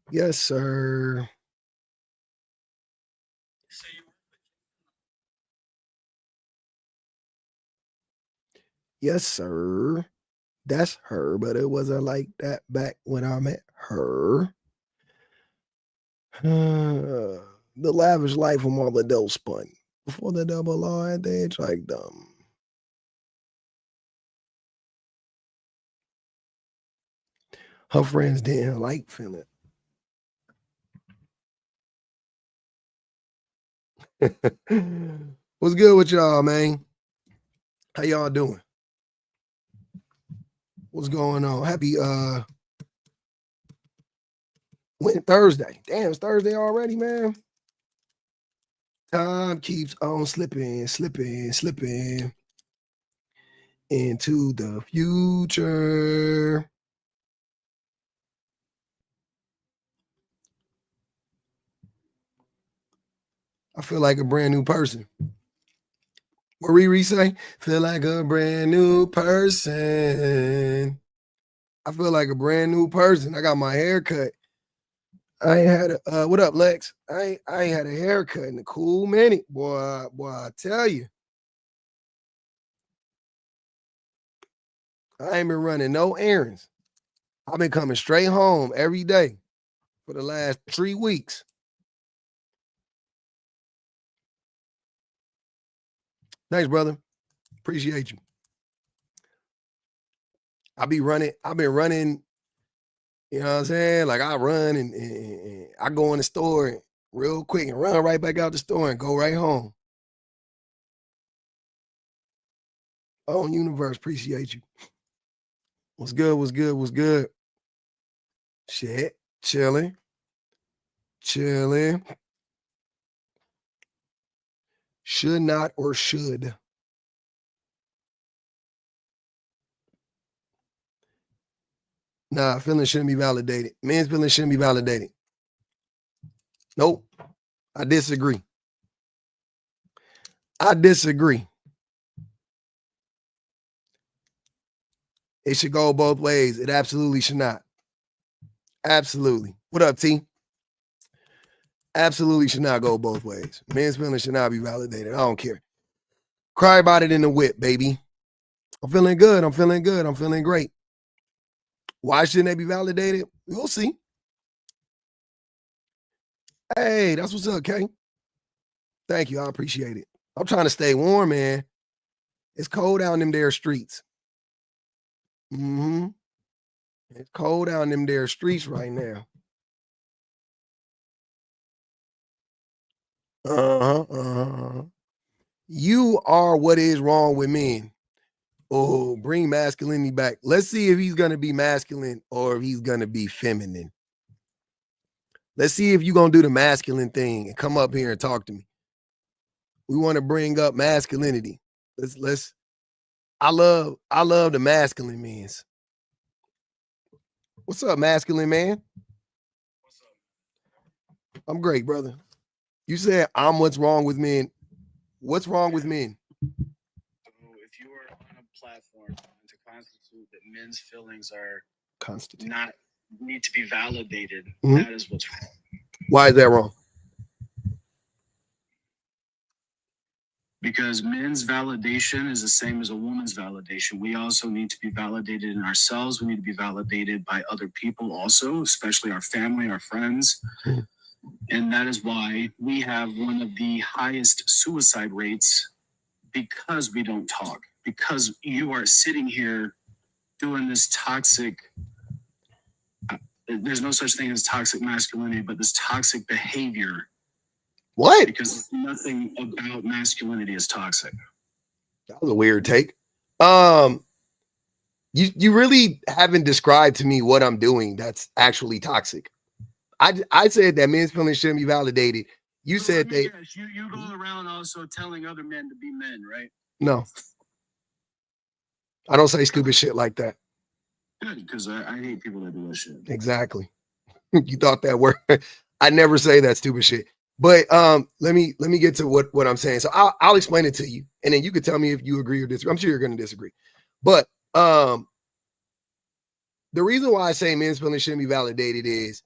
Yes, sir. Yes, sir. That's her, but it wasn't like that back when I met her. The lavish life from all the dough spun. Before the double law at the age like them. Her friends didn't like feeling. What's good with y'all, man? How y'all doing? What's going on? Happy Thursday. Damn, it's Thursday already, man. Time keeps on slipping, slipping, slipping into the future. I feel like a brand new person. What Riri say? Feel like a brand new person. I feel like a brand new person. I got my hair cut. I ain't had a what up, Lex? I ain't had a haircut in a cool minute, boy. Boy, I tell you. I ain't been running no errands. I've been coming straight home every day for the last 3 weeks. Thanks, brother. Appreciate you. I've been running, you know what I'm saying? Like I run and I go in the store real quick and run right back out the store and go right home. Own universe, appreciate you. What's good? What's good? What's good? Shit, chilling. Should not or should. Nah, feelings shouldn't be validated. Men's feelings shouldn't be validated. Nope. I disagree. It should go both ways. It absolutely should not. Absolutely. What up, T? Absolutely should not go both ways. Men's feelings should not be validated. I don't care. Cry about it in the whip, baby. I'm feeling good. I'm feeling good. I'm feeling great. Why shouldn't they be validated? We'll see. Hey, that's what's up, Kay. Thank you. I appreciate it. I'm trying to stay warm, man. It's cold out in them there streets. Mm-hmm. It's cold out in them there streets right now. Uh-huh. You are what is wrong with men. Oh, bring masculinity back. Let's see if he's gonna be masculine or if he's gonna be feminine. Let's see if you're gonna do the masculine thing and come up here and talk to me. We want to bring up masculinity. Let's I love the masculine men's. What's up, masculine man? I'm great, brother. You said I'm what's wrong with men. What's wrong with men? So if you are on a platform to constitute that men's feelings are not need to be validated, that is what's wrong. Why is that wrong? Because men's validation is the same as a woman's validation. We also need to be validated in ourselves. We need to be validated by other people also, especially our family, our friends. And that is why we have one of the highest suicide rates, because we don't talk, because you are sitting here doing this toxic, there's no such thing as toxic masculinity, but this toxic behavior. What? Because nothing about masculinity is toxic. That was a weird take. You really haven't described to me what I'm doing that's actually toxic. I said that men's feelings shouldn't be validated. You said they. Yes, you go around also telling other men to be men, right? No, I don't say stupid shit like that. Good, because I hate people that do that shit. Exactly. You thought that word. I never say that stupid shit. But let me get to what I'm saying. So I'll explain it to you, and then you can tell me if you agree or disagree. I'm sure you're going to disagree. But the reason why I say men's feelings shouldn't be validated is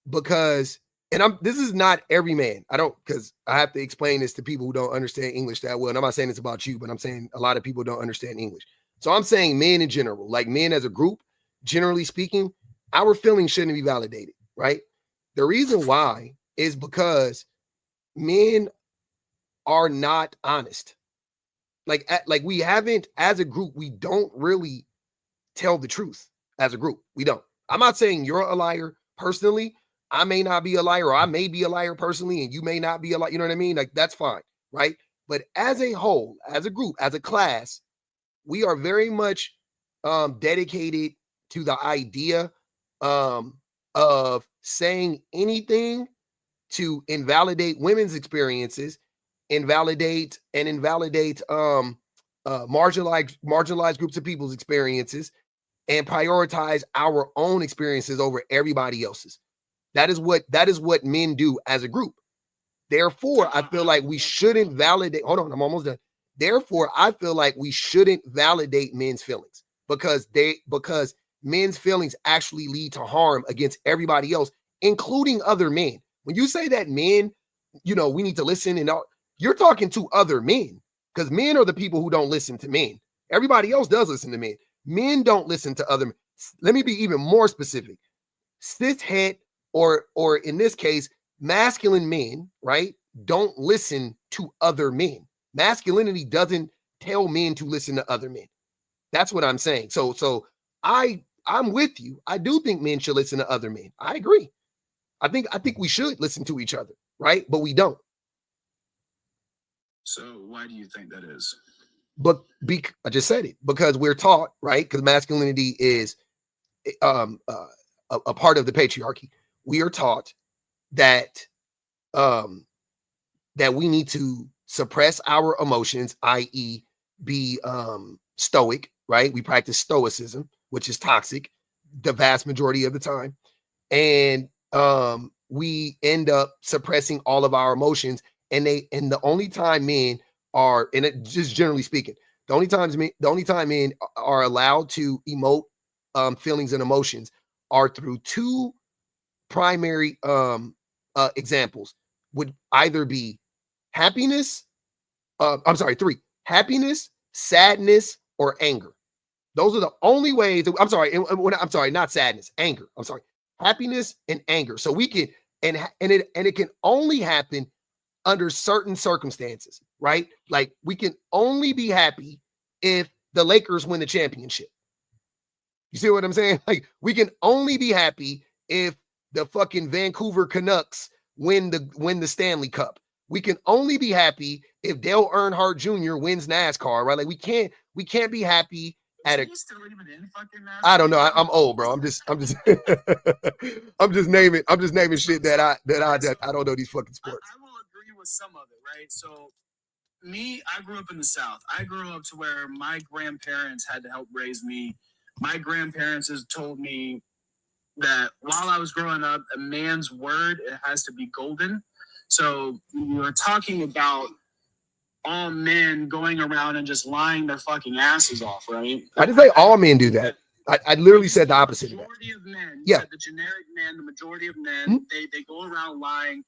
because, and this is not every man. Because I have to explain this to people who don't understand English that well. And I'm not saying it's about you, but I'm saying a lot of people don't understand English. So I'm saying men in general, like men as a group, generally speaking, our feelings shouldn't be validated, right? The reason why is because men are not honest. Like we haven't, as a group, we don't really tell the truth as a group. We don't. I'm not saying you're a liar personally. I may not be a liar, or I may be a liar personally, and you may not be a liar. You know what I mean? Like, that's fine, right? But as a whole, as a group, as a class, we are very much dedicated to the idea of saying anything to invalidate women's experiences, invalidate marginalized groups of people's experiences, and prioritize our own experiences over everybody else's. That is what men do as a group. Therefore, I feel like we shouldn't validate. Hold on, I'm almost done. Therefore, I feel like we shouldn't validate men's feelings because men's feelings actually lead to harm against everybody else, including other men. When you say that men, we need to listen, and all, you're talking to other men, because men are the people who don't listen to men. Everybody else does listen to men. Men don't listen to other men. Let me be even more specific. Cishet, or in this case, masculine men, right, don't listen to other men. Masculinity doesn't tell men to listen to other men. That's what I'm saying. So I'm with you. I do think men should listen to other men. I agree. I think we should listen to each other, right? But we don't. So why do you think that is? But I just said it, because we're taught, right? Because masculinity is a part of the patriarchy. We are taught that that we need to suppress our emotions, i.e., be stoic, right? We practice stoicism, which is toxic the vast majority of the time, and we end up suppressing all of our emotions. And the only time men are, and it, just generally speaking, the only time men are allowed to emote feelings and emotions are through two primary examples. Would either be happiness, three: happiness, sadness, or anger. Those are the only ways. I'm sorry, not sadness, anger. I'm sorry, happiness and anger. So we can, and it can only happen under certain circumstances, right? Like, we can only be happy if the Lakers win the championship. You see what I'm saying? Like, we can only be happy if the fucking Vancouver Canucks win the Stanley Cup. We can only be happy if Dale Earnhardt Jr. wins NASCAR, right? Like, we can't be happy at a. Still even in fucking NASCAR? I don't know. I'm old, bro. I'm just I'm just naming shit that I don't know these fucking sports. I will agree with some of it, right? So me, I grew up in the South. I grew up to where my grandparents had to help raise me. My grandparents has told me that while I was growing up, a man's word, it has to be golden. So we were talking about all men going around and just lying their fucking asses off, right? I didn't say all men do that. I literally said the opposite of that. The majority of men, yeah. The generic men, the majority of men, they go around lying.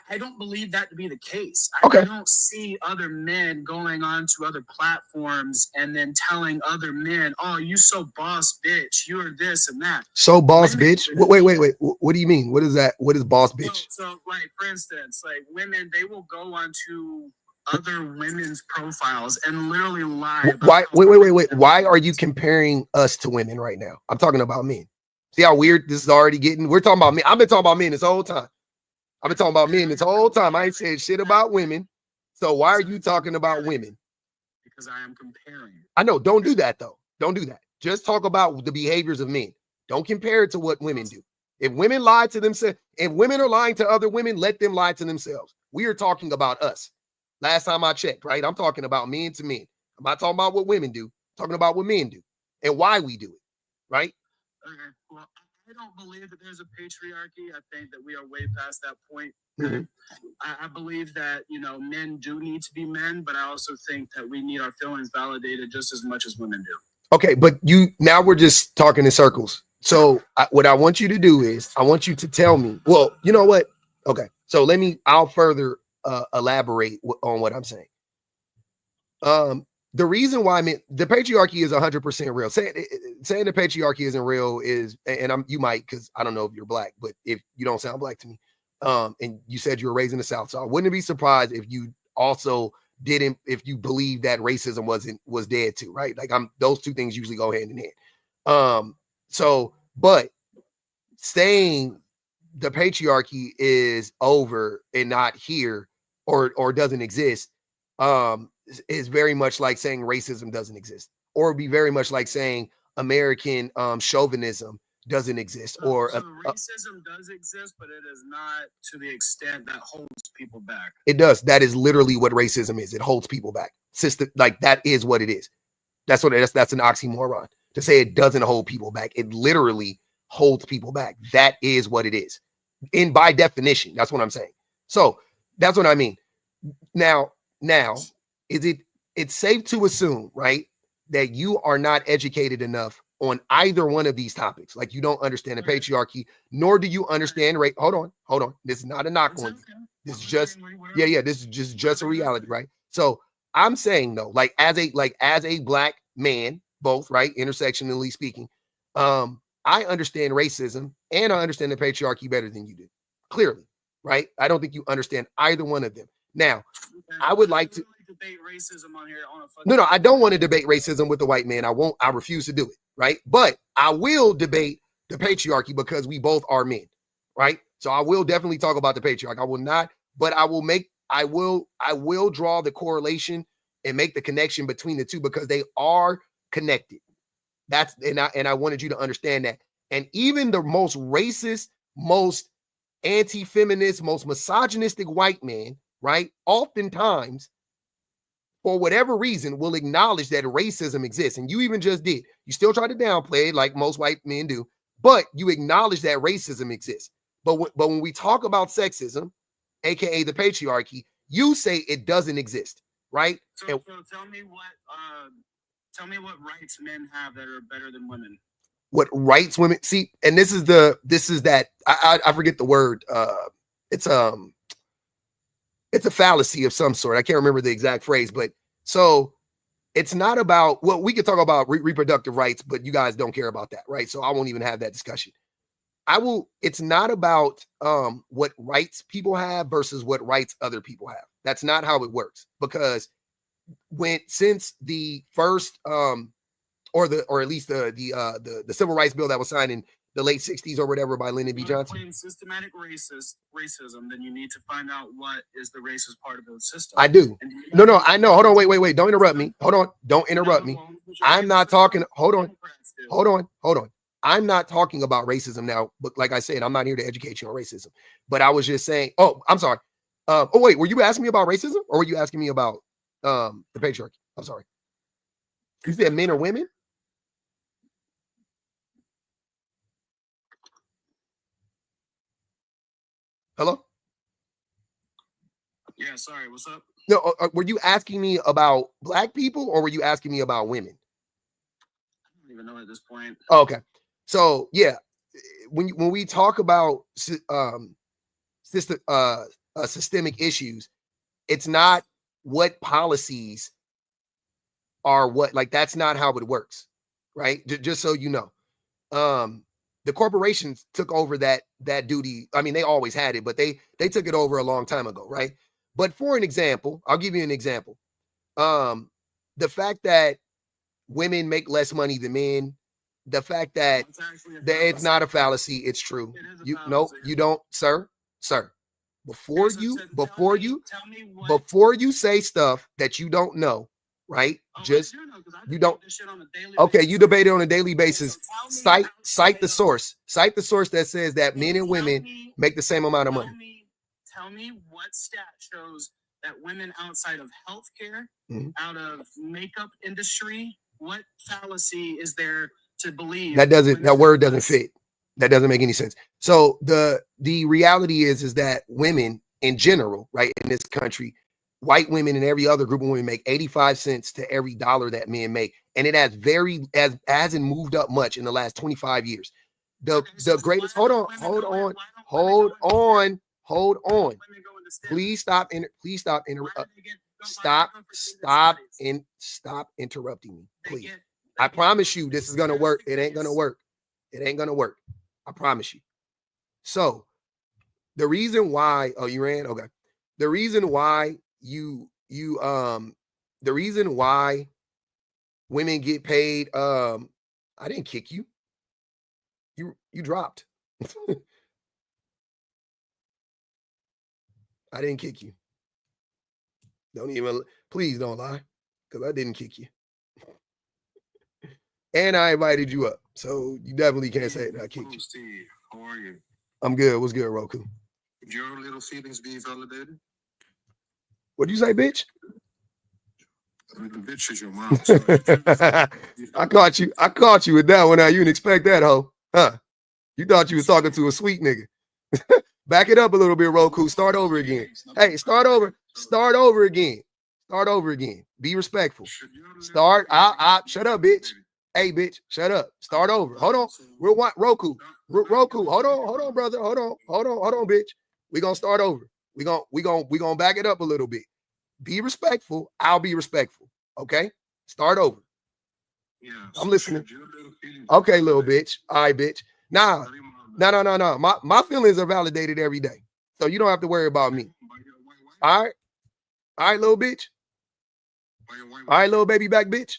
I don't believe that to be the case. I don't see other men going on to other platforms and then telling other men, "Oh, you so boss bitch, you're this and that." So boss bitch? Wait. What do you mean? What is that? What is boss bitch? So like, for instance, like women, they will go on to other women's profiles and literally lie. Why? Wait. Why are you comparing us to women right now? I'm talking about men. See how weird this is already getting? We're talking about men. I've been talking about men this whole time. I ain't said shit about women. So why are you talking about women? Because I am comparing. I know. Don't do that, though. Don't do that. Just talk about the behaviors of men. Don't compare it to what women do. If women lie to themselves, if women are lying to other women, let them lie to themselves. We are talking about us. Last time I checked, right? I'm talking about men to men. I'm not talking about what women do. I'm talking about what men do and why we do it, right? Okay. Well, I don't believe that there's a patriarchy. I think that we are way past that point. I believe that, men do need to be men, but I also think that we need our feelings validated just as much as women do. Okay, but now we're just talking in circles. So what I want you to do is I want you to tell me. Well, you know what? Okay. So I'll further elaborate on what I'm saying. The reason why the patriarchy is 100% real. Saying the patriarchy isn't real is, and you might, because I don't know if you're black, but if you don't sound black to me, and you said you were raised in the South, so I wouldn't be surprised if you also if you believe that racism was dead too, right? Like those two things usually go hand in hand. But saying the patriarchy is over and not here or doesn't exist is very much like saying racism doesn't exist, or it'd be very much like saying American chauvinism doesn't exist. So racism does exist, but it is not to the extent that holds people back. It does. That is literally what racism is. It holds people back. Like that is what it is. That's an oxymoron to say it doesn't hold people back. It literally holds people back. That is what it is. And by definition, that's what I'm saying. So that's what I mean. Now, it's safe to assume, right, that you are not educated enough on either one of these topics. Like you don't understand the patriarchy, nor do you understand race. Hold on. This is not a knock on you. This is just, this is just a reality, right? So I'm saying though, like as a black man, both, right, intersectionally speaking, I understand racism and I understand the patriarchy better than you do. Clearly, right? I don't think you understand either one of them. Now, I would like to debate racism on here. No, I don't want to debate racism with the white man. I refuse to do it, right? But I will debate the patriarchy because we both are men, right? So I will definitely talk about the patriarchy. I will not, but I will draw the correlation and make the connection between the two because they are connected. And I wanted you to understand that. And even the most racist, most anti-feminist, most misogynistic white man, right, oftentimes, for whatever reason, will acknowledge that racism exists. And you even just did. You still try to downplay it like most white men do, but you acknowledge that racism exists. But when we talk about sexism, aka the patriarchy, you say it doesn't exist, right? So tell me what rights men have that are better than women. What rights women see, and this is that I forget the word. It's a fallacy of some sort. I can't remember the exact phrase, but so it's not about, well, we could talk about reproductive rights, but you guys don't care about that, right? So I won't even have that discussion. It's not about what rights people have versus what rights other people have. That's not how it works, because since the first or at least the civil rights bill that was signed in the late 60s or whatever by Lyndon B. Johnson. Systematic racism, then you need to find out what is the racist part of the system. I do. No, I know. Hold on, wait. Don't interrupt me. Hold on. Don't interrupt me. I'm not talking. Hold on. I'm not talking about racism now, but like I said, I'm not here to educate you on racism. But I was just saying, I'm sorry. Wait, were you asking me about racism or were you asking me about the patriarchy? I'm sorry. You said men or women? Hello? Yeah, sorry. What's up? No, were you asking me about black people or were you asking me about women? I don't even know at this point. Oh, okay. So yeah, when we talk about systemic issues, it's not what policies are what, like that's not how it works, right? Just so you know. The corporations took over that duty. I mean, they always had it, but they took it over a long time ago, right? But for an example, I'll give you an example. The fact that women make less money than men, the fact that it's not a fallacy, it's true. You don't, sir. Before you say stuff that you don't know, right? Just you don't. Okay, you debate it on a daily basis. Cite the source. Cite the source that says that men and women make the same amount of money. Tell me what stat shows that women outside of healthcare, out of makeup industry, what fallacy is there to believe that word doesn't fit? That doesn't make any sense. So the reality is that women in general, right, in this country, white women and every other group of women make 85 cents to every dollar that men make. And it hasn't moved up much in the last 25 years. the greatest. Hold on. Please stop stop interrupting me, please. I promise you this is gonna work. It ain't gonna work. I promise you. So the reason why, oh, you ran? Okay. The reason why the reason why women get paid, I didn't kick you. You dropped. I didn't kick you. Please don't lie, because I didn't kick you. And I invited you up. So you definitely can't say that I kicked you. Steve, how are you? I'm good. What's good, Roku? Would your little feelings be validated? What'd you say, bitch? Bitch is your mom. Sorry. I caught you with that one. Now you didn't expect that, hoe. Huh? You thought you was talking to a sweet nigga. Back it up a little bit, Roku. Start over again. Hey, start over again. Be respectful. Shut up, bitch. Hey, bitch, shut up. Start over. Hold on. Roku. Hold on, brother. Hold on, bitch. We gonna start over. We gonna back it up a little bit. Be respectful. I'll be respectful. Okay? Start over. Yeah, I'm listening. Okay, little bitch. All right, bitch. Nah. No. My feelings are validated every day. So you don't have to worry about me. All right, little bitch. All right, little baby back bitch.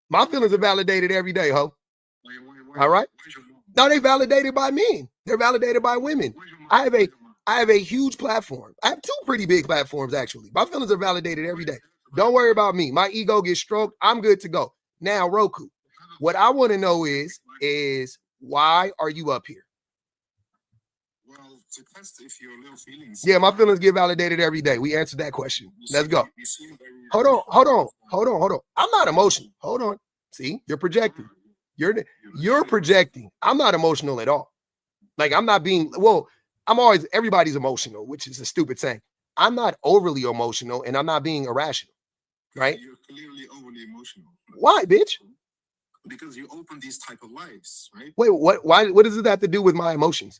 My feelings are validated every day, ho. All right? No, they validated by men. They're validated by women. I have a huge platform. I have two pretty big platforms, actually. My feelings are validated every day. Don't worry about me. My ego gets stroked. I'm good to go. Now, Roku, what I want to know is why are you up here? Well, to test if your little feelings. Yeah, my feelings get validated every day. We answered that question. Let's go. Hold on. I'm not emotional. Hold on. See, you're projecting. You're projecting. I'm not emotional at all. Like, I'm not being, everybody's emotional, which is a stupid saying. I'm not overly emotional and I'm not being irrational, right? You're clearly overly emotional. Why, bitch? Because you open these type of lives, right? Wait, what does it have to do with my emotions?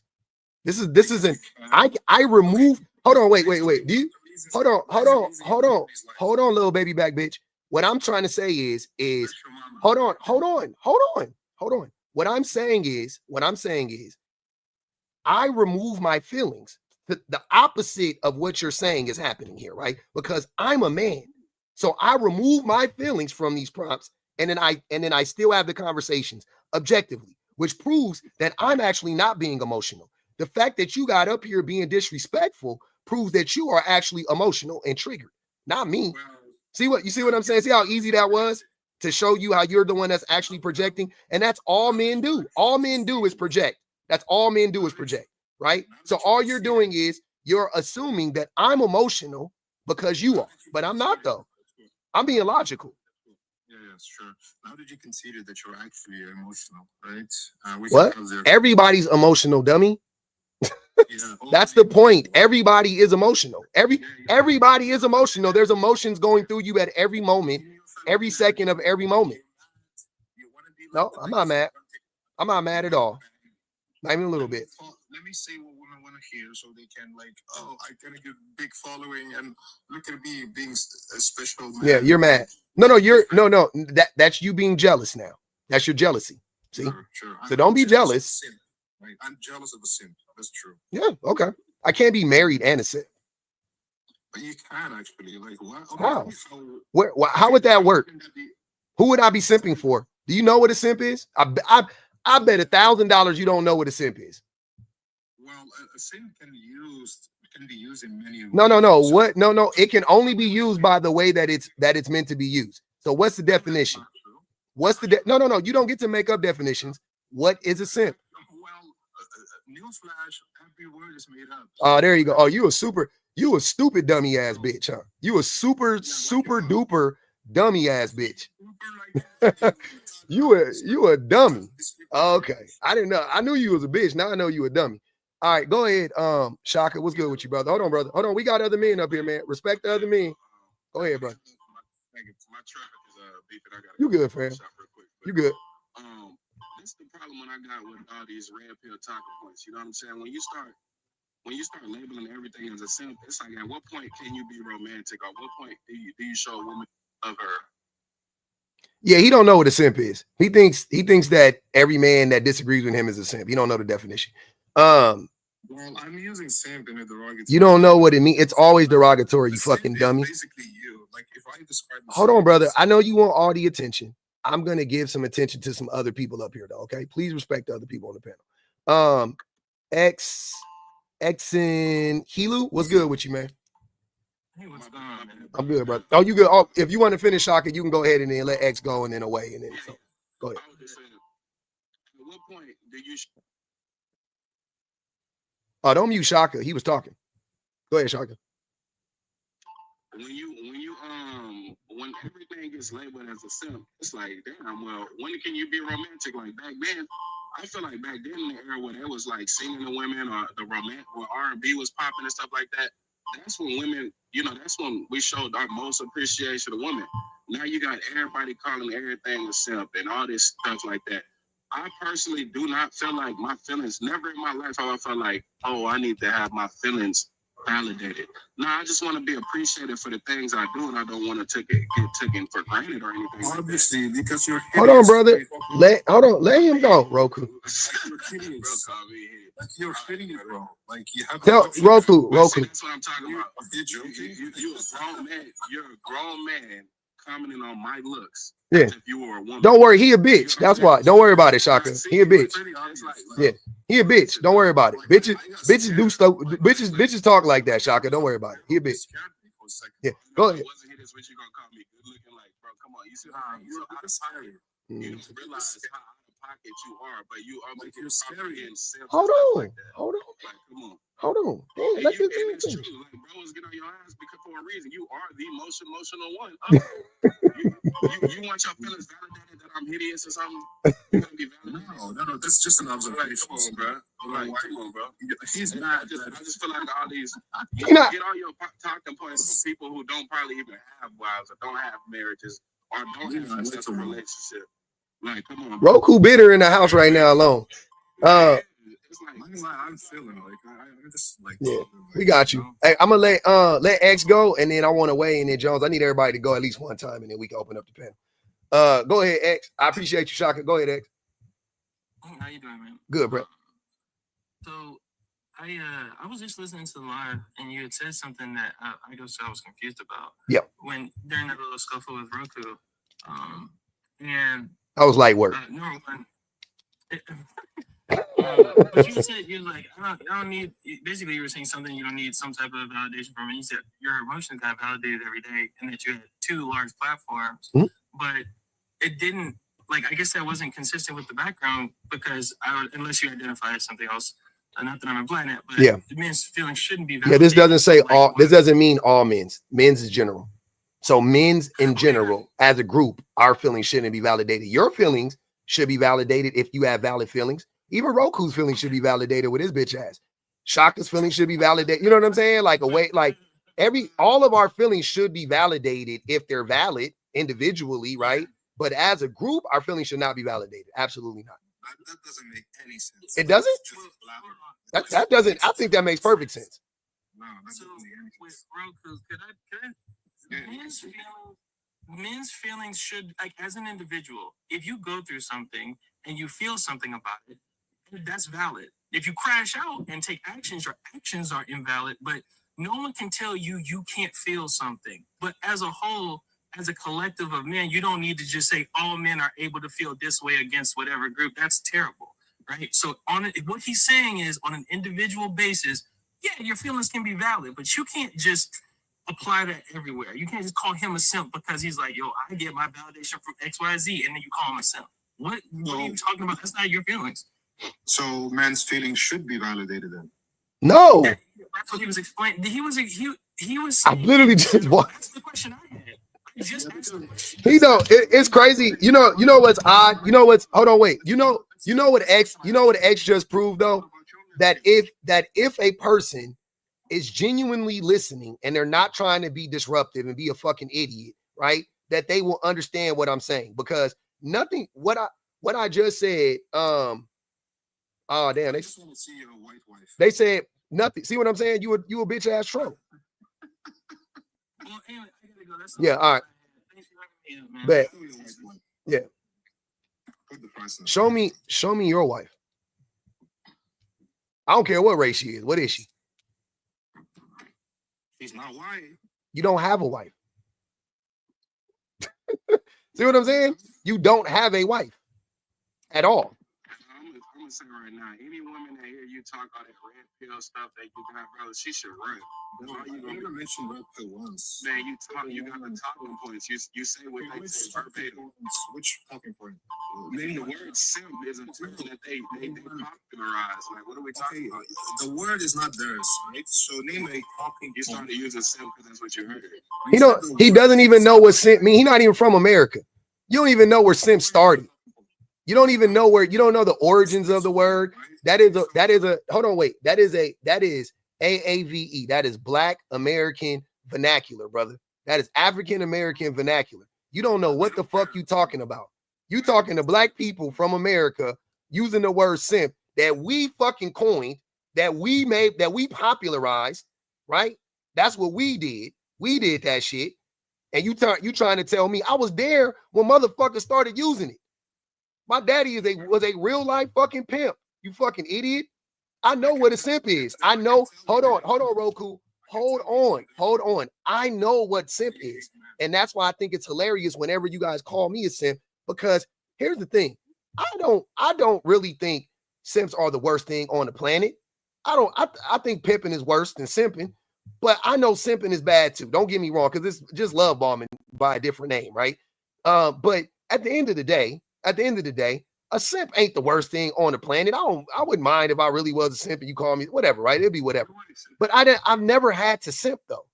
This isn't, I remove, hold on, wait. Do you, hold on, little baby back bitch. What I'm trying to say is, hold on. What I'm saying is, I remove my feelings. The opposite of what you're saying is happening here, right? Because I'm a man. So I remove my feelings from these prompts, and then I still have the conversations objectively, which proves that I'm actually not being emotional. The fact that you got up here being disrespectful proves that you are actually emotional and triggered, not me. See what I'm saying? See how easy that was to show you how you're the one that's actually projecting? And that's all men do. All men do is project. That's all men do is project, right? So all you're doing is you're assuming that I'm emotional because you are, but I'm not, though. I'm being logical. Yeah, sure. How did you consider that you're actually emotional, right? What? Everybody's emotional, dummy. That's the point. Everybody is emotional. Everybody is emotional. There's emotions going through you at every moment, every second of every moment. No, I'm not mad. I'm not mad at all. Not even a little bit. Let me say what women want to hear so they can, like, oh, I gotta get a big following and look at me being a special man. Yeah, you're mad. No, that's you being jealous now. That's your jealousy. See? Sure. So don't be jealous. Right? I'm jealous of a simp. That's true. Yeah, okay. I can't be married and a simp. But you can actually. Like, what? How? How would that work? Who would I be simping for? Do you know what a simp is? I bet $1,000 you don't know what a simp is. Well, a simp can be used in many ways. No. What? No. It can only be used by the way that it's meant to be used. So what's the definition? What's the no? You don't get to make up definitions. What is a simp? Well, newsflash, every word is made up. Oh, there you go. Oh, you a stupid dummy ass bitch, huh? You a super duper dummy ass bitch. You a dummy. Okay. I didn't know. I knew you was a bitch. Now I know you a dummy. All right, go ahead. Shaka, what's good with you, brother? Hold on, brother. Hold on. We got other men up here, man. Respect the other men. Go ahead, brother. My traffic is beeping. You good, fam? You good? that's the problem when I got with all these red pill talking points. You know what I'm saying? When you start labeling everything as a simp, it's like at what point can you be romantic? Or what point do you show a woman of her? Yeah, he don't know what a simp is. He thinks that every man that disagrees with him is a simp. He don't know the definition. Well, I'm using simp in a derogatory. You don't know what it means. It's always derogatory, you fucking dummy. Basically you. Like if I describe Hold on, brother. I know you want all the attention. I'm gonna give some attention to some other people up here, though. Okay, please respect the other people on the panel. X and Helu, what's good with you, man? Hey, what's going on, man? I'm good, brother. Oh, you good? Oh, if you want to finish, Shaka, you can go ahead and then let X go and then away and then so, go ahead. At what point do you? Oh, don't mute Shaka. He was talking. Go ahead, Shaka. When everything gets labeled as a simp, it's like, damn, well, when can you be romantic? Like back then, I feel like back then in the era when it was like singing to women or the romantic or R&B was popping and stuff like that, that's when women, that's when we showed our most appreciation of women. Now you got everybody calling everything a simp and all this stuff like that. I personally do not feel like my feelings, never in my life have I felt like, oh, I need to have my feelings validated. No, I just want to be appreciated for the things I do, and I don't want to get taken for granted or anything. Obviously, like because you're hideous. Hold on, brother. Let him go, Roku. You're hideous, bro. Like you have Tell Roku. That's what I'm talking about. You're a grown man. You're a grown man commenting on my looks. Yeah. If you were a woman. Don't worry, he a bitch. That's why. Don't worry about it, Shaka. He a bitch. Yeah, he a bitch. Don't worry about it. Bitches do stuff. Bitches talk like that, Shaka. Don't worry about it. He a bitch. Yeah, go ahead. You don't realize how out of pocket you are, but you are like you're scary and self. Hold on. Like come on. Hold on. Damn, Let this and it's thing true. Like bros get on your ass because for a reason. You are the most emotional one. You want your feelings validated that I'm hideous or something? You're gonna be validated. No. That's just an observation. Come on, bro. Come on, bro. He's not. I just feel like all these. You get all your talking points from people who don't probably even have wives or don't have marriages or don't have a successful relationship. Like, come on, bro. Roku bitter in the house right now alone. It's like, I'm feeling like I'm just like yeah, we got you. Hey, I'm gonna let X go, and then I want to weigh in. And Jones, I need everybody to go at least one time, and then we can open up the panel. Go ahead, X. I appreciate you, Shaka. Go ahead, X. How you doing, man? Good, bro. So I was just listening to the live, and you had said something that I was confused about. Yep. When during that little scuffle with Roku, and I was light work. Number one. But you said you're like I don't need. Basically, you were saying something you don't need some type of validation from. And you said your emotions got validated every day, and that you had 2 large platforms, but it didn't. Like I guess that wasn't consistent with the background because unless you identify as something else. Not that I'm implying that, but yeah, men's feelings shouldn't be validated. Yeah, this doesn't say all. This doesn't mean all men's. Men's is general. So men's in general, as a group, our feelings shouldn't be validated. Your feelings should be validated if you have valid feelings. Even Roku's feelings should be validated with his bitch ass. Shaka's feelings should be validated. You know what I'm saying? Like all of our feelings should be validated if they're valid individually, right? But as a group, our feelings should not be validated. Absolutely not. That doesn't make any sense. It doesn't? That doesn't. I think that makes perfect sense. No, so with Roku, could I men's feelings should, like, as an individual, if you go through something and you feel something about it, that's valid. If you crash out and take actions, your actions are invalid, but no one can tell you you can't feel something. But as a whole, as a collective of men, you don't need to just say all men are able to feel this way against whatever group. That's terrible, right? So what he's saying is on an individual basis, yeah, your feelings can be valid, but you can't just apply that everywhere. You can't just call him a simp because he's like, yo, I get my validation from XYZ, and then you call him a simp. What are you talking about? That's not your feelings. So men's feelings should be validated then? No. That's what he was explaining. He was I literally just watched. That's the question I had. It's crazy. You know what's odd? Hold on, wait. You know what X just proved though? That if a person is genuinely listening and they're not trying to be disruptive and be a fucking idiot, right? That they will understand what I'm saying, because what what I just said, oh damn, I just want to see your white wife. they said nothing. See what I'm saying? You a bitch ass troll. Well, anyway, I gotta go. That's Yeah, all right. Thanks for having me up, man. Bet. Show your white wife. Yeah. Put the price on. Show me your wife. I don't care what race she is. What is she? She's not white. You don't have a wife. See what I'm saying? You don't have a wife at all. I'm gonna say right now, any woman that hear you talk all that red pill stuff that you got, brother, she should run. No, you never mentioned red pill once. Man, you got the talking points. You say what they say verbatim. Which talking point? Name the word simp is a term that they popularized. Like, what are we talking about? The word is not theirs, right? So name a talking You started to use a simp because that's what you heard. He doesn't even know what simp mean. He's not even from America. You don't even know where simp started. You don't even know you don't know the origins of the word. That is hold on, wait. That is AAVE. That is Black American Vernacular, brother. That is African American Vernacular. You don't know what the fuck you talking about. You talking to black people from America using the word simp that we fucking coined, that we made, that we popularized, right? That's what we did. We did that shit. And you trying to tell me I was there when motherfuckers started using it. My daddy was a real life fucking pimp. You fucking idiot. I know what a simp is. I know. Hold on, Roku. Hold on. I know what simp is. And that's why I think it's hilarious whenever you guys call me a simp, because here's the thing. I don't really think simps are the worst thing on the planet. I think pimping is worse than simping, but I know simping is bad too. Don't get me wrong, because it's just love bombing by a different name, right? But at the end of the day, a simp ain't the worst thing on the planet. I wouldn't mind if I really was a simp and you call me whatever, right? It'd be whatever. But I've never had to simp though.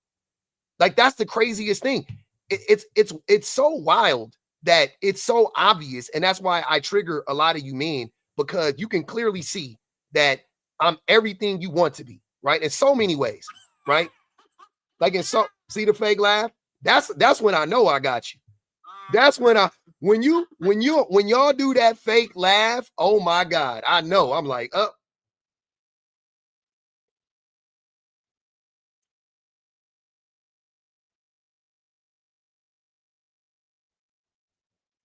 Like, that's the craziest thing. It's so wild that it's so obvious, and that's why I trigger a lot of you men, because you can clearly see that I'm everything you want to be, right? In so many ways, right? Like see the fake laugh? That's when I know I got you. That's when y'all do that fake laugh, oh my God, I know. I'm like,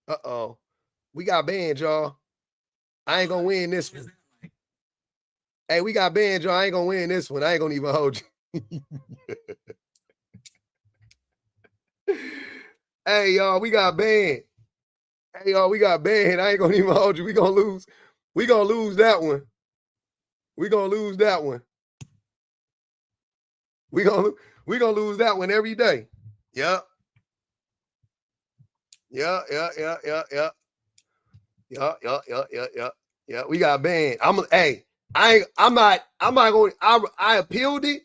uh-oh. We got banned, y'all. I ain't gonna win this one. Hey, we got banned, y'all. I ain't gonna win this one. I ain't gonna even hold you. Hey, y'all, we got banned. Hey, y'all, we got banned. I ain't gonna even hold you. We gonna lose. We gonna lose that one. We gonna lose that one. We gonna lose that one every day. Yep. Yeah. We got banned. I appealed it.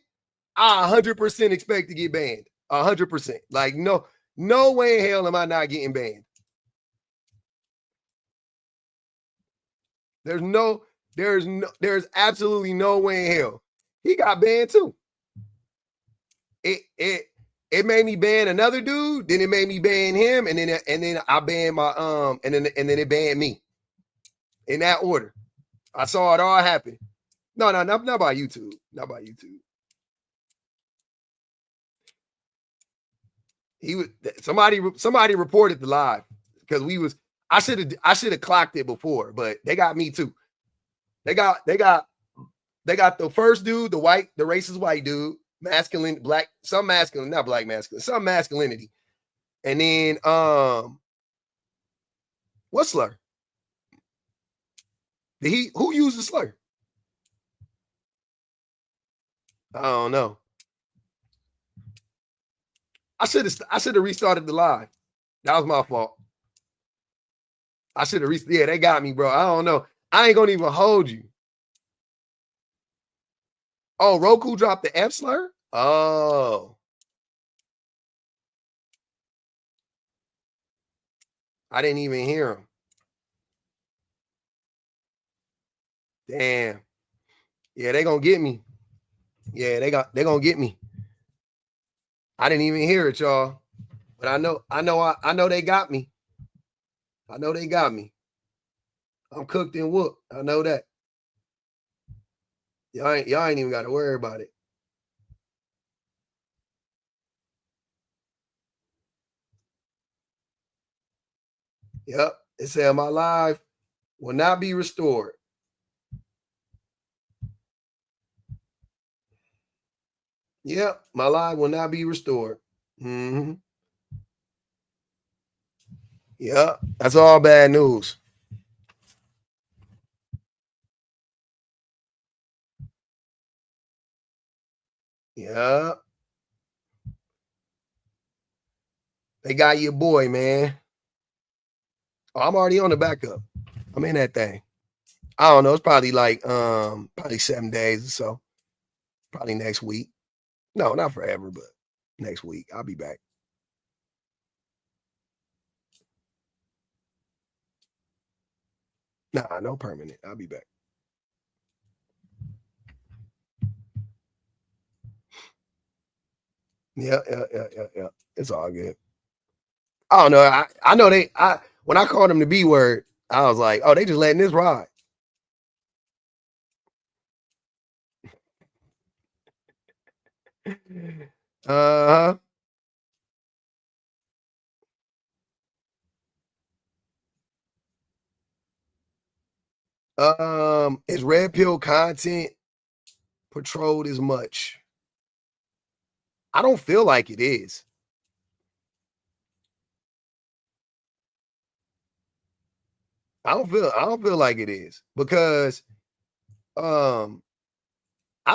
I 100% expect to get banned. 100%. Like, no way in hell am I not getting banned. There's absolutely no way in hell. He got banned too. It made me ban another dude, then it made me ban him, and then I banned my and then it banned me. In that order. I saw it all happen. No, not by YouTube. Not by YouTube. He was somebody reported the live, because I should have clocked it before, but they got me too. They got the first dude, the racist white dude, masculine, black, some masculine, not black masculine, some masculinity. And then what slur? Who used the slur? I don't know. I should have restarted the live. That was my fault. I should have yeah, they got me, bro. I don't know. I ain't gonna even hold you. Oh, Roku dropped the F slur? Oh. I didn't even hear him. Damn. Yeah, they gonna get me. Yeah, they gonna get me. I didn't even hear it, y'all. But I know they got me. I know they got me. I'm cooked and whooped. I know that. Y'all ain't even got to worry about it. Yep. It said my life will not be restored. Yep. My life will not be restored. Mm-hmm. Yep. That's all bad news. Yeah. They got your boy, man. Oh, I'm already on the backup. I'm in that thing. I don't know. It's probably like probably 7 days or so. Probably next week. No, not forever, but next week. I'll be back. Nah, no permanent. I'll be back. Yeah. It's all good. I don't know. I know when I called them the B word, I was like, oh, they just letting this ride. Uh-huh. Is red pill content patrolled as much? I don't feel like it is. I don't feel like it is because I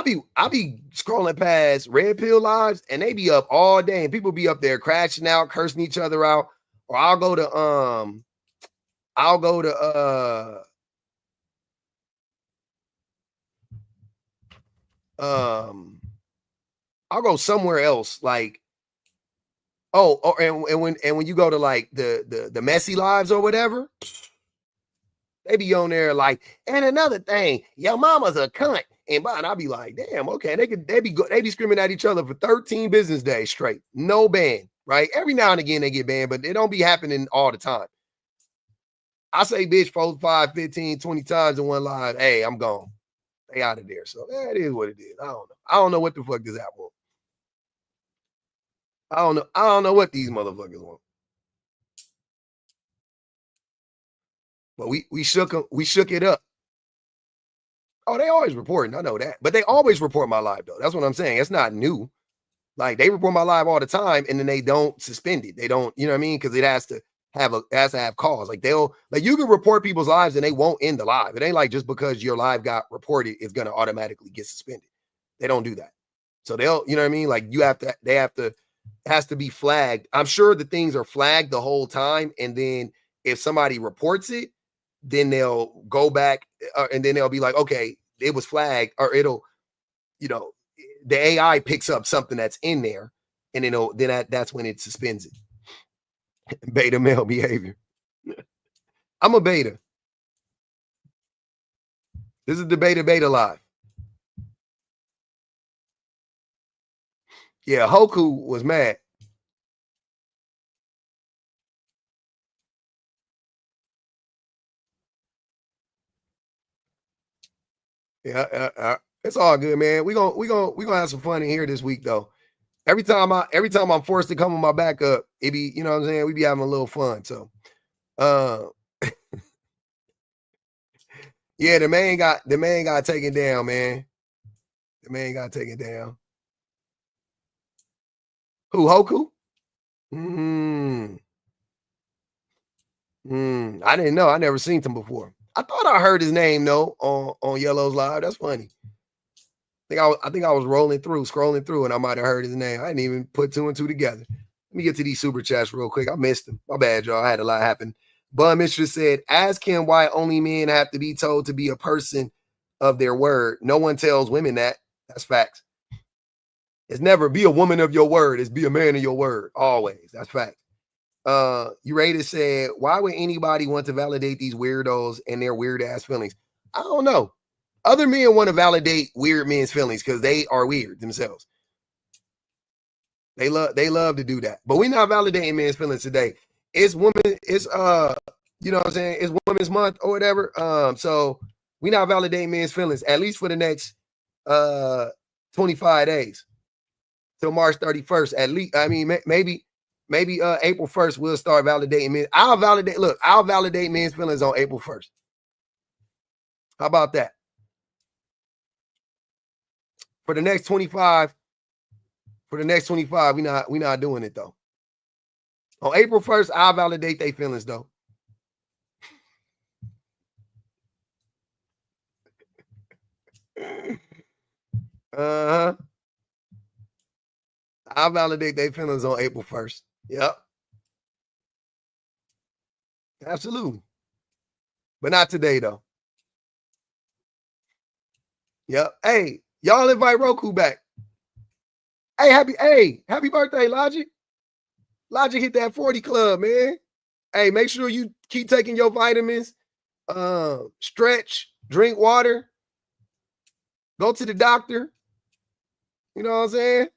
be scrolling past red pill lives and they be up all day and people be up there crashing out, cursing each other out. Or I'll go to I'll go somewhere else like and when you go to like the messy lives or whatever, they be on there like, and another thing, your mama's a cunt. And I'll be like, damn, okay. They be screaming at each other for 13 business days straight. No ban, right? Every now and again they get banned, but it don't be happening all the time. I say bitch 4, 5, 15, 20 times in one live. Hey, I'm gone. They out of there. So that is what it is. I don't know. I don't know what the fuck this app want. I don't know what these motherfuckers want. But we shook it up. Oh, they always reporting. I know that. But they always report my live, though. That's what I'm saying. It's not new. Like, they report my live all the time, and then they don't suspend it. They don't, you know what I mean? Because it has to have cause. Like, you can report people's lives, and they won't end the live. It ain't like just because your live got reported, it's going to automatically get suspended. They don't do that. So they'll, you know what I mean? Like, it has to be flagged. I'm sure the things are flagged the whole time, and then if somebody reports it, then they'll go back and then they'll be like, okay, it was flagged, or it'll, you know, the AI picks up something that's in there, and that's when it suspends it. Beta male behavior. I'm a beta. This is the beta live. Yeah, Hoku was mad. Yeah, it's all good, man. We gonna have some fun in here this week, though. Every time I'm forced to come on my backup, it be, you know what I'm saying, we be having a little fun. So yeah, the man got taken down, man. The man got taken down. Who, Hoku? I didn't know. I never seen him before. I thought I heard his name though on Yellow's live. That's funny. I think I was scrolling through, and I might have heard his name. I didn't even put 2 and 2 together. Let me get to these super chats real quick. I missed them. My bad, y'all. I had a lot happen. Bun Mistress said, ask him why only men have to be told to be a person of their word. No one tells women that. That's facts. It's never be a woman of your word. It's be a man of your word. Always. That's fact. Urata said, why would anybody want to validate these weirdos and their weird ass feelings? I don't know. Other men want to validate weird men's feelings because they are weird themselves. They love to do that. But we're not validating men's feelings today. It's women, you know what I'm saying? It's women Women's Month or whatever. So we not validating men's feelings, at least for the next 25 days till March 31st. At least, I mean, maybe April 1st we'll start validating men. I'll validate men's feelings on April 1st. How about that? For the next 25, we not doing it though. On April 1st, I'll validate their feelings though. I'll validate their feelings on April 1st. Yep. Absolutely. But not today though. Yep. Hey, y'all invite Roku back. Hey, happy birthday, Logic. Logic hit that 40 club, man. Hey, make sure you keep taking your vitamins, stretch, drink water, go to the doctor. You know what I'm saying?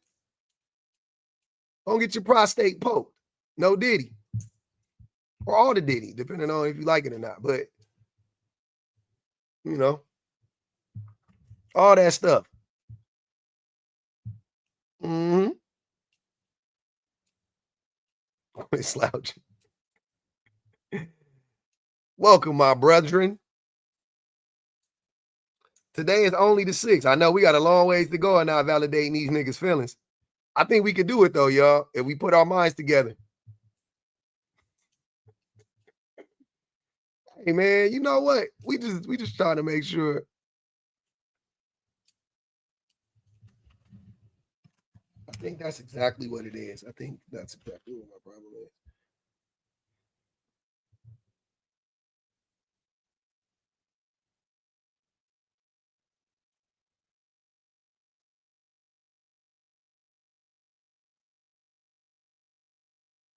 Don't get your prostate poked. No Diddy. Or all the Diddy, depending on if you like it or not. But, you know, all that stuff. Mm-hmm. Slouching. Welcome, my brethren. Today is only the 6th. I know we got a long ways to go and not validating these niggas' feelings. I think we could do it though, y'all, if we put our minds together. Hey man, you know what? We just trying to make sure. I think that's exactly what it is. I think that's exactly what my problem is.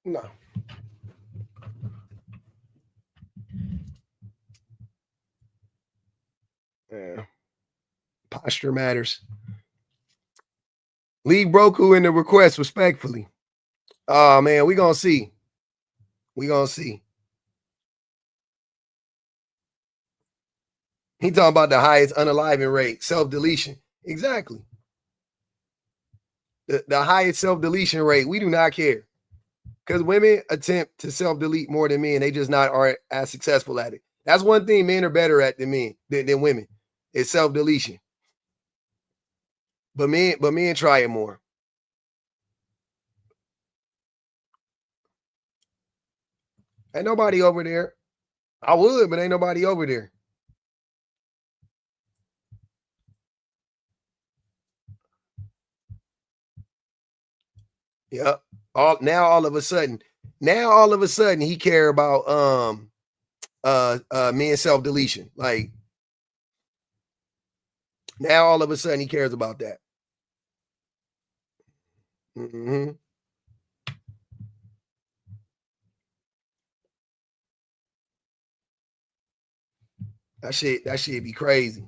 No. Yeah. Posture matters. Leave Roku in the request respectfully. Oh man, we gonna see. We gonna see. He talking about the highest unaliving rate, self-deletion. Exactly. The highest self-deletion rate. We do not care. Because women attempt to self-delete more than men. They just aren't as successful at it. That's one thing men are better at than men, than women. It's self-deletion. But men try it more. Ain't nobody over there. I would, but ain't nobody over there. Yep. All of a sudden he care about men's self-deletion. Like now all of a sudden he cares about that. Mm-hmm. That shit be crazy.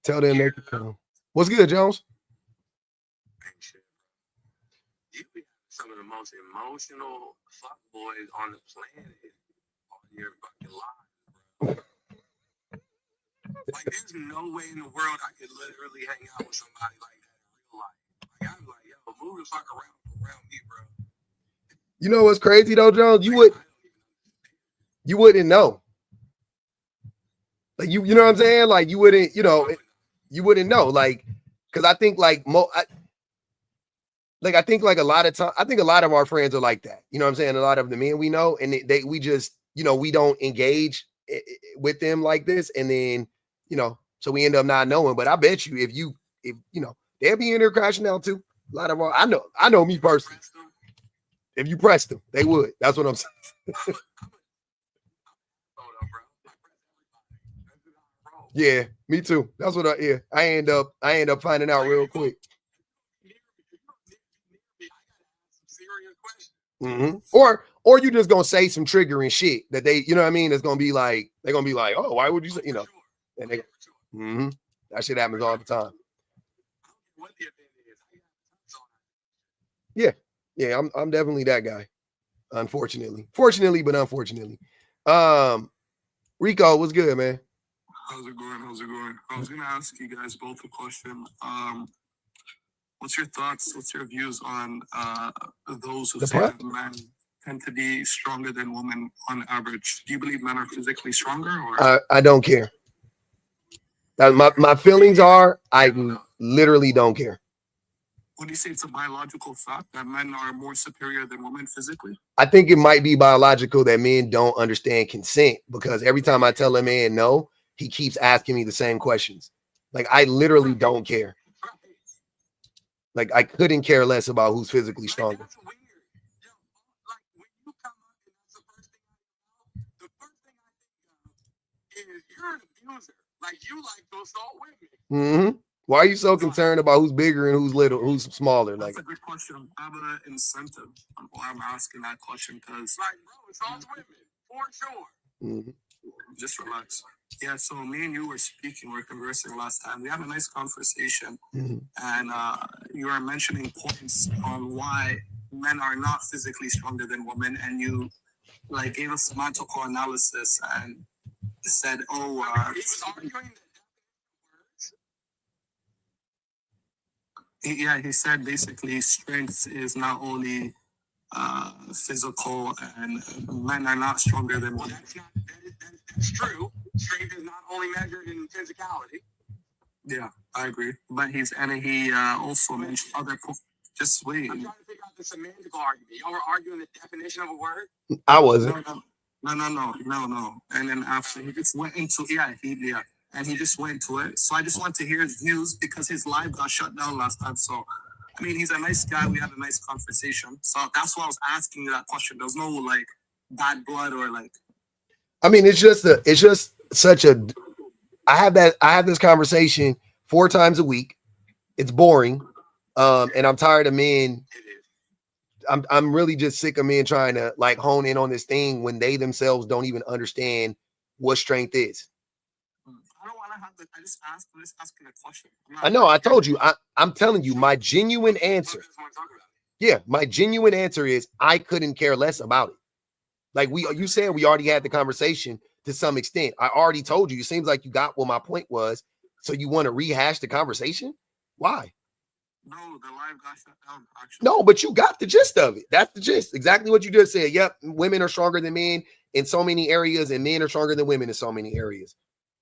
Tell them they can come. What's good, Jones? You be some of the most emotional fuck boys on the planet on your fucking live, bro. Like, there's no way in the world I could literally hang out with somebody like that in real life. Like, I'm like, yo, move the fuck around me, bro. You know what's crazy though, Jones? You wouldn't know. Like you know what I'm saying? Like you wouldn't, you wouldn't know. Like, because I think like I think like a lot of time, I think a lot of our friends are like that. You know what I'm saying? A lot of the men we know, and we just, we don't engage with them like this, and then so we end up not knowing. But I bet you, if they'll be in there crashing out too. A lot of our, I know me personally. If you pressed them, they would. That's what I'm saying. Yeah, me too. That's what I end up finding out real quick. Mm-hmm. Or you just gonna say some triggering shit that they, you know what I mean? It's gonna be like, they're gonna be like, oh, why would you say, you know? And they, that shit happens all the time. Yeah, I'm definitely that guy. Unfortunately, fortunately, but unfortunately. Rico, what's good, man? How's it going? I was gonna ask you guys both a question. What's your thoughts? What's your views on those who say that men tend to be stronger than women on average? Do you believe men are physically stronger, or I don't care. My feelings are, I literally don't care. Would you say it's a biological fact that men are more superior than women physically? I think it might be biological that men don't understand consent, because every time I tell a man no, he keeps asking me the same questions. Like, I literally don't care. Like, I couldn't care less about who's physically stronger. Like, you like to assault women. Why are you so concerned about who's bigger and who's little, who's smaller? That's a good question. I have an incentive. I'm asking that question because, like, bro, it's all women, for sure. Just relax. Yeah, so me and you were conversing last time. We had a nice conversation, and you were mentioning points on why men are not physically stronger than women, and you like gave us semantical analysis and said, "Oh, he said basically strength is not only physical, and men are not stronger than women." That's true. Strength is not only measured in physicality. Yeah, I agree. But he also mentioned other points. Just wait. I'm trying to figure out the semantical argument. Y'all were arguing the definition of a word? I wasn't. No. And then after he just went into and he just went to it. So I just want to hear his views because his live got shut down last time. So I mean, he's a nice guy. We had a nice conversation. So that's why I was asking you that question. There's no like bad blood or like. I mean, it's just such a. I have this conversation 4 times a week. It's boring, and I'm tired of men. I'm really just sick of men trying to like hone in on this thing when they themselves don't even understand what strength is. I don't want to have I just asking a question. I know. I told you. I'm telling you my genuine answer. Yeah, my genuine answer is I couldn't care less about it. Like you said, we already had the conversation to some extent. I already told you. It seems like you got what my point was. So you want to rehash the conversation? Why? No, the live got shut down, actually. No, but you got the gist of it. That's the gist. Exactly what you just said. Yep, women are stronger than men in so many areas, and men are stronger than women in so many areas.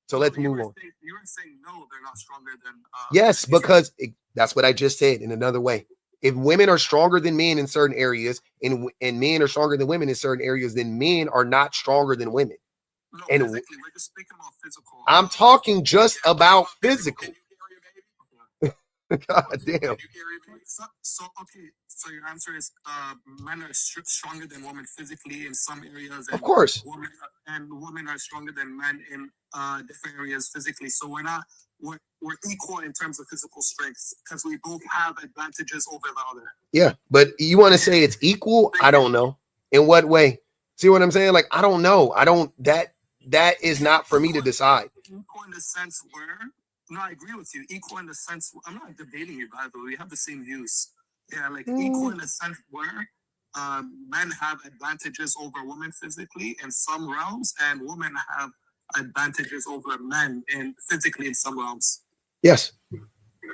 So let's move on. You were saying no, they're not stronger than. Yes, because that's what I just said in another way. If women are stronger than men in certain areas, and men are stronger than women in certain areas, then men are not stronger than women. No, and physically, we're just speaking about physical. I'm talking just about physical. God damn. So your answer is men are stronger than women physically in some areas. Of course. Women are stronger than men in different areas physically. So we're equal in terms of physical strength because we both have advantages over the other. Yeah, but you want to say it's equal? I don't know. In what way? See what I'm saying? Like, I don't know. That is not for me to decide. Equal in the sense where, no, I agree with you. Equal in the sense, I'm not debating you, by the way. We have the same views. Yeah, like equal in the sense where men have advantages over women physically in some realms, and women have advantages over men and physically in some realms. Yes.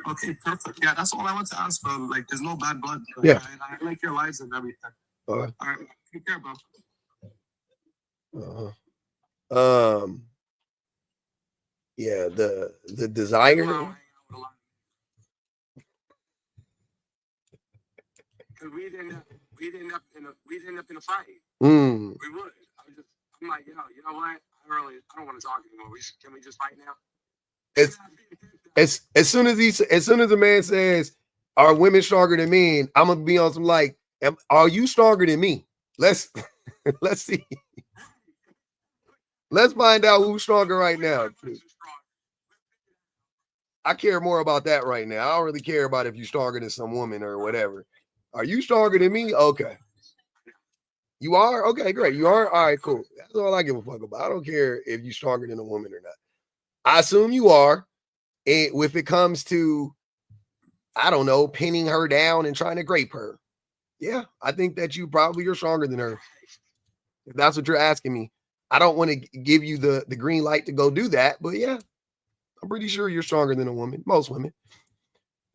Okay, perfect. Yeah, that's all I want to ask, bro. Like, there's no bad blood. Like, yeah. I like your lives and everything. All right. Take care, bro. Yeah, the desire. Because we'd end up in a fight. We would. I'm like, you know what? I don't want to talk anymore. Can we just fight now? As soon as a man says, "Are women stronger than men?" I'm gonna be on some like, Are you stronger than me? Let's see. Let's find out who's stronger right now. I care more about that right now. I don't really care about if you're stronger than some woman or whatever. Are you stronger than me? Okay. You are? Okay, great. You are? All right, cool. That's all I give a fuck about. I don't care if you're stronger than a woman or not. I assume you are. And if it comes to, I don't know, pinning her down and trying to grape her. Yeah, I think that you probably are stronger than her. If that's what you're asking me. I don't want to give you the green light to go do that, but yeah, I'm pretty sure you're stronger than a woman. Most women.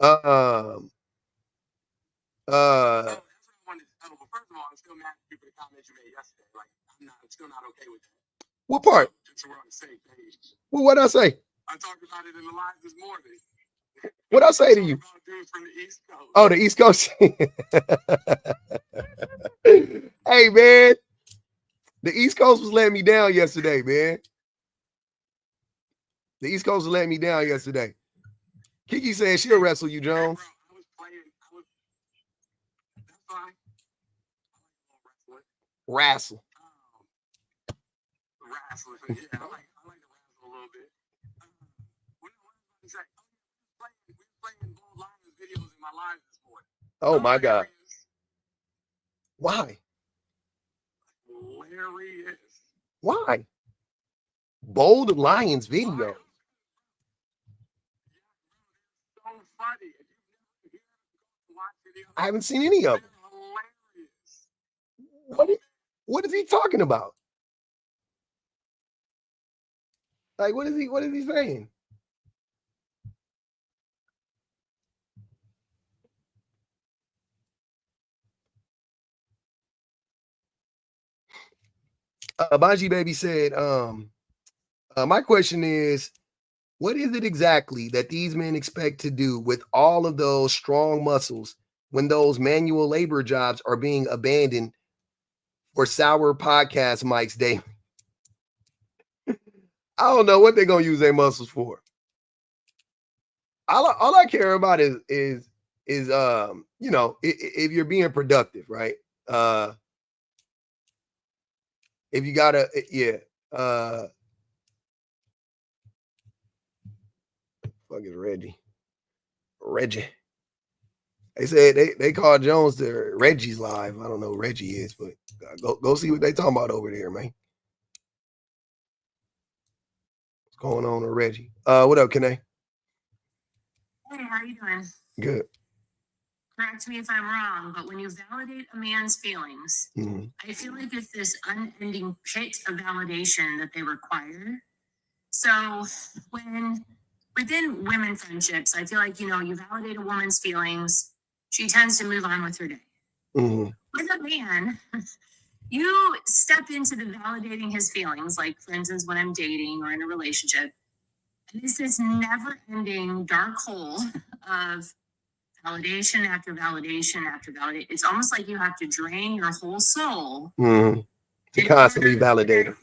First of all, I'm still mad at you for the comment you made yesterday. Like, I'm still not okay with that. What part? So we're on the same page. Well, what'd I say? I talked about it in the live this morning. What'd I say to you? About dudes from the East Coast. Oh, the East Coast. Hey, man. The East Coast was letting me down yesterday, man. The East Coast was letting me down yesterday. Kiki said she'll wrestle you, Jones. Hey, bro, that's fine. Wrestle. Wrestling. Yeah, I like to wrestle a little bit. What was I say? We were playing Bold Lions videos in my live this morning. Oh, my God. Why? Hilarious. Why? Bold Lions video. So funny. I haven't seen any of them. What is he talking about? Like, what is he saying? Banji Baby said, my question is, what is it exactly that these men expect to do with all of those strong muscles when those manual labor jobs are being abandoned for sour podcast mics daily? I don't know what they're gonna use their muscles for. All I care about is you know, if you're being productive, right? If you gotta, yeah. Fuck is Reggie. They said they called Jones to Reggie's live. I don't know who Reggie is, but go see what they talking about over there, man. What's going on with Reggie? What up, Kane? Hey, how you doing? Good. Correct me if I'm wrong, but when you validate a man's feelings, I feel like it's this unending pit of validation that they require. So when within women friendships, I feel like, you know, you validate a woman's feelings, she tends to move on with her day. With a man, you step into the validating his feelings, like for instance, when I'm dating or in a relationship, and it's this never-ending dark hole of validation after validation after validation. It's almost like you have to drain your whole soul to constantly validate it.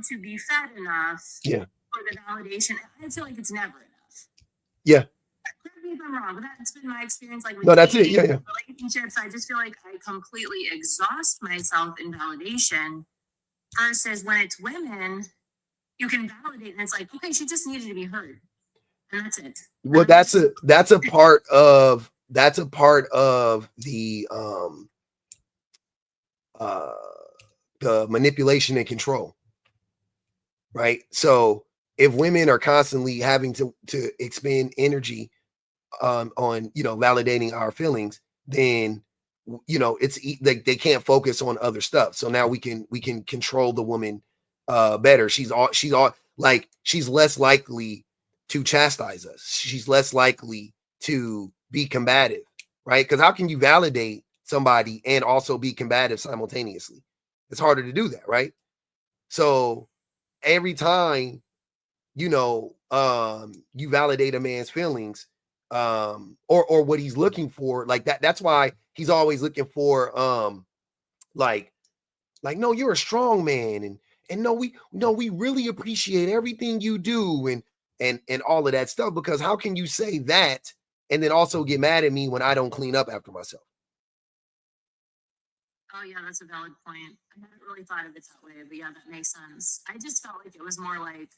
To be fed enough for the validation. I feel like it's never enough. Yeah. Correct me if I'm wrong, but that's been my experience. Like with no, that's it. Yeah. relationships, I just feel like I completely exhaust myself in validation. Versus when it's women, you can validate, and it's like, okay, she just needed to be heard, and that's it. Well, that's a part of the manipulation and control, right? So if women are constantly having to expend energy on validating our feelings, then it's like they can't focus on other stuff. So now we can control the woman better. She's less likely to chastise us. She's less likely to be combative, right? Because how can you validate somebody and also be combative simultaneously? It's harder to do that, right? So every time, you validate a man's feelings, or what he's looking for, like that's why he's always looking for, like, no, you're a strong man, and no, we really appreciate everything you do, and all of that stuff, because how can you say that and then also get mad at me when I don't clean up after myself? Oh yeah, that's a valid point. I hadn't really thought of it that way, but yeah, that makes sense. I just felt like it was more like,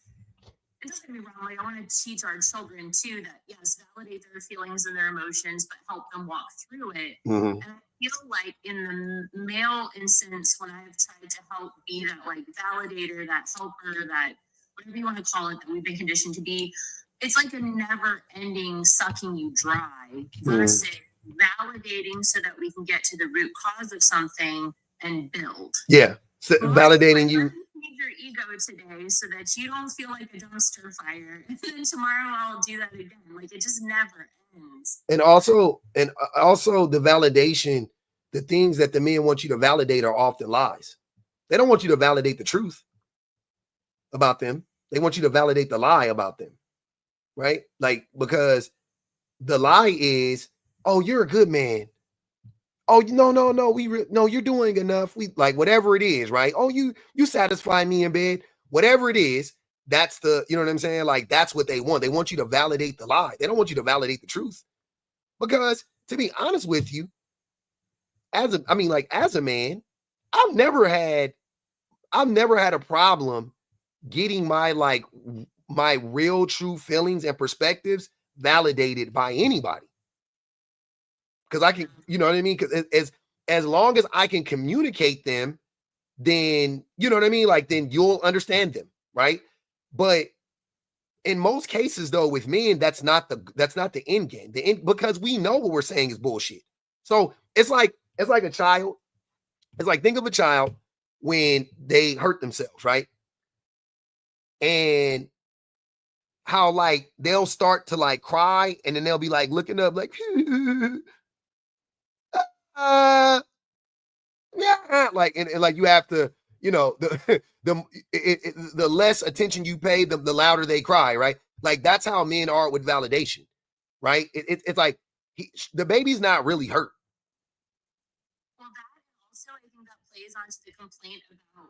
and don't get me wrong, like I want to teach our children too that yes, validate their feelings and their emotions, but help them walk through it. And I feel like in the male instance, when I have tried to help be that like validator, that helper, that whatever you want to call it, that we've been conditioned to be, it's like a never-ending sucking you dry versus validating so that we can get to the root cause of something and build. Yeah, so validating you. Feed your ego today so that you don't feel like a dumpster fire, and then tomorrow I'll do that again. Like it just never ends. And also the validation, the things that the men want you to validate are often lies. They don't want you to validate the truth about them. They want you to validate the lie about them, right? Like, because the lie is, oh, you're a good man. Oh, no, no, you're doing enough. We like whatever it is, right? Oh, you satisfy me in bed, whatever it is. That's the, you know what I'm saying? Like, that's what they want. They want you to validate the lie. They don't want you to validate the truth. Because to be honest with you, as a man, I've never had a problem getting my real true feelings and perspectives validated by anybody. Because I can, you know what I mean? Because as long as I can communicate them, then, you know what I mean? Like, then you'll understand them, right? But in most cases, though, with men, that's not the end game. Because we know what we're saying is bullshit. So it's like a child. It's like, think of a child when they hurt themselves, right? And how like they'll start to like cry, and then they'll be like looking up like yeah, like and like you have to, you know, the less attention you pay, the louder they cry, right? Like that's how men are with validation, right? It's like the baby's not really hurt. Well, that also, I think that plays onto the complaint about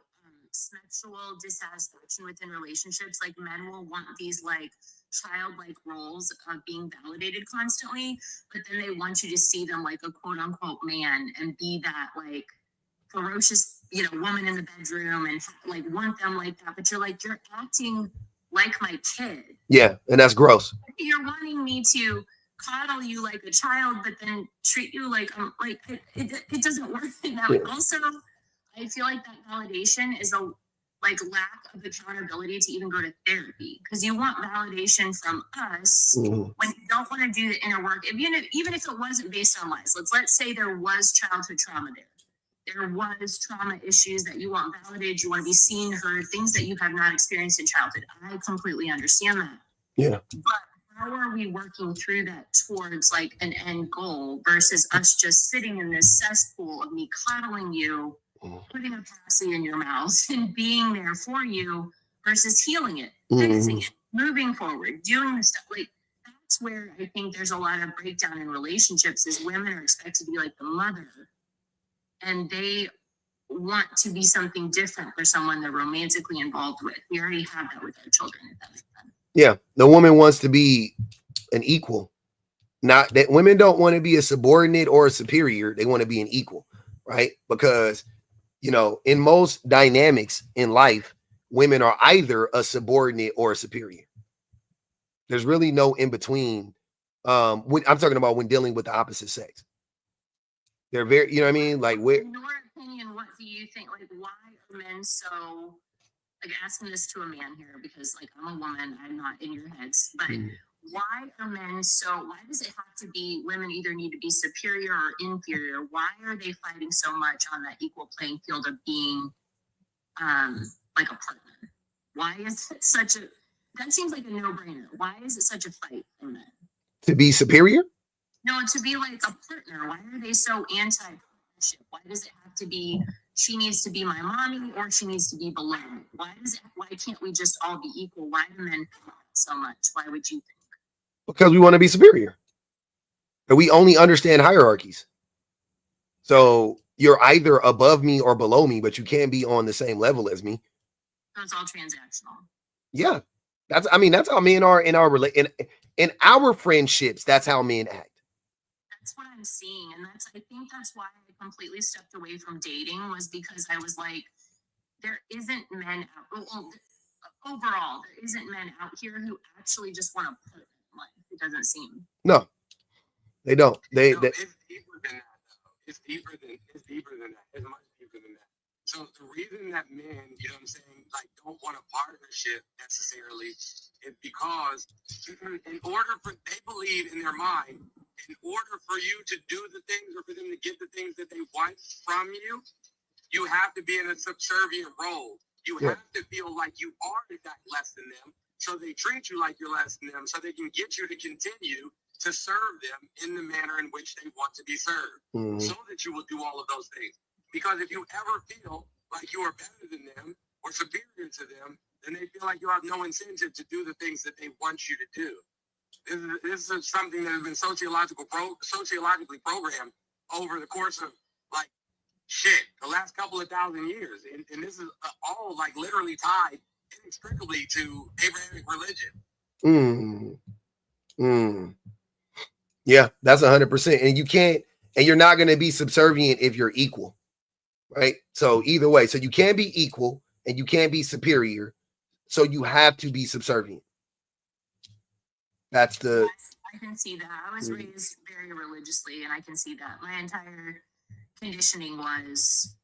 sexual dissatisfaction within relationships. Like men will want these like childlike roles of being validated constantly, but then they want you to see them like a quote unquote man and be that like ferocious, you know, woman in the bedroom and like want them like that. But you're acting like my kid. Yeah, and that's gross. You're wanting me to coddle you like a child, but then treat you like it doesn't work that way. Also, I feel like that validation is a like lack of accountability to even go to therapy, because you want validation from us when you don't want to do the inner work. Even if it wasn't based on lies, let's say there was childhood trauma there was trauma issues that you want validated, you want to be seen, heard, things that you have not experienced in childhood. I completely understand that. Yeah. But how are we working through that towards like an end goal versus us just sitting in this cesspool of me coddling you, putting a passy in your mouth and being there for you versus healing it, fixing it, moving forward, doing the stuff. Like that's where I think there's a lot of breakdown in relationships, is women are expected to be like the mother, and they want to be something different for someone they're romantically involved with. We already have that with our children, if that makes sense. Yeah, the woman wants to be an equal. Not that women don't want to be a subordinate or a superior. They want to be an equal, right? Because, you know, in most dynamics in life, women are either a subordinate or a superior. There's really no in between. When I'm talking about when dealing with the opposite sex. They're very, you know what I mean? Like, in your opinion, what do you think? Like, why are men so, like, asking this to a man here, because, like, I'm a woman, I'm not in your heads, but why are men so, why does it have to be women either need to be superior or inferior? Why are they fighting so much on that equal playing field of being, like, a partner? Why is it such a, that seems like a no-brainer. Why is it such a fight for men? To be superior? No, to be like a partner. Why are they so anti-partnership? Why does it have to be she needs to be my mommy or she needs to be below me? Why can't we just all be equal? Why do men fight so much? Why would you think? Because we want to be superior. And we only understand hierarchies. So you're either above me or below me, but you can't be on the same level as me. So it's all transactional. Yeah. That's how men are in our in our friendships. That's how men act. that's what I'm seeing. And I think that's why I completely stepped away from dating, was because I was like, there isn't men out, overall, there isn't men out here who actually just want to put in life. It doesn't seem. No, they don't. They it's deeper than that, though. It's deeper than that. It's much deeper than that. So the reason that men, you know what I'm saying, like don't want a partnership necessarily is because in order for, they believe in their mind, in order for you to do the things or for them to get the things that they want from you, you have to be in a subservient role. You have to feel like you are in fact less than them. So they treat you like you're less than them so they can get you to continue to serve them in the manner in which they want to be served, so that you will do all of those things. Because if you ever feel like you are better than them or superior to them, then they feel like you have no incentive to do the things that they want you to do. This is something that has been sociologically programmed over the course of like the last couple of thousand years. And this is all like literally tied inextricably to Abrahamic religion. Yeah, that's 100%. And you can't, and you're not going to be subservient if you're equal, right? So either way, so you can't be equal and you can't be superior. So you have to be subservient. That's the. Yes, I can see that. I was raised very religiously, and I can see that. My entire conditioning was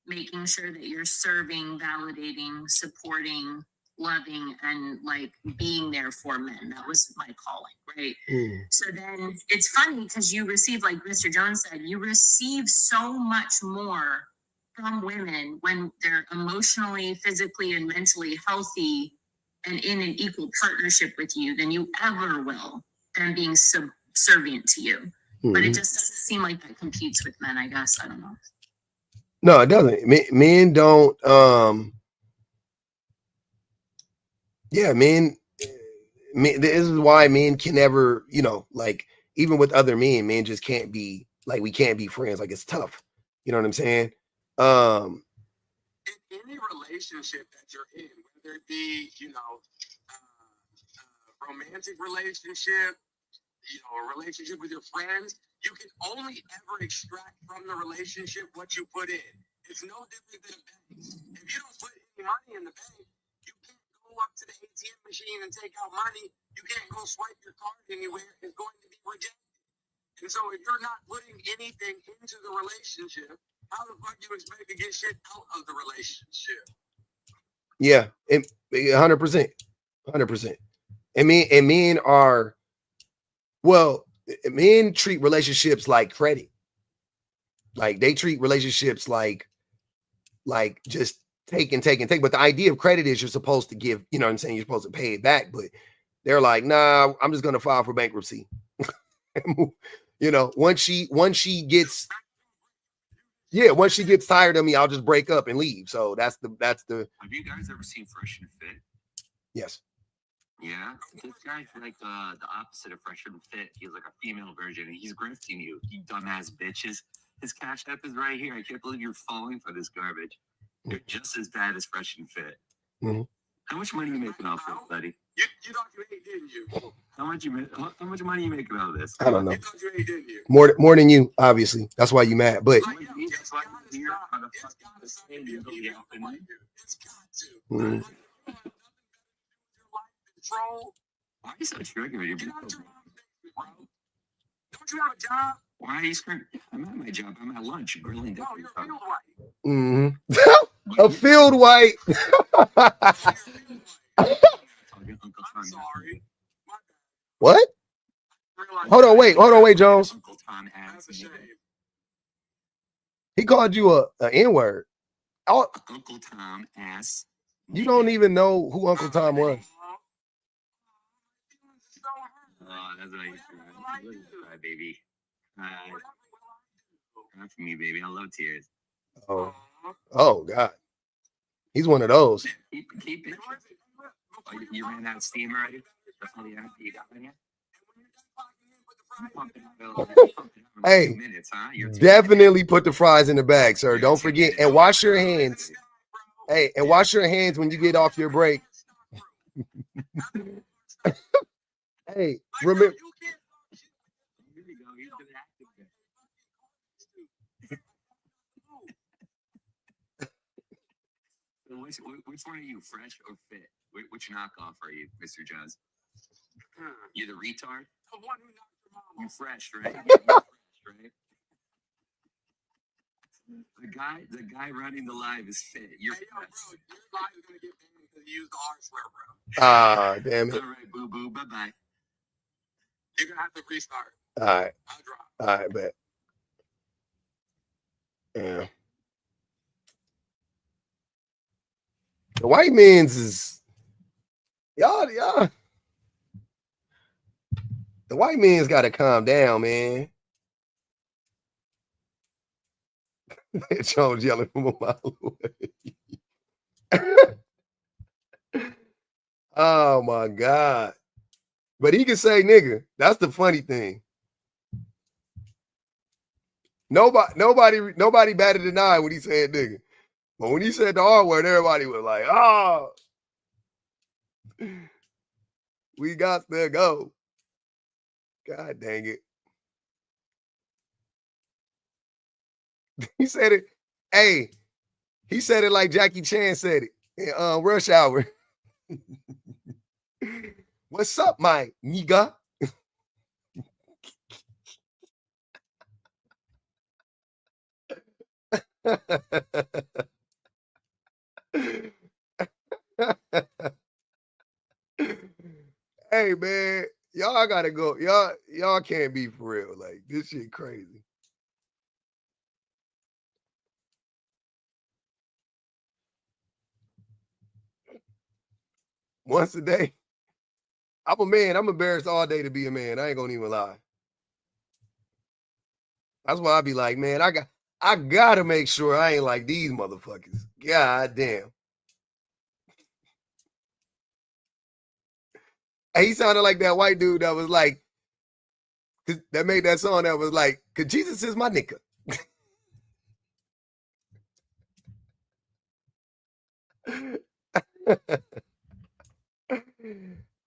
making sure that you're serving, validating, supporting, loving, and like being there for men. That was my calling, right? So then it's funny because you receive, like Mr. Jones said, you receive so much more from women when they're emotionally, physically, and mentally healthy and in an equal partnership with you than you ever will than being subservient to you. But it just doesn't seem like that competes with men, I guess. I don't know. No, it doesn't. Men don't. Men. This is why men can never, like even with other men just can't be like, we can't be friends. Like it's tough. You know what I'm saying? In any relationship that you're in, whether it be, romantic relationship, a relationship with your friends, you can only ever extract from the relationship what you put in. It's no different than a bank. If you don't put any money in the bank, you can't go up to the ATM machine and take out money. You can't go swipe your card anywhere. It's going to be rejected. And so if you're not putting anything into the relationship, how the fuck do you expect to get shit out of the relationship? Yeah, 100%. 100%. And men are, well, men treat relationships like credit. Like they treat relationships like just take and take and take. But the idea of credit is you're supposed to give, you know what I'm saying? You're supposed to pay it back. But they're like, nah, I'm just going to file for bankruptcy. Once she gets tired of me, I'll just break up and leave. So that's the. Have you guys ever seen Fresh and Fit? Yes. Yeah, this guy's like the opposite of Fresh and Fit. He's like a female version, and he's grifting you, you dumbass bitches. His Cash App is right here. I can't believe you're falling for this garbage. You're just as bad as Fresh and Fit. How much money are you making off this, buddy? You thought you ate, didn't you? How much money are you making out of this? I don't know. You thought you ate, didn't you? More than you, obviously. That's why you mad. But That's why I'm here on a fucking sustainability opening. It's got to. Why are you so triggered? Get out your mom's basement, bro. Don't you have a job? Why are you screaming? I'm at my job. I'm at lunch grilling. No, you're a field white. A field white. I'm sorry. What? Hold on, wait, Jones. Uncle Tom ass. He called you a N-word. Oh, Uncle Tom ass. You don't even know who Uncle Tom was. Oh, that's what I used to cry, baby. Not for me, baby. I love tears. Oh God. He's one of those. Keep it. Oh, you ran out of steam already? That's all the energy you got in here? Hey, definitely put the fries in the bag, sir. Don't forget, and wash your hands. Hey, and wash your hands when you get off your break. Hey, remember. one are you, fresh or fit? Which knockoff are you, Mr. Jazz? You the retard? The one who knocked your mom. You fresh, right? Yeah, you fresh, right? The guy running the live is fit. You're hey, yo, bro, your live is gonna get banned because you used the R swear, bro. Ah, damn it. All right, boo boo. Bye bye. You're gonna have to restart. All right. I'll drop. All right, bet. Yeah. The white men's is y'all. The white man's got to calm down, man. Jones yelling from a mile away. Oh my God. But he can say nigga. That's the funny thing. Nobody batted an eye when he said nigga. But when he said the R word, everybody was like, oh, we got to go. God dang it. He said it. Hey, he said it like Jackie Chan said it in Rush Hour. What's up, my nigga? Hey man, y'all gotta go. Y'all can't be for real. Like this shit crazy. Once a day. I'm a man. I'm embarrassed all day to be a man. I ain't gonna even lie. That's why I be like, man, I gotta make sure I ain't like these motherfuckers. God damn. Hey, he sounded like that white dude that was like, that made that song that was like, cause Jesus is my nigga.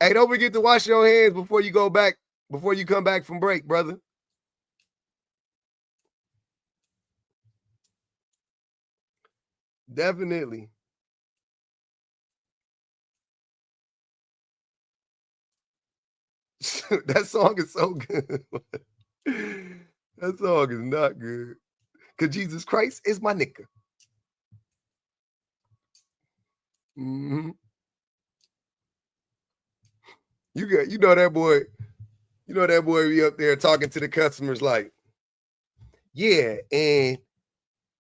Hey, don't forget to wash your hands before you go back, before you come back from break, brother. Definitely. That song is so good. That song is not good. Cause Jesus Christ is my nigga. Mm-hmm. You know that boy be up there talking to the customers like, yeah, and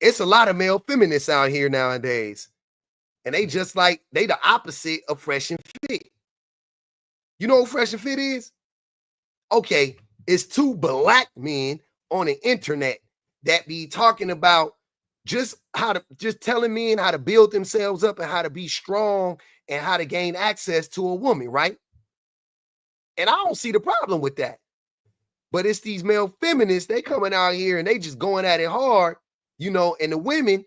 it's a lot of male feminists out here nowadays. And they just like, they the opposite of Fresh and Fit. You know what Fresh and Fit is? Okay, it's two black men on the internet that be talking about just telling men how to build themselves up and how to be strong and how to gain access to a woman, right? And I don't see the problem with that. But it's these male feminists, they coming out here and they just going at it hard, you know, and the women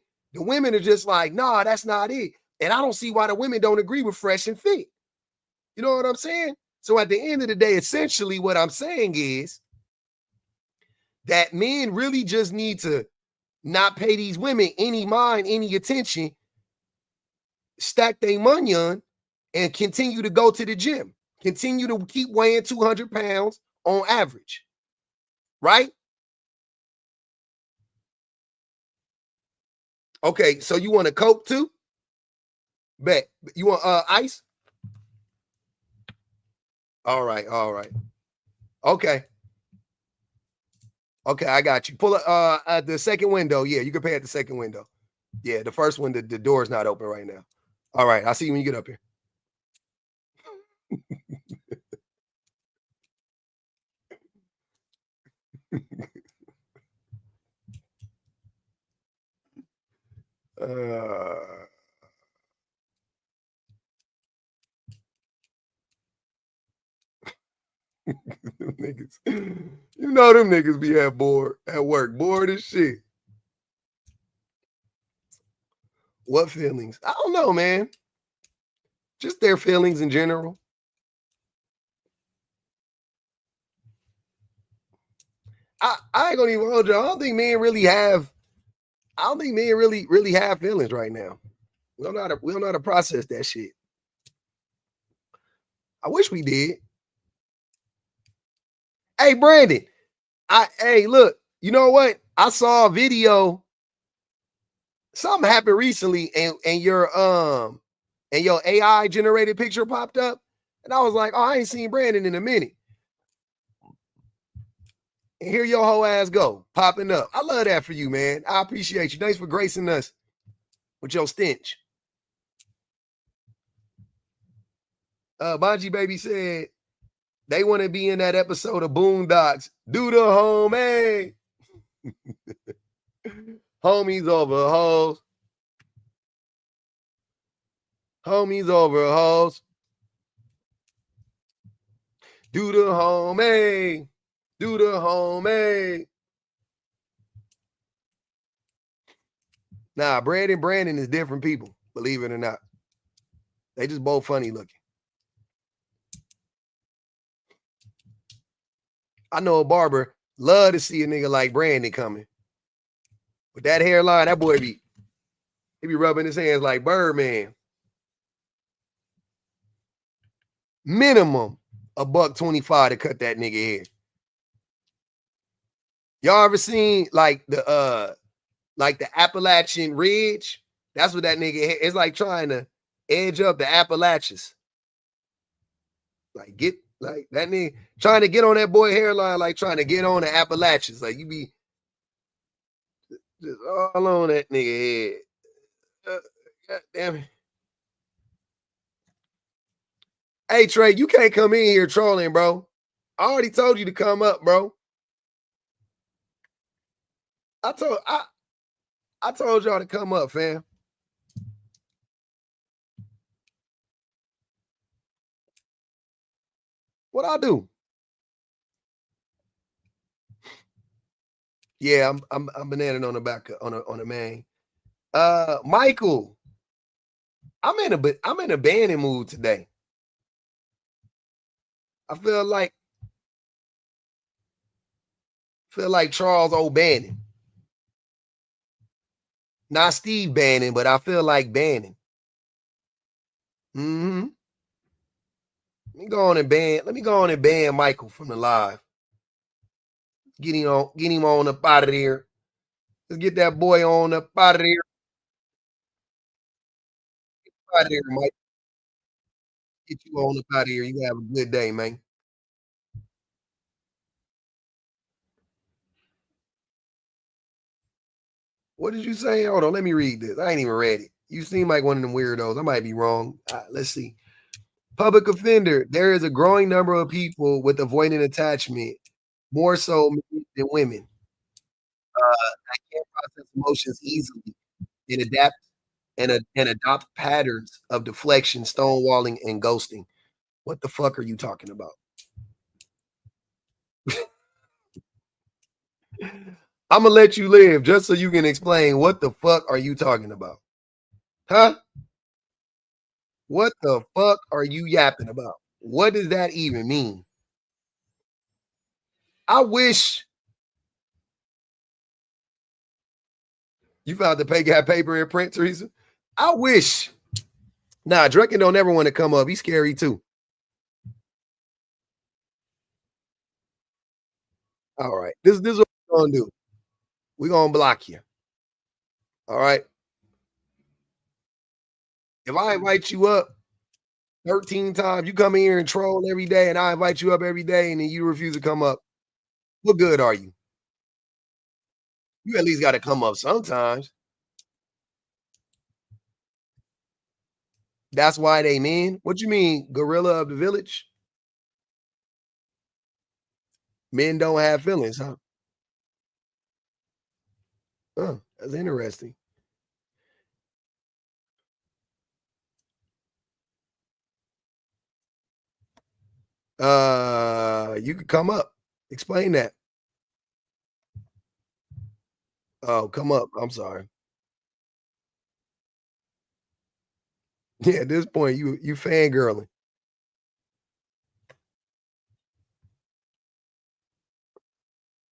are just like, nah, that's not it. And I don't see why the women don't agree with Fresh and Fit. You know what I'm saying? So at the end of the day, essentially what I'm saying is that men really just need to not pay these women any mind, any attention, stack their money on, and continue to go to the gym. Continue to keep weighing 200 pounds on average. Right? Okay, so you want a Coke too? Bet. You want ice? All right. Okay, I got you. Pull up at the second window. Yeah, you can pay at the second window. Yeah, the first one, the door is not open right now. All right, I'll see you when you get up here. Niggas, you know them niggas be at work, bored as shit. What feelings? I don't know, man. Just their feelings in general. I ain't gonna even hold you. I don't think men really have feelings right now. We don't know how to process that shit. I wish we did. Hey, Brandon. Hey, look, you know what? I saw a video. Something happened recently, and your AI generated picture popped up. And I was like, oh, I ain't seen Brandon in a minute. And here your whole ass go, popping up. I love that for you, man. I appreciate you. Thanks for gracing us with your stench. Bonji Baby said they want to be in that episode of Boondocks. Do the homie. Homies over hoes. Homies over hoes. Do the homie. Do the homie. Nah, Brad and Brandon is different people, believe it or not. They just both funny looking. I know a barber love to see a nigga like Brandon coming. With that hairline, that boy he be rubbing his hands like Birdman. Minimum $125 to cut that nigga hair. Y'all ever seen like the Appalachian Ridge? That's what that nigga it's like trying to edge up the Appalachians. Like get like that nigga trying to get on that boy hairline, like trying to get on the Appalachians. Like you be just all on that nigga head. God damn it. Hey Trey, you can't come in here trolling, bro. I already told you to come up, bro. I told y'all to come up, fam. What I do? Yeah, I'm bananing on the back on a man. Michael, I'm in a banning mood today. I feel like Charles O'Bannon. Not Steve Bannon, but I feel like Bannon. Mm-hmm. Let me go on and ban Michael from the live. Get him on up out of there. Let's get that boy on up out of there. Out of there, Mike. Get you on up out of here. You have a good day, man. What did you say? Hold on, let me read this. I ain't even read it. You seem like one of them weirdos. I might be wrong. Let's see. Public offender. There is a growing number of people with avoidant attachment, more so than women. That can't process emotions easily and adopt patterns of deflection, stonewalling, and ghosting. What the fuck are you talking about? I'm gonna let you live just so you can explain what the fuck are you talking about. Huh? What the fuck are you yapping about? What does that even mean? I wish you found the paper in print, Teresa. I wish. Nah, Draken don't ever want to come up. He's scary too. All right. This is what we're gonna do. We're gonna block you. All right. If I invite you up 13 times, you come in here and troll every day, and I invite you up every day, and then you refuse to come up. What good are you? You at least got to come up sometimes. That's why they men. What you mean, gorilla of the village? Men don't have feelings, huh? Oh, that's interesting. You could come up. Explain that. Oh, come up. I'm sorry. Yeah, at this point, you fangirling.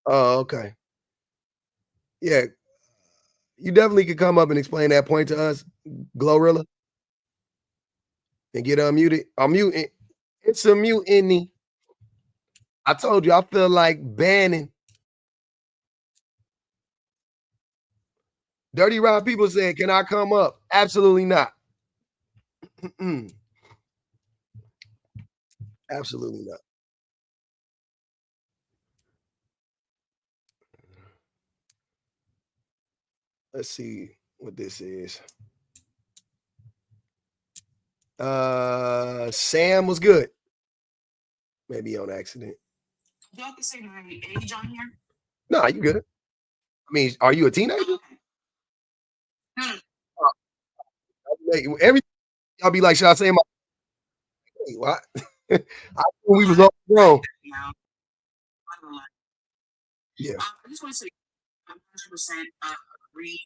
Oh, okay. Yeah. You definitely could come up and explain that point to us, Glorilla, and get unmuted. I'm muting. It's a mutiny. I told you I feel like banning. Dirty Rob people said, can I come up? Absolutely not. Absolutely not. Let's see what this is. Sam was good. Maybe on accident. Y'all can say my age on here. No, you good. I mean, are you a teenager? Okay. Everything y'all be like, should I say my? Hey, what? I thought we was all grown. Yeah. I just want to say, 100% agree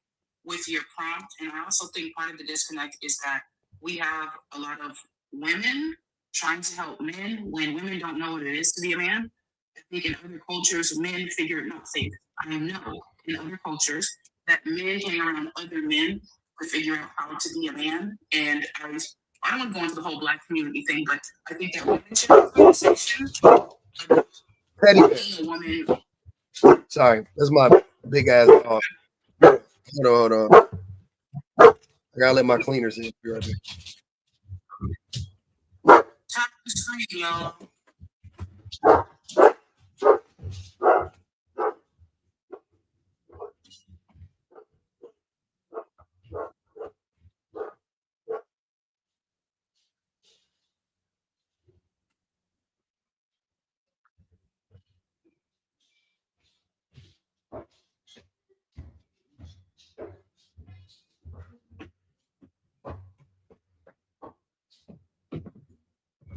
with your prompt, and I also think part of the disconnect is that we have a lot of women trying to help men when women don't know what it is to be a man. I think in other cultures, men figure not safe. I know in other cultures that men hang around other men to figure out how to be a man. And I don't want to go into the whole Black community thing, but I think that women should have a conversation about being a woman. Sorry, that's my big ass dog. Hold on. I gotta let my cleaners in. Be right back. Tap the screen, y'all.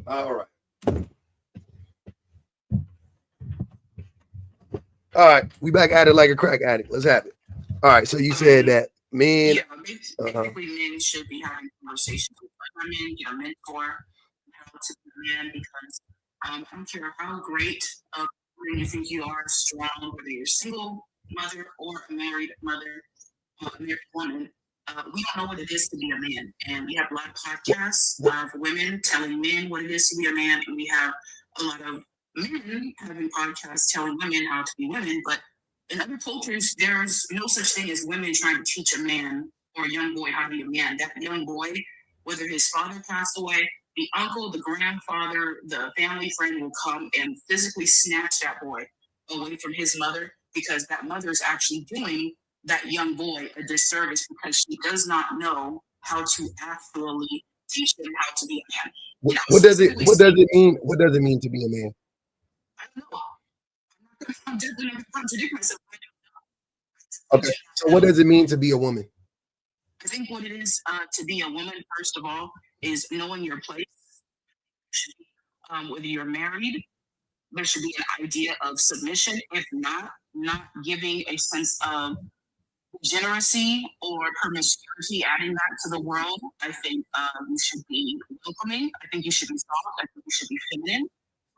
All right. All right, we back at it like a crack addict. Let's have it. All right, so you said that men. Yeah, basically men should be having conversations with women, get a mentor, how to be a man, because I don't care how great of a you think you are, strong, whether you're a single mother or a married mother, a married woman, we don't know what it is to be a man. And we have a lot of podcasts of women telling men what it is to be a man, and we have a lot of men having podcasts telling women how to be women. But in other cultures, there's no such thing as women trying to teach a man or a young boy how to be a man. That young boy, whether his father passed away, the uncle, the grandfather, the family friend will come and physically snatch that boy away from his mother, because that mother is actually doing that young boy a disservice because she does not know how to actually teach him how to be a man. What does it mean? What does it mean to be a man? I don't know. I'm definitely not going to contradict myself. Okay, so what does it mean to be a woman? I think what it is to be a woman, first of all, is knowing your place. Whether you're married, there should be an idea of submission. If not giving a sense of generosity or promiscuity, adding that to the world. I think you should be welcoming. I think you should be soft. I think you should be feminine.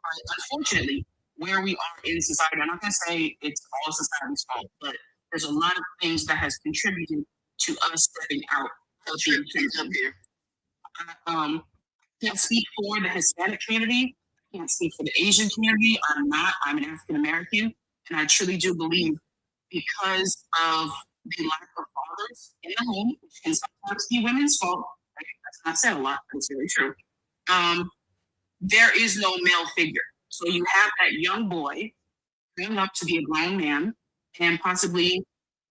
But unfortunately, where we are in society, I'm not going to say it's all society's fault, but there's a lot of things that has contributed to us stepping out of being here. I can't speak for the Hispanic community. I can't speak for the Asian community. I'm an African American, and I truly do believe because of the lack of fathers in the home, which can sometimes be women's fault. Right? That's not said a lot, but it's very true. There is no male figure. So you have that young boy growing up to be a grown man and possibly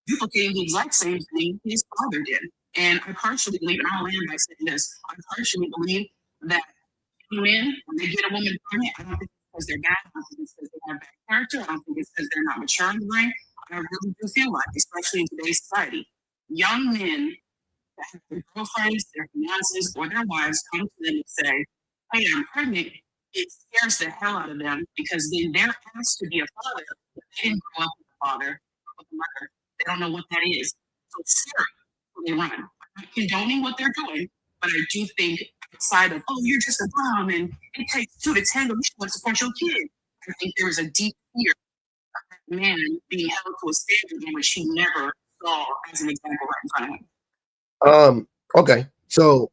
duplicating the exact same thing his father did. And I partially believe, and I'll land by saying this, I partially believe that men, when they get a woman pregnant, I don't think it's because they're bad, I don't think it's because they have bad character, I don't think it's because they're not mature in the brain. I really do feel like, especially in today's society, young men that have their girlfriends, their fiancés, or their wives come to them and say, hey, I'm pregnant, it scares the hell out of them because then they're asked to be a father, but they didn't grow up with a father or with a mother. They don't know what that is. So it's scary. So they run. I'm not condoning what they're doing, but I do think outside of, oh, you're just a mom and it takes 2 to tango, you should support your kid. I think there is a deep fear of that man being held to a standard in which he never skull as an example right in front of him. Okay. So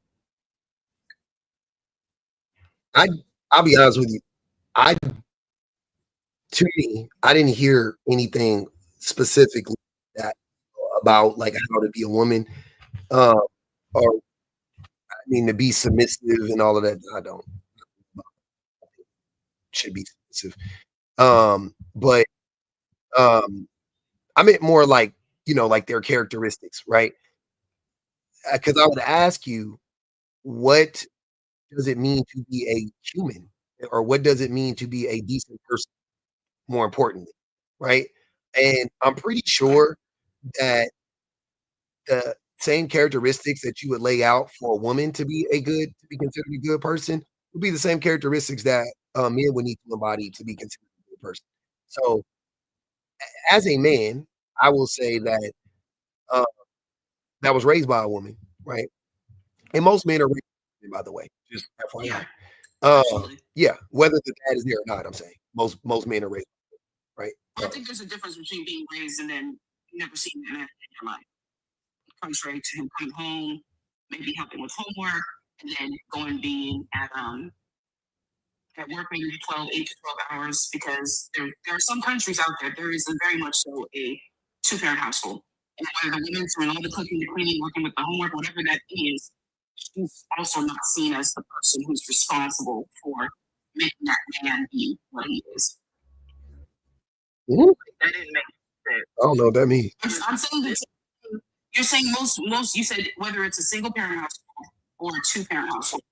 I'll be honest with you. To me, I didn't hear anything specifically that about like how to be a woman, or I mean to be submissive and all of that. I don't should be submissive. But I meant more like like their characteristics, right? Because I would ask you, what does it mean to be a human, or what does it mean to be a decent person? More importantly, right? And I'm pretty sure that the same characteristics that you would lay out for a woman to be considered a good person would be the same characteristics that men would need to embody to be considered a good person. So, as a man, I will say that uh, that was raised by a woman, right? And most men are raised by women, by the way, just FYI. Yeah, whether the dad is there or not, I'm saying most men are raised, right? I think there's a difference between being raised and then never seeing that man in your life. Contrary to him coming home, maybe helping with homework, and then going being at work maybe 8 to 12 hours, because there are some countries out there is very much so a two-parent household. And where the women's doing all the cooking, the cleaning, working with the homework, whatever that is, she's also not seen as the person who's responsible for making that man be what he is. Mhm. That didn't make sense. I don't know what that means. I'm saying that you're saying most you said whether it's a single parent household or a two-parent household,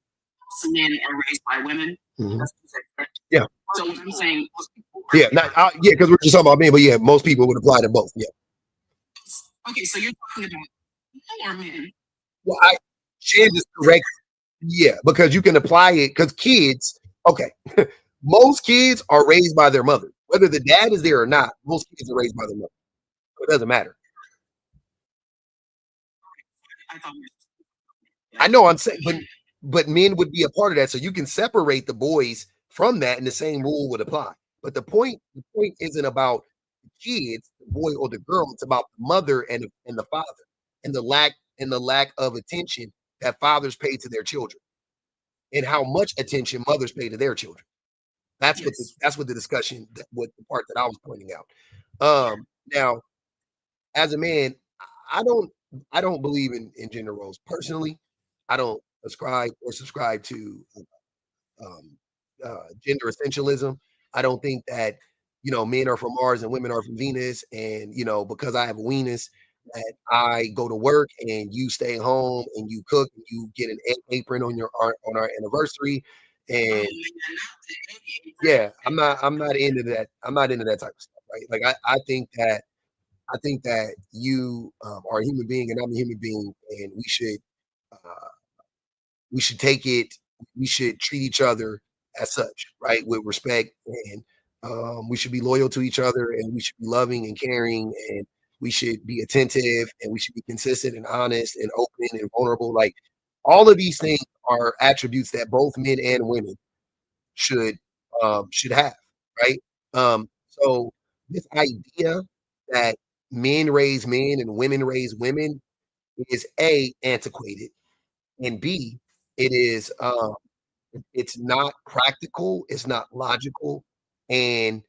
most men are raised by women. Mhm. That's what you said, correct? Yeah. So what I'm saying, Yeah, because we're just talking about men, but yeah, most people would apply to both. Yeah. okay, so you're talking about people or men? Well, Shan is correct. Yeah, because you can apply it because kids. Okay, most kids are raised by their mother, whether the dad is there or not. Most kids are raised by their mother. So it doesn't matter. I thought I know I'm saying, but men would be a part of that, so you can separate the boys from that, and the same rule would apply. But the point isn't about the kids, the boy or the girl. It's about the mother and the father, and the lack of attention that fathers pay to their children, and how much attention mothers pay to their children. That's what the discussion, what the part that I was pointing out. Now, as a man, I don't believe in gender roles personally. I don't subscribe to gender essentialism. I don't think that men are from Mars and women are from Venus, and because I have a Venus, that I go to work and you stay home and you cook and you get an apron on our anniversary, and yeah, I'm not into that. I'm not into that type of stuff, right? Like I think that you are a human being and I'm a human being, and we should take it. We should treat each other as such, right, with respect, and we should be loyal to each other, and we should be loving and caring, and we should be attentive, and we should be consistent and honest and open and vulnerable. Like all of these things are attributes that both men and women should have, right? So this idea that men raise men and women raise women is A, antiquated, and B, it is it's not practical, it's not logical, and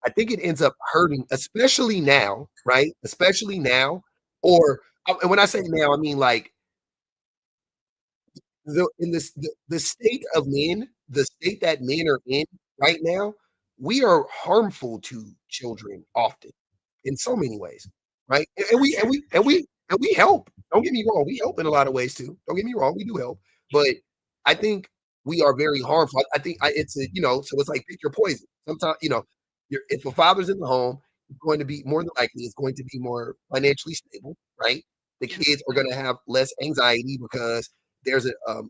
I think it ends up hurting, especially now, right? Especially now, or and when I say now, I mean like the state of men, the state that men are in right now, we are harmful to children often in so many ways, right? And we help. Don't get me wrong, we help in a lot of ways too. Don't get me wrong, we do help, but I think we are very harmful. I think it's so it's like pick your poison. Sometimes if a father's in the home, it's going to be more than likely it's going to be more financially stable, right? The kids are going to have less anxiety because there's a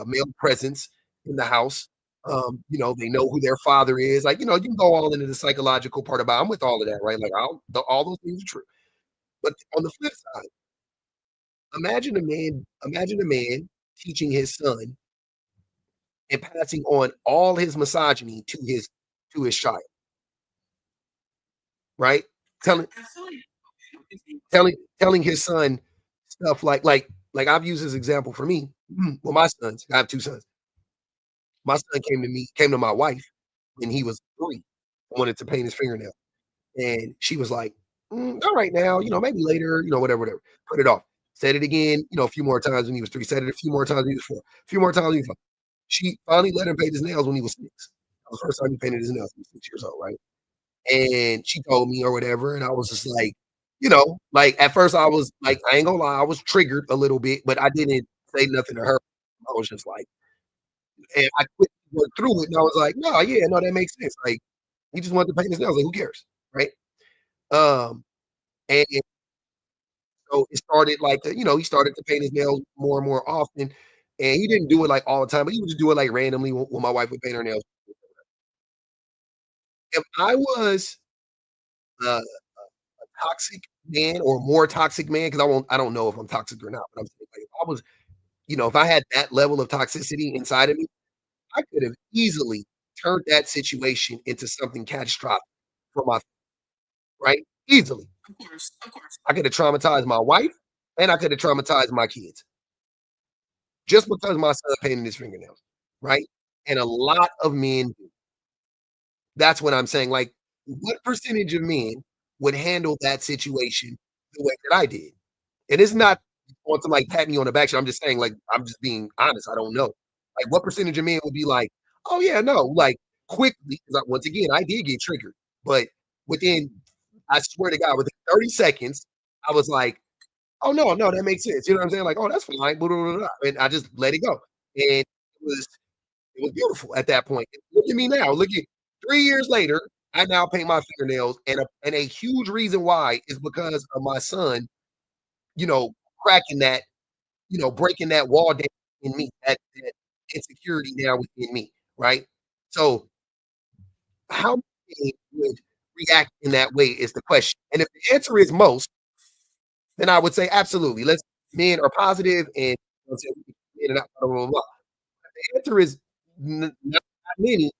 male presence in the house. They know who their father is. Like, you can go all into the psychological part about. I'm with all of that, right? Like, all those things are true. But on the flip side, imagine a man teaching his son and passing on all his misogyny to his child, right? Telling telling his son stuff like I've used this example for me. Well, my sons, I have 2 sons. My son came to my wife when he was 3, wanted to paint his fingernail. And she was like, all right now, maybe later, whatever. Put it off. Said it again, a few more times when he was 3. Said it a few more times when he was 4. A few more times when he was 5. She finally let him paint his nails when he was 6. That was the first time he painted his nails when he was 6 years old, right? And she told me or whatever, and I was just like, at first I was like, I ain't gonna lie, I was triggered a little bit, but I didn't say nothing to her. I was just like, and I quickly worked through it, and I was like, no, yeah, no, that makes sense. Like, he just wanted to paint his nails. Like, who cares, right? And so it started like, he started to paint his nails more and more often, and he didn't do it like all the time, but he would just do it like randomly when my wife would paint her nails. If I was a toxic man or more toxic man, because I don't know if I'm toxic or not, but I'm saying like if I was, if I had that level of toxicity inside of me, I could have easily turned that situation into something catastrophic for my right? Easily. Of course. I could have traumatized my wife and I could have traumatized my kids just because my son painted his fingernails, right? And a lot of men do. That's what I'm saying. Like, what percentage of men would handle that situation the way that I did? And it's not want to like pat me on the back. I'm just saying, like, I'm just being honest. I don't know. Like, what percentage of men would be like, oh yeah, no, like quickly, because once again, I did get triggered, but within, I swear to God, within 30 seconds, I was like, oh no, that makes sense. You know what I'm saying? Like, oh, that's fine. Blah, blah, blah, blah. And I just let it go. And it was beautiful at that point. Look at me now. Look at 3 years later, I now paint my fingernails, and a huge reason why is because of my son, cracking that, breaking that wall down in me, that insecurity now within me, right? So how many would react in that way is the question. And if the answer is most, then I would say absolutely. Men are positive and blah, blah, blah, blah. The answer is not many,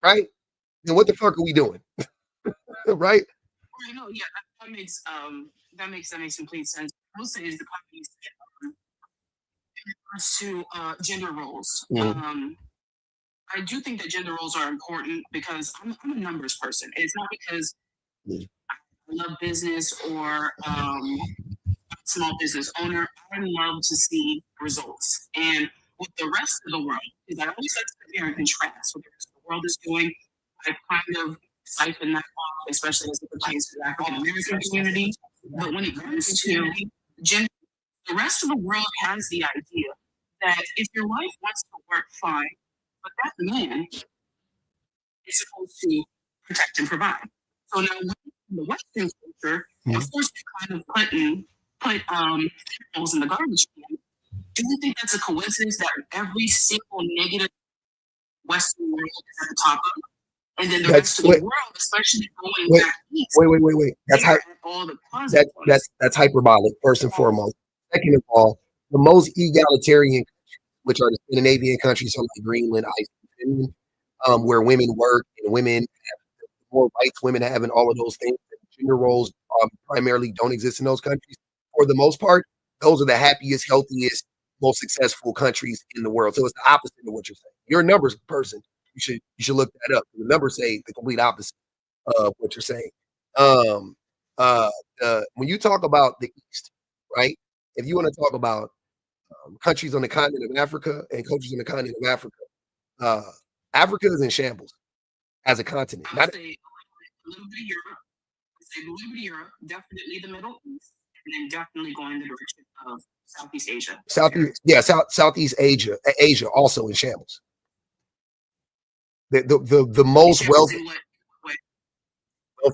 right? Then what the fuck are we doing? Right? No, yeah, that makes complete sense. I will say is the companies to gender roles. I do think that gender roles are important because I'm a numbers person. It's not because I love business or small business owner. I love to see results. And with the rest of the world, because I always like to compare and contrast what the rest of the world is doing. I kind of siphon that off, especially as it pertains to the African American community. But when it comes to gender, the rest of the world has the idea that if your wife wants to work, fine, but that man is supposed to protect and provide. So now in the Western culture, of course, they kind of put animals in the garbage can. Do you think that's a coincidence that every single negative Western world is at the top of it? And then the rest of the world, especially going back east. Wait. That's hyperbolic, first and foremost. Second of all, the most egalitarian, which are the Scandinavian countries, so like Greenland, Iceland, Finland, where women work and women have more rights, women having all of those things. Gender roles primarily don't exist in those countries. For the most part, those are the happiest, healthiest, most successful countries in the world. So it's the opposite of what you're saying. You're a numbers person. You should look that up. The numbers say the complete opposite of what you're saying. When you talk about the East, right? If you want to talk about countries on the continent of Africa and countries on the continent of Africa, Africa is in shambles as a continent. I would say a little bit of Europe. A little bit of Europe, definitely the Middle East, and then definitely going in the direction of Southeast Asia. Southeast Asia also in shambles. The most wealth,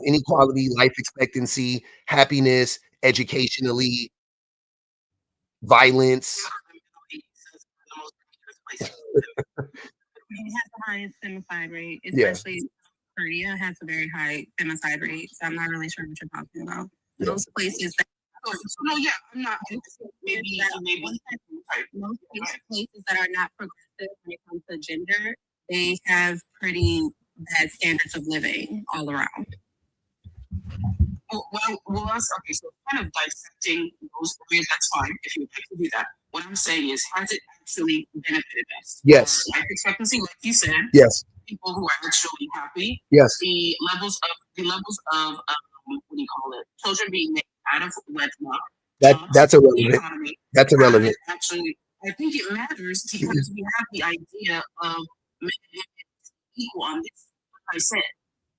inequality, life expectancy, happiness, educationally, violence. It has the highest femicide rate, especially Korea has a very high femicide rate. So I'm not really sure what you're talking about. Most places that I'm not. Maybe most places that are not progressive when it comes to gender, they have pretty bad standards of living all around. Well, that's okay. So kind of dissecting those areas, that's fine if you would like to do that. What I'm saying is, has it actually benefited us? Yes. Life expectancy, like you said, Yes. people who are actually happy. Yes. The levels of what do you call it? Children being made out of wedlock. That's irrelevant. Economy. That's irrelevant. Actually, I think it matters because we have the idea of men and women equal on this. Like I said,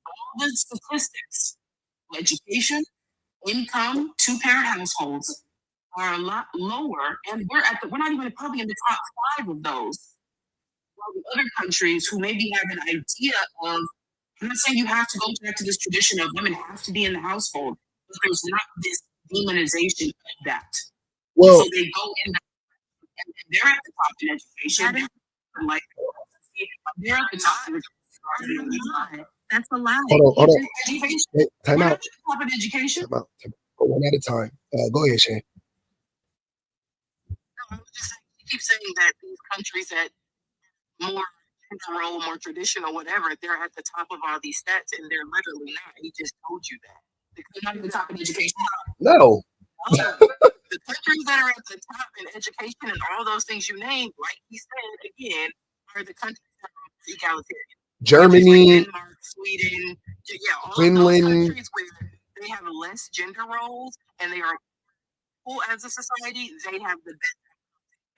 all the statistics, education, income, two-parent households are a lot lower, and we're not even probably in the top 5 of those. While the other countries who maybe have an idea of, I'm not saying you have to go back to this tradition of women have to be in the household, but there's not this demonization of that. Well, so they go in, and they're at the top in education. They're at the top in education. That's a lie. Hold on. Education. Time out. Top in education. Time out. One at a time. Go ahead, Shane. No, you keep saying that these countries that more role, more traditional, whatever, they're at the top of all these stats, and they're literally not. He just told you that. They're not even top in education. No. The countries that are at the top in education and all those things you named, like he said again, are the countries that are egalitarian. Germany, like Denmark, Sweden, all Finland. of those countries where they have less gender roles and they are full as a society, they have the best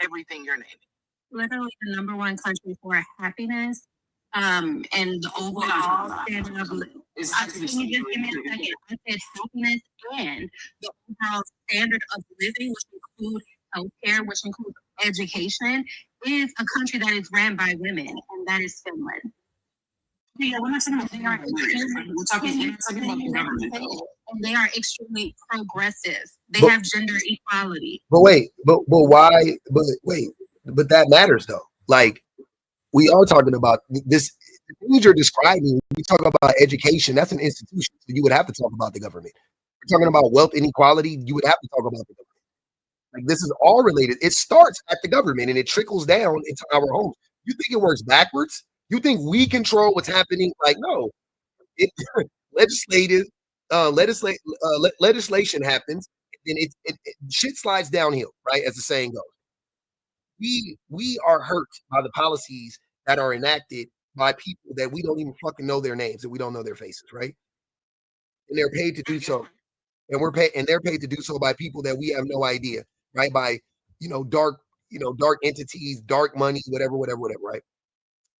everything you're naming. Literally the number one country for happiness, and the overall standard of living. Can you just give me a second? I said happiness and the overall standard of living, which include healthcare, which includes education, is a country that is ran by women, and that is Finland. Yeah, we're not talking about we're talking about the government. And they are extremely progressive. They have gender equality. But why? But that matters though. Like, we are talking about this. The things you're describing, when we talk about education, that's an institution. So you would have to talk about the government. We're talking about wealth inequality, you would have to talk about the government. Like, this is all related. It starts at the government and it trickles down into our homes. You think it works backwards? You think we control what's happening? Like, no. Legislation happens, and it shit slides downhill, right? As the saying goes. We are hurt by the policies that are enacted by people that we don't even fucking know their names and we don't know their faces, right? And they're paid to do so. And they're paid to do so by people that we have no idea, right? By dark entities, dark money, whatever, right?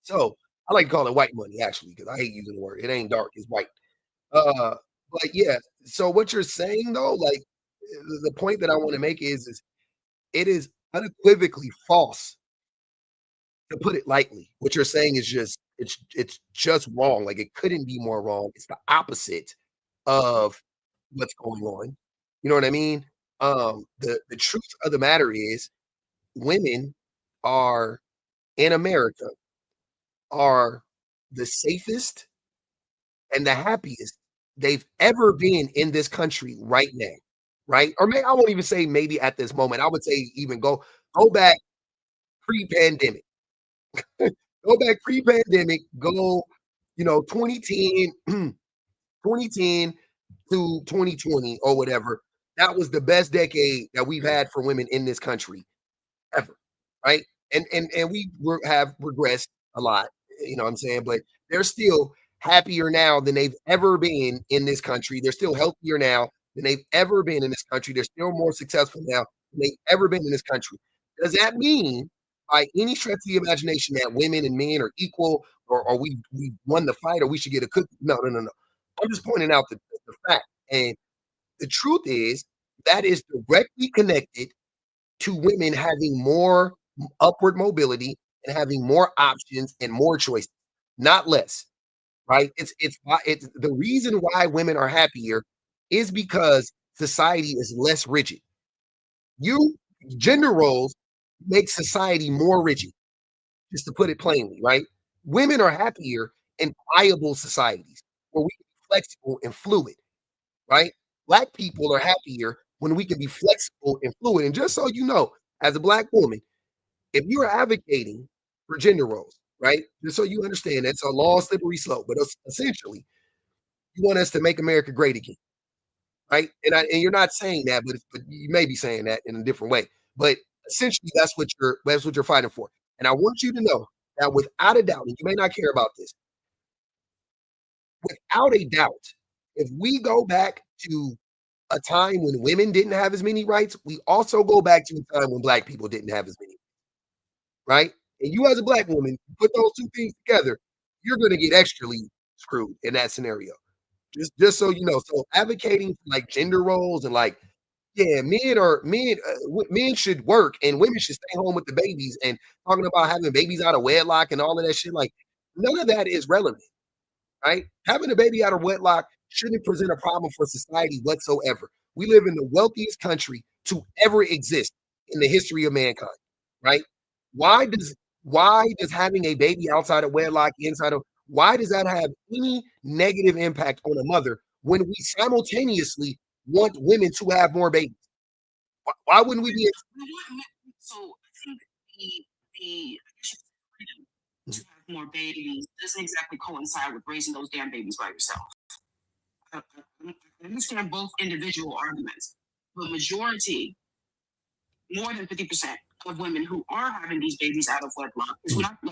So I like to call it white money, actually, because I hate using the word. It ain't dark, it's white. But yeah, so what you're saying though, like, the point that I want to make is it is unequivocally false, to put it lightly. What you're saying is it's just wrong. Like, it couldn't be more wrong. It's the opposite of what's going on. You know what I mean? The truth of the matter is, women are in America are the safest and the happiest they've ever been in this country right now, right? Or maybe I won't even say maybe at this moment. I would say even go back pre-pandemic. Go back pre-pandemic, go 2010 2010 to 2020 or whatever. That was the best decade that we've had for women in this country ever, right? And we have regressed a lot, you know what I'm saying? But they're still happier now than they've ever been in this country. They're still healthier now than they've ever been in this country. They're still more successful now than they've ever been in this country. Does that mean, by any stretch of the imagination, that women and men are equal, or we won the fight, or we should get a cookie? No. I'm just pointing out the fact. And the truth is that is directly connected to women having more upward mobility and having more options and more choices, not less, right? It's the reason why women are happier is because society is less rigid. Gender roles make society more rigid, just to put it plainly, right? Women are happier in pliable societies where we can be flexible and fluid, right? Black people are happier when we can be flexible and fluid. And just so you know, as a Black woman, if you are advocating for gender roles, right? Just so you understand, it's a long, slippery slope, but essentially, you want us to make America great again. right? And you're not saying that, but you may be saying that in a different way. But essentially, that's what you're fighting for. And I want you to know that without a doubt, and you may not care about this, without a doubt, if we go back to a time when women didn't have as many rights, we also go back to a time when black people didn't have as many, right? And you as a black woman, put those two things together, you're going to get extrally screwed in that scenario. Just so you know. So advocating for like gender roles and like, yeah, men should work and women should stay home with the babies and talking about having babies out of wedlock and all of that shit. Like none of that is relevant, right? Having a baby out of wedlock shouldn't present a problem for society whatsoever. We live in the wealthiest country to ever exist in the history of mankind, right? Why does having a baby outside of wedlock, why does that have any negative impact on a mother when we simultaneously want women to have more babies? Why wouldn't we be? So I think the freedom to have more babies doesn't exactly coincide with raising those damn babies by yourself. I understand both individual arguments, but majority, more than 50% of women who are having these babies out of wedlock,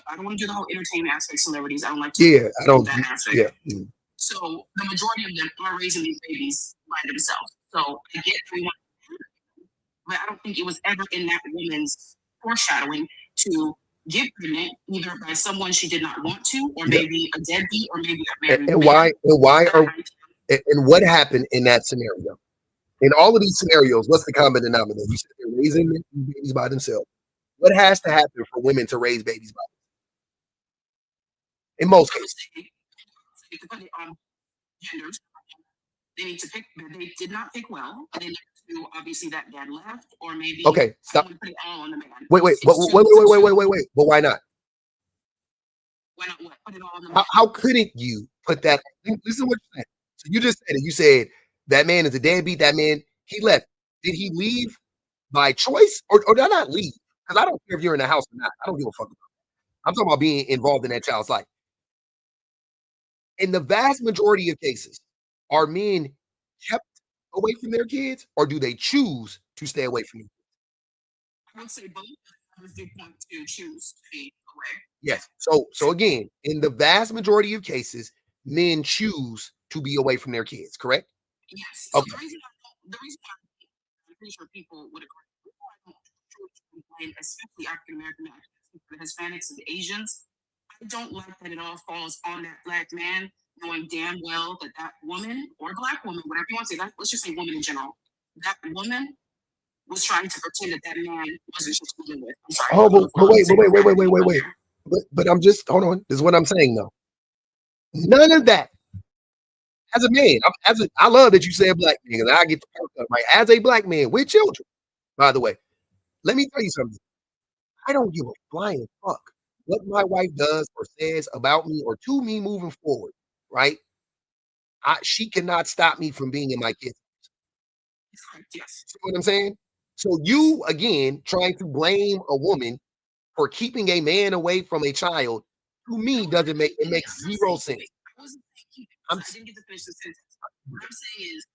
I don't want to do the whole entertainment aspect, celebrities. I don't like to do that aspect. Yeah. So the majority of them are raising these babies by themselves. So I get everyone, but I don't think it was ever in that woman's foreshadowing to get pregnant either by someone she did not want to, or maybe a deadbeat, or maybe a married man. And what happened in that scenario? In all of these scenarios, what's the common denominator? You said they're raising babies by themselves. What has to happen for women to raise babies by themselves? In most cases. Depending on genders, they need to pick. They did not pick well. They need to obviously that dad left, or maybe okay. Stop. Put it all on the man. Wait. But why not? Why not? What? Put it all on the man. How couldn't you put that? Listen to what you said. So you just said it. You said that man is a deadbeat. That man, he left. Did he leave by choice, or did I not leave? Because I don't care if you're in the house or not. I don't give a fuck about that. I'm talking about being involved in that child's life. In the vast majority of cases, are men kept away from their kids, or do they choose to stay away from them? I would say both. I do want to choose to be away. Yes. So again, in the vast majority of cases, men choose to be away from their kids, correct? Yes. Okay. So the reason why I'm pretty sure people would agree, especially African American, the Hispanics and the Asians, I don't like that it all falls on that black man, knowing damn well that that woman or black woman, whatever you want to say, let's just say woman in general, that woman was trying to pretend that man wasn't just dealing with. I'm sorry. Oh, but wait. But I'm just, hold on. This is what I'm saying though. None of that. As a man, I love that you said black man, because I get the part up, right? As a black man with children, by the way, let me tell you something. I don't give a flying fuck what my wife does or says about me or to me moving forward, right? She cannot stop me from being in my kids. Yes. See what I'm saying? So you, again, trying to blame a woman for keeping a man away from a child, to me, makes zero sense. I didn't get to finish the sentence. What I'm saying is,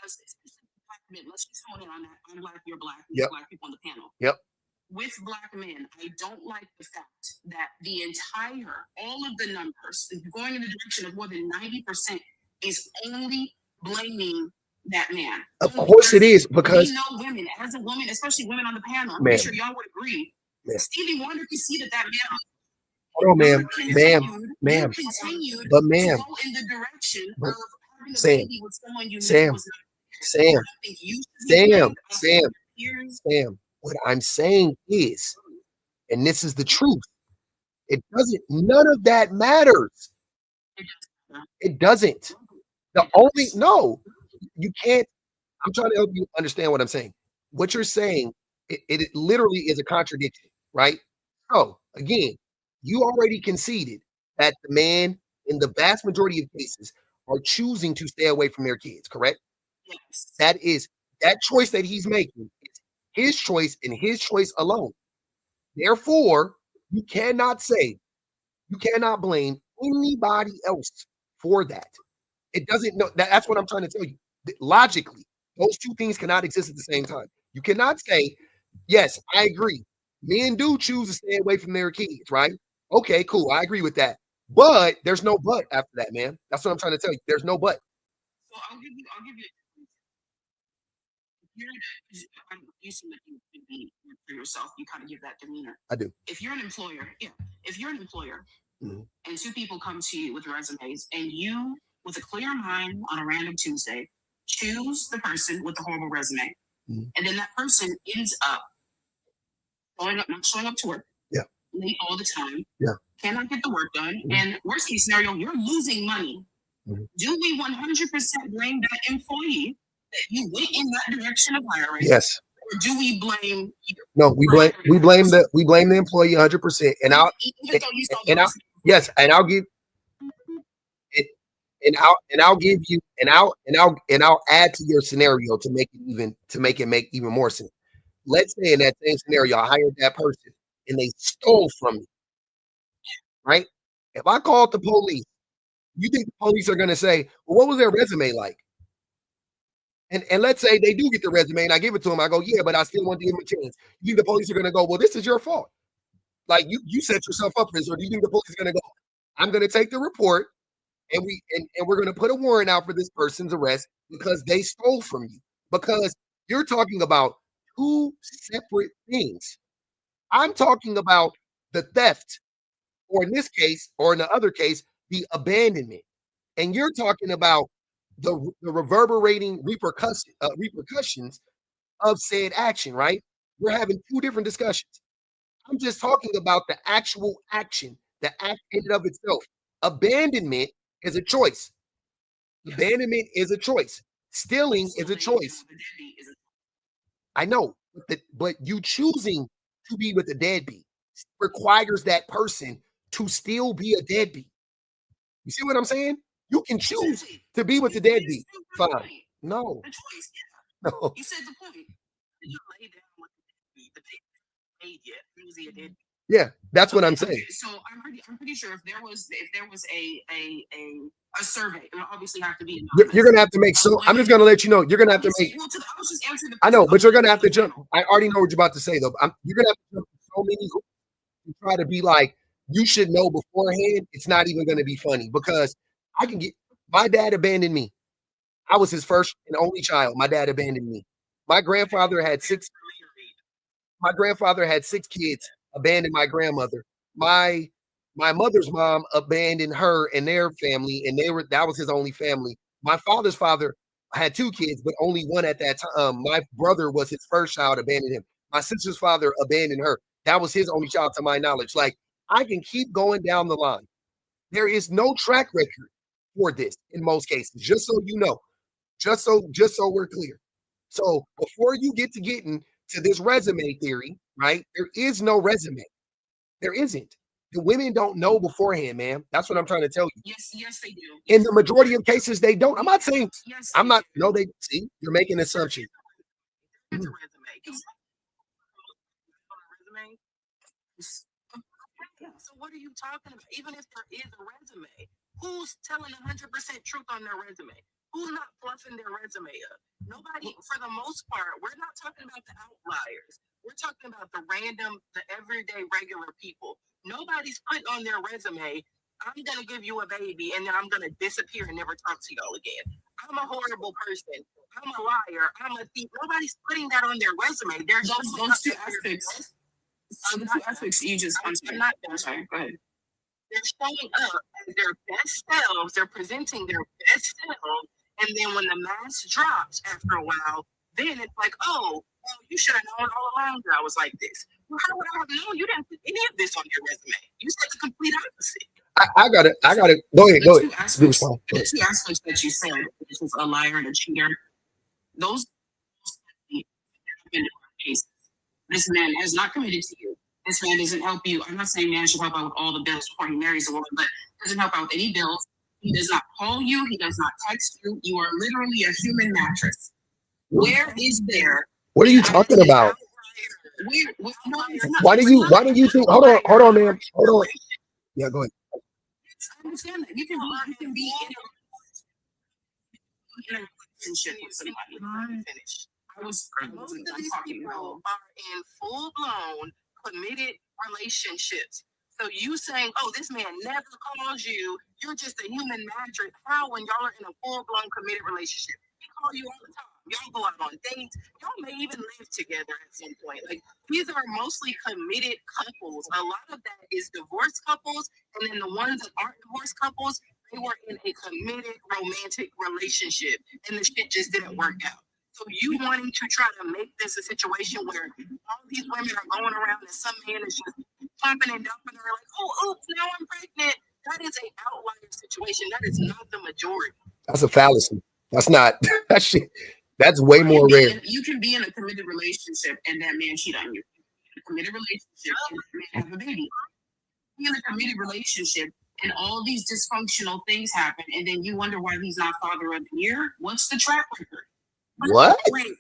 especially black men, let's just hone in on that. I'm black, you're black, yep. Black people on the panel. Yep. With black men, I don't like the fact that all of the numbers going in the direction of more than 90% is only blaming that man. Of course it is, because we know women, as a woman, especially women on the panel, I'm pretty sure y'all would agree. Stevie Wonder could see that man. Hold on, ma'am. Continued but ma'am, to go in the direction of having a Sam, baby with someone you Sam, was not. Sam. What I'm saying is, and this is the truth, none of that matters. It doesn't. You can't. I'm trying to help you understand what I'm saying. What you're saying, it literally is a contradiction, right? So again, you already conceded that the man, in the vast majority of cases, are choosing to stay away from their kids, correct? Yes. That choice that he's making is his choice and his choice alone. Therefore, you cannot blame anybody else for that. It doesn't know. That's what I'm trying to tell you. Logically, those two things cannot exist at the same time. You cannot say, yes, I agree. Men do choose to stay away from their kids, right? Okay, cool. I agree with that. But there's no but after that, man. That's what I'm trying to tell you. There's no but. So I'll give you you seem like you can be for yourself. You kind of give that demeanor. I do. If you're an employer, and two people come to you with resumes, and you, with a clear mind on a random Tuesday, choose the person with the horrible resume, and then that person ends up not showing up to work, late all the time, cannot get the work done, and worst case scenario, you're losing money. Do we 100% blame that employee that you went in that direction of hiring? Yes. Or do we blame you? No, we blame the employee 100%. And I'll give it, and I'll give you and I'll add to your scenario to make it make even more sense. Let's say in that same scenario, I hired that person and they stole from me. Right? If I called the police, you think the police are going to say, well, what was their resume like? And let's say they do get the resume and I give it to them. I go, yeah, but I still want to give them a chance. You think the police are going to go, well, this is your fault. Like you set yourself up for this. Or do you think the police is going to go, I'm going to take the report and we're going to put a warrant out for this person's arrest because they stole from you? Because you're talking about two separate things. I'm talking about the theft, or in this case, or in the other case, the abandonment. And you're talking about the reverberating repercussions of said action, right? We're having two different discussions. I'm just talking about the actual action, the act in and of itself. Abandonment is a choice. Abandonment is a choice. Stealing is a choice. I know, but you choosing to be with a deadbeat requires that person to still be a deadbeat. You see what I'm saying? You can choose to be with the deadbeat. Fine. No. The choice, no. You said the point. Did you lay down with the baby yet? Was he a deadbeat? Yeah, that's what I'm saying. Okay, so I'm pretty sure if there was a survey, it would obviously have to be anonymous. You're gonna have to make so. I'm just gonna let you know. You're gonna have to make. I was just answering the. I know, but you're gonna have to jump. I already know what you're about to say, though. You're gonna have to jump so many hoops to try to be like, you should know beforehand. It's not even gonna be funny because I can get. My dad abandoned me. I was his first and only child. My dad abandoned me. My grandfather had six kids. Abandoned my grandmother. My mother's mom abandoned her and their family, and that was his only family. My father's father had two kids, but only one at that time. My brother was his first child, abandoned him. My sister's father abandoned her. That was his only child, to my knowledge. Like, I can keep going down the line. There is no track record for this in most cases, just so you know, just so we're clear. So before you getting to this resume theory, right? There is no resume. There isn't. The women don't know beforehand, man. That's what I'm trying to tell you. Yes, they do. In the majority of cases, they don't. I'm not saying. Yes, I'm not. No, they see. You're making an assumption. It's a resume. So what are you talking about? Even if there is a resume, who's telling 100% truth on their resume? Who's not fluffing their resume up? Nobody, for the most part. We're not talking about the outliers. We're talking about the random, the everyday, regular people. Nobody's putting on their resume, I'm going to give you a baby, and then I'm going to disappear and never talk to y'all again. I'm a horrible person. I'm a liar. I'm a thief. Nobody's putting that on their resume. There's those two aspects. The two aspects you just. I'm sorry. Go ahead. They're showing up as their best selves. They're presenting their best selves. And then when the mask drops after a while, then it's like, oh, well, you should have known all along that I was like this. Well, how would I have known? You didn't put any of this on your resume. You said the complete opposite. I got it. Go ahead. The two aspects that you said, which is a liar and a cheater, those have been cases. This man has not committed to you. This man doesn't help you. I'm not saying man should help out with all the bills before he marries a woman, but doesn't help out with any bills. He does not call you. He does not text you. You are literally a human mattress. Where is there? What are you talking about? Why do you think? Hold on, man. Hold on. Yeah, go ahead. I understand that. You can be in a relationship with somebody. Finish. Most of these people are in full-blown committed relationships. So you saying, "Oh, this man never calls you. You're just a human mattress." How when y'all are in a full-blown committed relationship? He call you all the time. Y'all go out on dates. Y'all may even live together at some point. Like these are mostly committed couples. A lot of that is divorced couples, and then the ones that aren't divorced couples, they were in a committed romantic relationship, and the shit just didn't work out. So you wanting to try to make this a situation where all these women are going around and some man is just pumping and dumping her like, "Oh, oops, now I'm pregnant." That is an outlier situation. That is not the majority. That's a fallacy. That's not that shit. That's way more rare. You can be in a committed relationship and that man cheat on you. A committed relationship and that man have a baby. Be in a committed relationship and all these dysfunctional things happen, and then you wonder why he's not father of the year. What's the track record? What? Wait,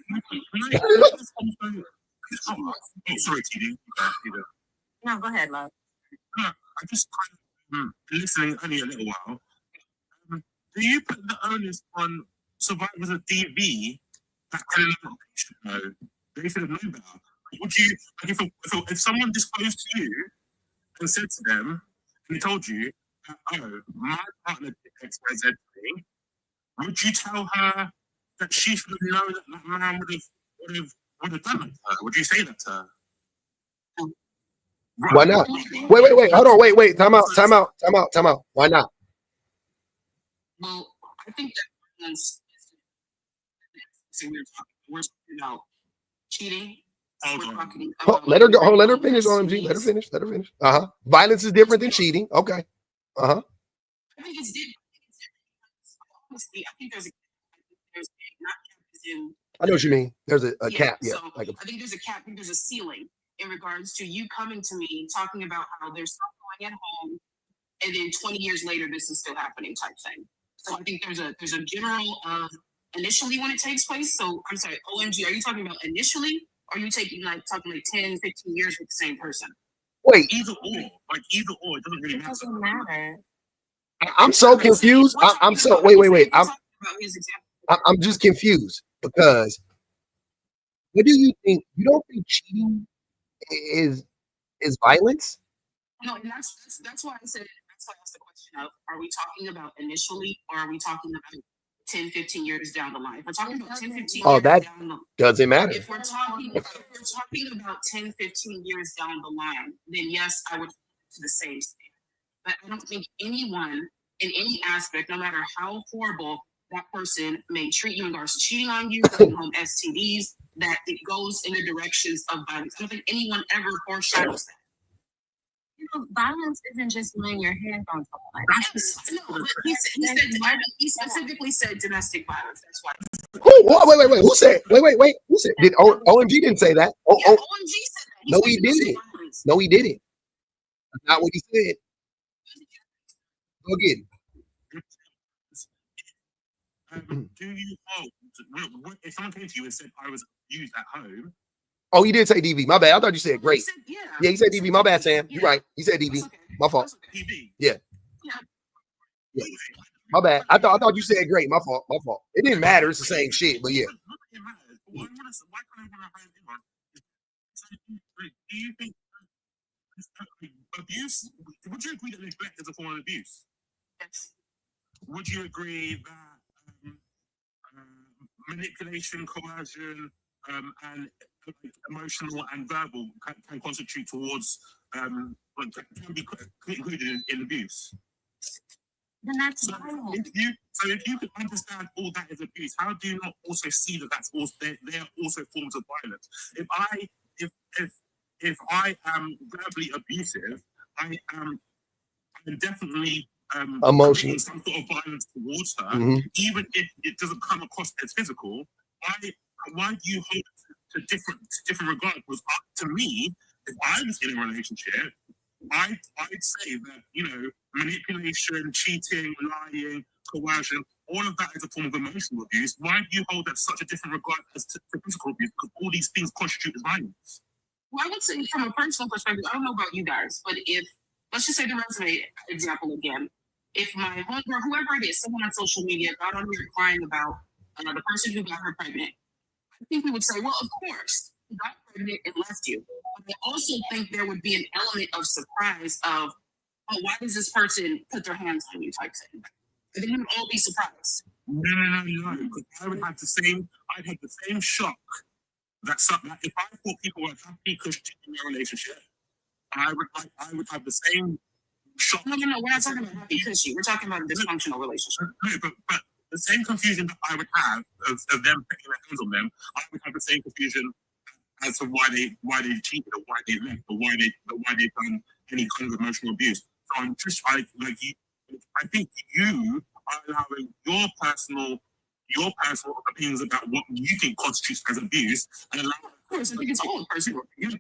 sorry, TD. No, go ahead, love. I just kind of listening only a little while. Do you put the onus on survivors of DV that should know? They should have known better. Would you, like, if someone disclosed to you and said to them, and he told you, "Oh, my partner did XYZ thing," would you tell her that she should have known that that man would have done that to her? Would you say that to her? Why not? Wait. Hold on. Wait. Time out. Why not? Well, I think that we're talking about cheating. Let her go. Let her finish, OMG. Let her finish. Violence is different than cheating. Okay. I think it's different. Honestly, I think there's not in. I know what you mean. There's a cap. Yeah. So I think there's a cap. I think there's a ceiling in regards to you coming to me talking about how there's stuff going at home, and then 20 years later this is still happening type thing. So I think there's a general initially when it takes place. So I'm sorry, OMG, are you talking about initially? Or are you talking like 10, 15 years with the same person? Wait. Either or. It doesn't really matter. It doesn't matter. I'm so confused. I'm so wait. I'm just confused because what do you think? You don't think cheating is violence? No, and that's why I said that's why I asked the question of are we talking about initially or are we talking about 10, 15 years down the line? If we're talking about 10, 15 years that down the line. Doesn't matter. If we're talking about 10, 15 years down the line, then yes, I would to the same state. But I don't think anyone in any aspect, no matter how horrible that person may treat you in regards to cheating on you, bringing home STDs, that it goes in the directions of violence. I don't think anyone ever foreshadows that. You know, violence isn't just laying your hands on someone. No, he specifically said domestic violence. That's why. Wait. Who said? Wait. Who said? Did OMG didn't say that? OMG said that. No, he didn't. No, he didn't. That's not what he said. Go get it. Do you hold? If someone came to you and said I was abused at home? Oh, he did say DV. My bad. I thought you said great. Yeah, he said DV. My bad, Sam. You're right. He said DV. Okay. My fault. DV. Yeah. My bad. I thought you said great. My fault. It didn't matter. It's the same shit, but yeah. It matters. Why can't I want to do you think abuse? Would you agree that neglect is a form of abuse? Yes. Would you agree that manipulation, coercion, and emotional and verbal can constitute towards can be included in abuse? Then that's if you can understand all that is abuse, how do you not also see that that's also they are also forms of violence? If I am verbally abusive, I am definitely emotional, some sort of violence towards her, even if it doesn't come across as physical. Why do you hold it to different regard? Because to me, if I was in a relationship, I'd say that manipulation, cheating, lying, coercion, all of that is a form of emotional abuse. Why do you hold that such a different regard as to physical abuse? Because all these things constitute as violence. Well, I would say from a personal perspective, I don't know about you guys, but if let's just say the resume example again. If my homegirl, whoever it is, someone on social media got on here crying about the person who got her pregnant, I think we would say, well, of course, you got pregnant and left you. But I also think there would be an element of surprise of, oh, why does this person put their hands on you type thing? I think we would all be surprised. No. Because I'd have the same shock that if I thought people were happy Christian in their relationship, I would have the same shock. No, we're not talking about happy cushy. We're talking about a dysfunctional relationship. No, but the same confusion that I would have of them putting their hands on them, I would have the same confusion as to why they cheated or why they left or why they've done any kind of emotional abuse. So I'm just I think you are allowing your personal opinions about what you think constitutes as abuse and allowing. Of course, I think it's all personal. You're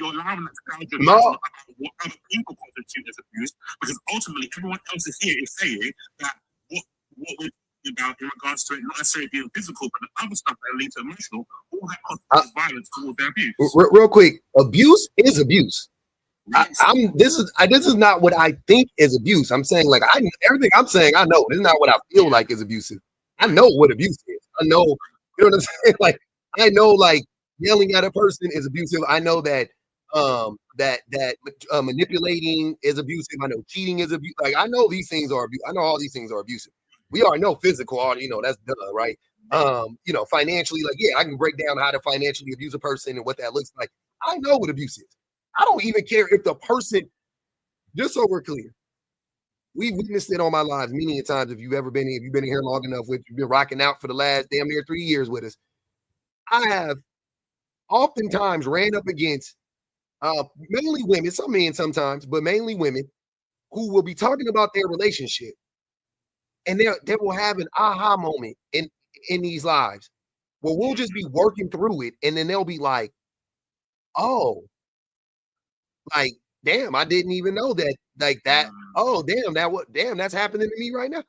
allowing that to guide your No. judgment about what other people constitute as abuse, because ultimately everyone else is here is saying that what we're talking about in regards to it not necessarily being physical, but the other stuff that leads to emotional, all that constitutes violence towards their abuse. Real quick, abuse is abuse. This is not what I think is abuse. I'm saying everything I'm saying, I know. This is not what I feel like is abusive. I know what abuse is. I know, you know what I'm saying? Like, I know, yelling at a person is abusive. I know that manipulating is abusive. I know cheating is abusive. I know these things are abusive. I know all these things are abusive. We already know physical, that's done, right? Financially, I can break down how to financially abuse a person and what that looks like. I know what abuse is. I don't even care if the person, just so we're clear, we've witnessed it all my lives many a times. If you've been here long enough, you've been rocking out for the last damn near 3 years with us. I have oftentimes ran up against mainly women, some men sometimes, but mainly women who will be talking about their relationship, and they will have an aha moment in these lives where we'll just be working through it, and then they'll be like, oh, damn, I didn't even know that, that. Oh, damn, that's happening to me right now.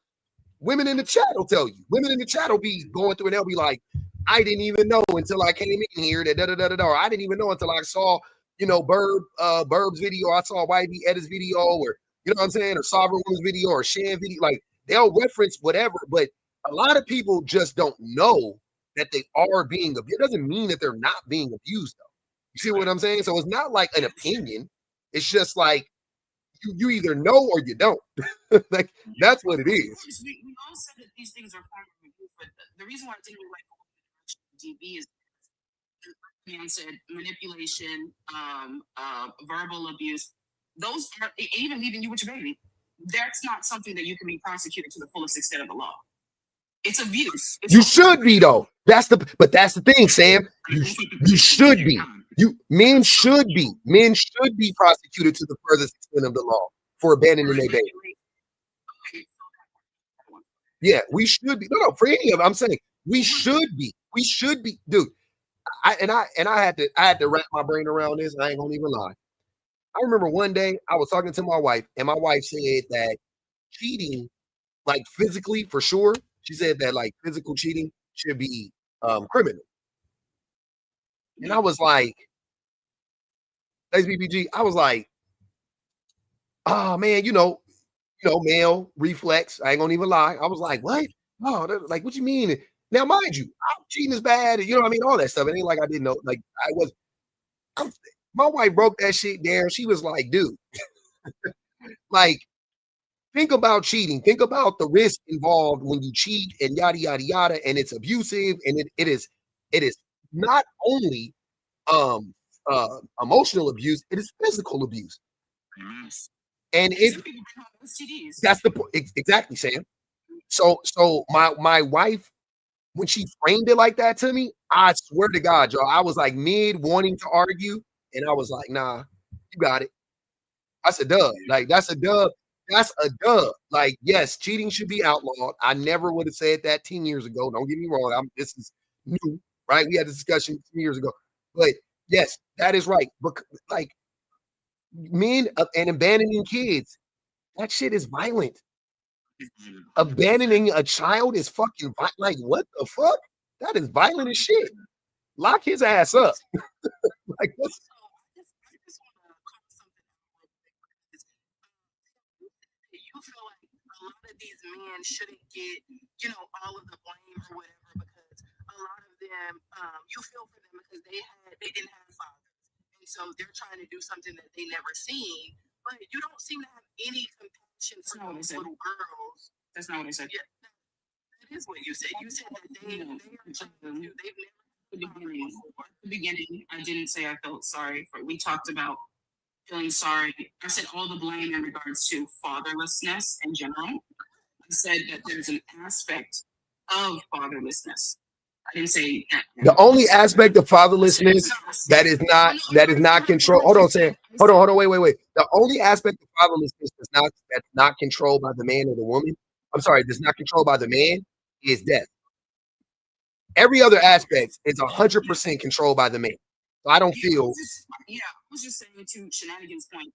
Women in the chat will tell you. Women in the chat will be going through and they'll be like, I didn't even know until I came in here that or I didn't even know until I saw, Burb's video, I saw YB Edit's video, or you know what I'm saying, or Sovereign Woman's video, or Shan video. They'll reference whatever, but a lot of people just don't know that they are being abused. It doesn't mean that they're not being abused, though. You see what I'm saying? So it's not like an opinion. It's just like you either know or you don't. That's what it is. We all said that these things are part of abuse, but the reason why I didn't like DB is man said manipulation, verbal abuse. Those are even leaving you with your baby. That's not something that you can be prosecuted to the fullest extent of the law. It's abuse. You should be, though. That's the thing, Sam. You should be. Men should be prosecuted to the furthest extent of the law for abandoning their baby. Yeah, we should be. No, for any of them, I'm saying we should be. We should be, dude. I had to wrap my brain around this. I ain't gonna even lie. I remember one day I was talking to my wife, and my wife said that cheating, physically, for sure, she said that physical cheating should be criminal. And I was like, SBBG, I was like, oh man, male reflex. I ain't gonna even lie. I was like, what? Oh, what you mean? Now, mind you, cheating is bad. You know what I mean? All that stuff. It ain't like I didn't know. My wife broke that shit down. She was like, dude, think about cheating. Think about the risk involved when you cheat and yada, yada, yada. And it's abusive. And it is not only emotional abuse, it is physical abuse. Yes. And that's the point. Exactly, Sam. So my wife, when she framed it like that to me, I swear to God, y'all, I was mid wanting to argue, and I was like, nah, you got it. That's a dub. That's a dub. That's a dub. Yes, cheating should be outlawed. I never would have said that 10 years ago. Don't get me wrong. This is new, right? We had this discussion 10 years ago. But yes, that is right. But men and abandoning kids, that shit is violent. Abandoning a child is fucking violent. What the fuck? That is violent as shit. Lock his ass up. What's you feel like a lot of these men shouldn't get, all of the blame or whatever them, you feel for them because they didn't have fathers, and so they're trying to do something that they never seen. But you don't seem to have any compassion for those little girls. That's not what I said. Yeah, that is what you said. You said that they are trying to. They've never. At the beginning, I didn't say I felt sorry for. We talked about feeling sorry. I said all the blame in regards to fatherlessness in general. I said that there's an aspect of fatherlessness. I didn't say that. The only aspect of fatherlessness that is not controlled. Hold on, Sam. Hold on. Wait. The only aspect of fatherlessness that's not controlled by the man or the woman. I'm sorry, that's not controlled by the man is death. Every other aspect is 100% controlled by the man. So I don't feel. I was just saying to Shenanigans' point.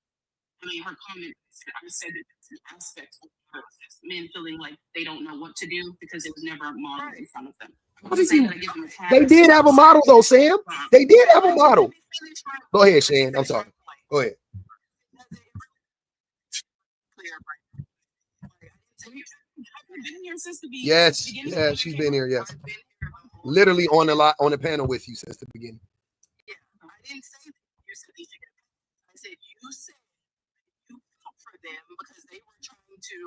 I mean, her comment. I said that it's an aspect of men feeling like they don't know what to do because it was never a model in front of them. They did have a model though, Sam. They did have a model. Go ahead, Shane. I'm sorry. Go ahead. Yes, she's been here. Yes, literally on the panel with you since the beginning. Yeah, I didn't say that you said these together. I said you said you felt for them because they were trying to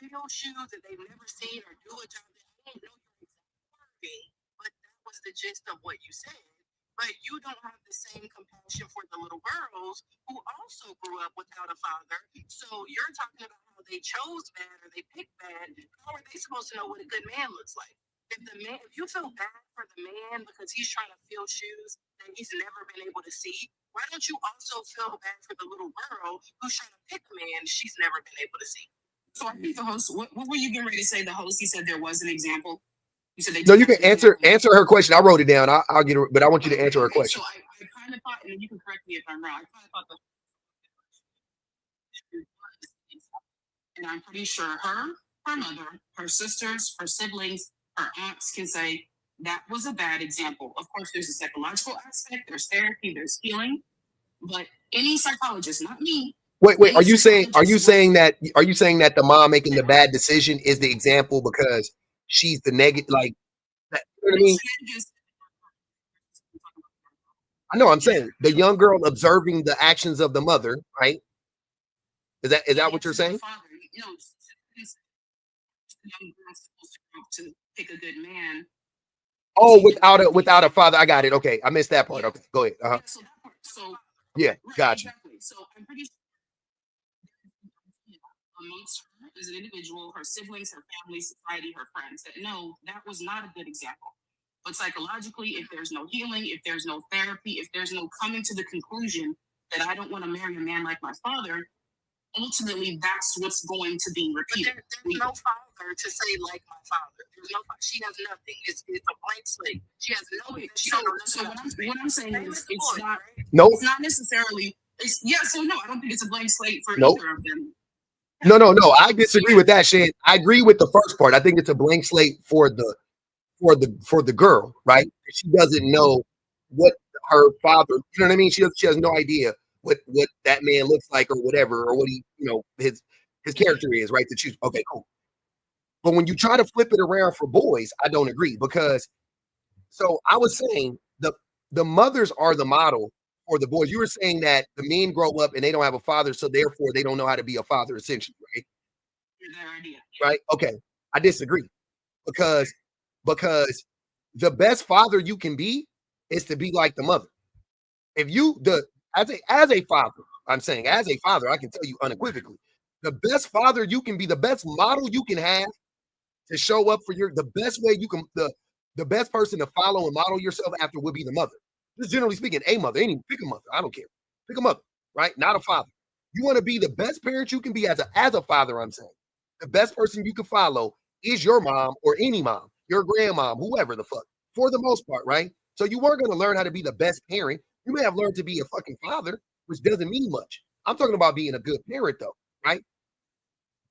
fill shoes that they've never seen or do a job that they don't know your exact wording, but that was the gist of what you said. But you don't have the same compassion for the little girls who also grew up without a father. So you're talking about how they chose bad or they picked bad. How are they supposed to know what a good man looks like? If you feel bad for the man because he's trying to fill shoes that he's never been able to see, why don't you also feel bad for the little girl who's trying to pick a man she's never been able to see? So I think the host, what were you getting ready to say? The host, he said there was an example. You said no, you can answer her question. I wrote it down. I'll get it, but I want you to answer her question. So I kind of thought, and you can correct me if I'm wrong. I kind of thought and I'm pretty sure her mother, her sisters, her siblings, her aunts can say that was a bad example. Of course, there's a psychological aspect, there's therapy, there's healing, but any psychologist, not me. Wait, are you saying that the mom making the bad decision is the example because she's the negative, like that, you know what I mean? I know I'm saying the young girl observing the actions of the mother, right? Is that what you're saying? You know, the young girl's supposed to grow up to pick a good man. Oh, without a father. I got it. Okay, I missed that part. Okay, go ahead. Yeah, so that part. So yeah, gotcha. Exactly. So I'm pretty sure amongst her as an individual, her siblings, her family, society, her friends, that no, that was not a good example. But psychologically, if there's no healing, if there's no therapy, if there's no coming to the conclusion that I don't want to marry a man like my father, ultimately that's what's going to be repeated. But there's no father to say like my father. There's no father. She has nothing. It's a blank slate. She has no. So what I'm saying is it's not. No, it's not necessarily. So no, I don't think it's a blank slate for nope. either of them. No. I disagree with that, Shan. I agree with the first part. I think it's a blank slate for the girl, right? She doesn't know what her father. You know what I mean? She has no idea what that man looks like or whatever, or what he, his character is, right? To choose. Okay, cool. But when you try to flip it around for boys, I don't agree because. So I was saying the mothers are the model for the boys. You were saying that the men grow up and they don't have a father, so therefore they don't know how to be a father, essentially, right? Right? Okay, I disagree because the best father you can be is to be like the mother. If you as a father, I'm saying as a father, I can tell you unequivocally, the best father you can be, the best model you can have to show up for the best way you can, the best person to follow and model yourself after would be the mother. Just generally speaking, a mother, pick a mother. I don't care. Pick a mother, right? Not a father. You want to be the best parent you can be as a father, I'm saying. The best person you can follow is your mom or any mom, your grandmom, whoever the fuck, for the most part, right? So you weren't going to learn how to be the best parent. You may have learned to be a fucking father, which doesn't mean much. I'm talking about being a good parent, though, right?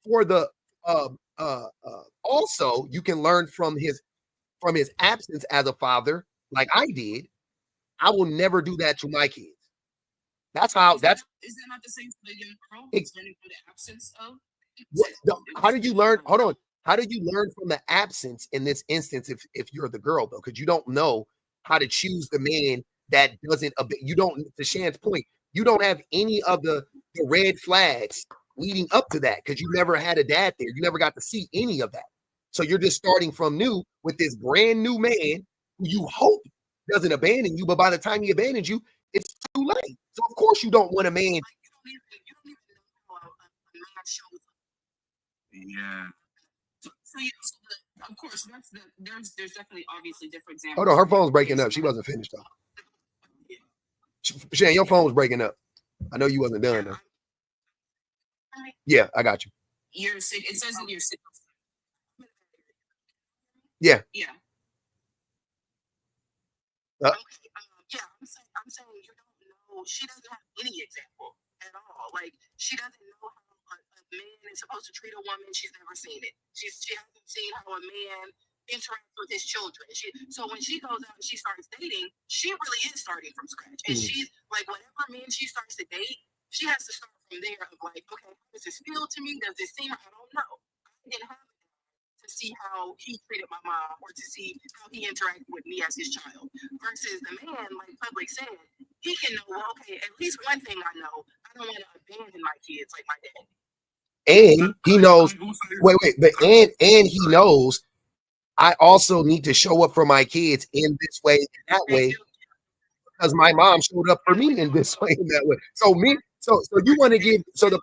For the also, you can learn from his absence as a father, like I did. I will never do that to my kids. That's how. Is that not the same for the young girl? Learning from the absence of. How did you learn? Hold on. How did you learn from the absence in this instance if you're the girl, though? Because you don't know how to choose the man that doesn't, you don't, to Shan's point, you don't have any of the red flags leading up to that because you never had a dad there. You never got to see any of that. So you're just starting from new with this brand new man who you hope doesn't abandon you, but by the time he abandons you, it's too late. So of course you don't want a man. You don't even know how a man shows up. Yeah. So of course, there's definitely obviously different examples. Hold on, her phone's breaking up. She wasn't finished though. Shan, your phone was breaking up. I know you wasn't done though. Yeah, I got you. You're sick. It says that you're sick. Yeah. Yeah. Yeah, I'm saying you don't know. She doesn't have any example at all. Like she doesn't know how a man is supposed to treat a woman. She's never seen it. She hasn't seen how a man interacts with his children. So when she goes out and she starts dating, she really is starting from scratch. And she's like, whatever man she starts to date, she has to start from there of like, okay, how does this feel to me? Does this seem? I don't know. I didn't have to see how he treated my mom or to see how he interacted with me as his child. Versus the man, like Public said, he can know, well, okay, at least one thing I know, I don't want to abandon my kids like my dad. And he knows, and he knows I also need to show up for my kids in this way and that way because my mom showed up for me in this way and that way. So you want to give, so the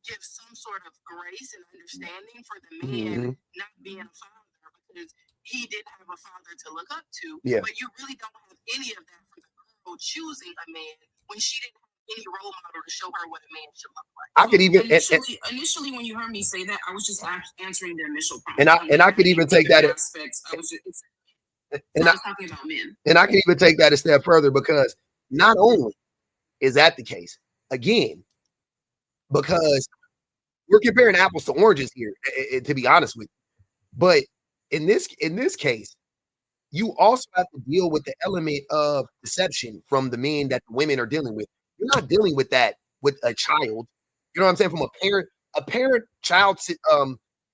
give some sort of grace and understanding for the man not being a father because he did have a father to look up to. Yeah. But you really don't have any of that for the girl choosing a man when she didn't have any role model to show her what a man should look like. I could even initially when you heard me say that, I was just answering the initial prompt. And I could even take that aspects. I was talking about men. And I can even take that a step further because not only is that the case, again, because we're comparing apples to oranges here, to be honest with you. But in this case, you also have to deal with the element of deception from the men that the women are dealing with. You're not dealing with that with a child. You know what I'm saying? From a parent-child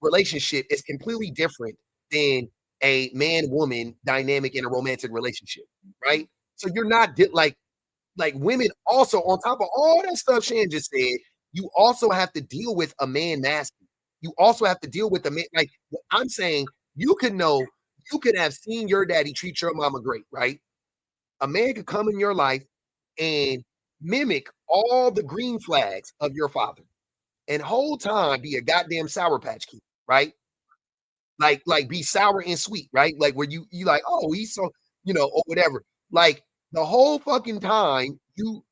relationship is completely different than a man-woman dynamic in a romantic relationship, right? So you're not like women also, on top of all that stuff Shan just said, you also have to deal with a man masculine. You also have to deal with a man, like I'm saying, you could have seen your daddy treat your mama great, right? A man could come in your life and mimic all the green flags of your father and whole time be a goddamn Sour Patch Kid, right? Like be sour and sweet, right? Like where you like, oh, he's so, or whatever. Like the whole fucking time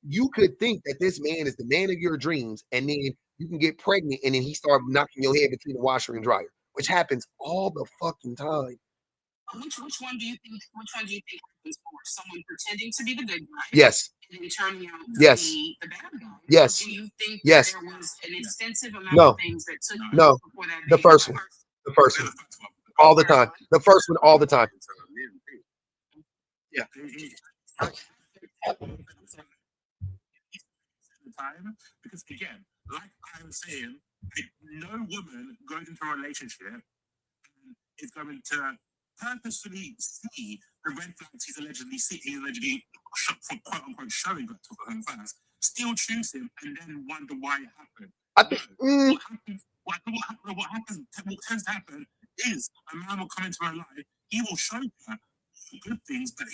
you could think that this man is the man of your dreams, and then you can get pregnant and then he started knocking your head between the washer and dryer, which happens all the fucking time. Which one do you think happens more? Someone pretending to be the good guy? Yes. And then turning out to Yes. be the bad guy? Yes. Do you think Yes. there was an extensive amount of things that took no. before that? The first one. The first one. All the time. The first one all the time. Yeah. Because again, like I was saying, no woman goes into a relationship and is going to purposefully see the red flags he's allegedly quote unquote showing up to her first, still choose him, and then wonder why it happened. What tends to happen is a man will come into her life, he will show her good things that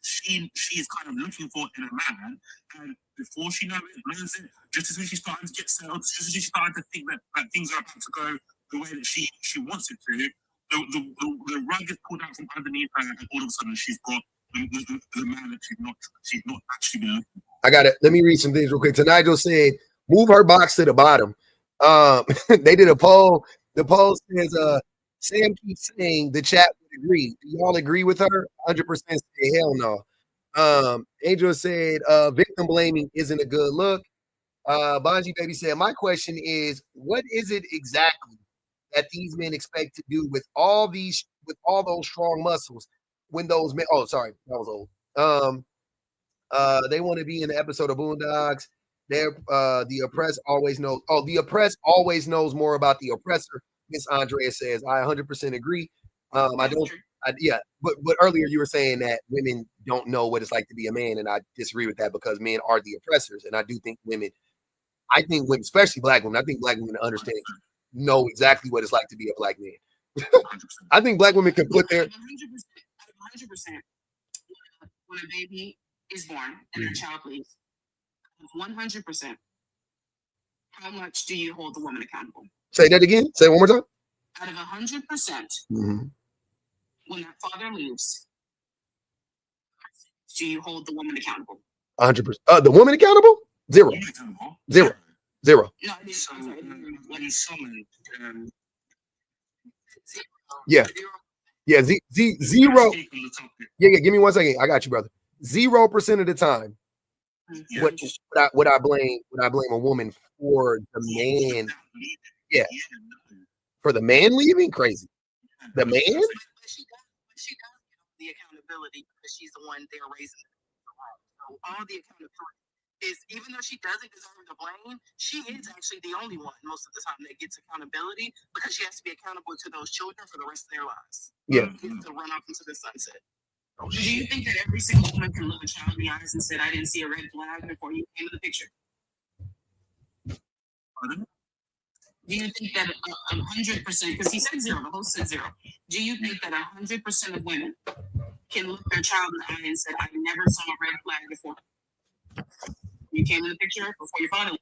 she is kind of looking for in a man, and before she knows it, just as when she's starting to get settled, just as she's starting to think that things are about to go the way that she wants it to, the rug is pulled out from underneath her, and all of a sudden she's got the man that she's not actually been looking for. I got it. Let me read some things real quick. So Nigel said, move her box to the bottom. They did a poll. The poll says, Sam keeps saying the chat would agree. Do y'all agree with her? 100% say hell no. Angel said, victim blaming isn't a good look. Bonji Baby said, my question is, what is it exactly that these men expect to do with all those strong muscles when those men, oh, sorry, that was old. They want to be in the episode of Boondocks. The oppressed always knows. Oh, the oppressed always knows more about the oppressor. Miss Andrea says, I 100% agree. I don't. Yeah, but earlier you were saying that women don't know what it's like to be a man, and I disagree with that because men are the oppressors, and I do think women. I think women, especially black women, I think black women know exactly what it's like to be a black man. I think black women can put their 100%. When a baby is born and a child leaves, 100%. How much do you hold the woman accountable? Say that again. Say it one more time. Out of 100%, when that father leaves, do you hold the woman accountable? 100%. The woman accountable? Zero. Zero. Zero. No, I So when someone Yeah. Yeah. Zero. Yeah. Give me 1 second. I got you, brother. 0% of the time. Would I blame a woman for the man? Yeah. For the man leaving? Crazy. The man? But she does get the accountability because she's the one they're raising. So all the accountability is, even though she doesn't deserve the blame, she is actually the only one most of the time that gets accountability because she has to be accountable to those children for the rest of their lives. Yeah. To run off into the sunset. Oh, do you think that every single woman can look a child in the eyes and say, I didn't see a red flag before you came to the picture? Pardon? Do you think that 100%, because he said zero, the host said zero. Do you think that 100% of women can look their child in the eye and say, I never saw a red flag before you came in the picture, before you found it?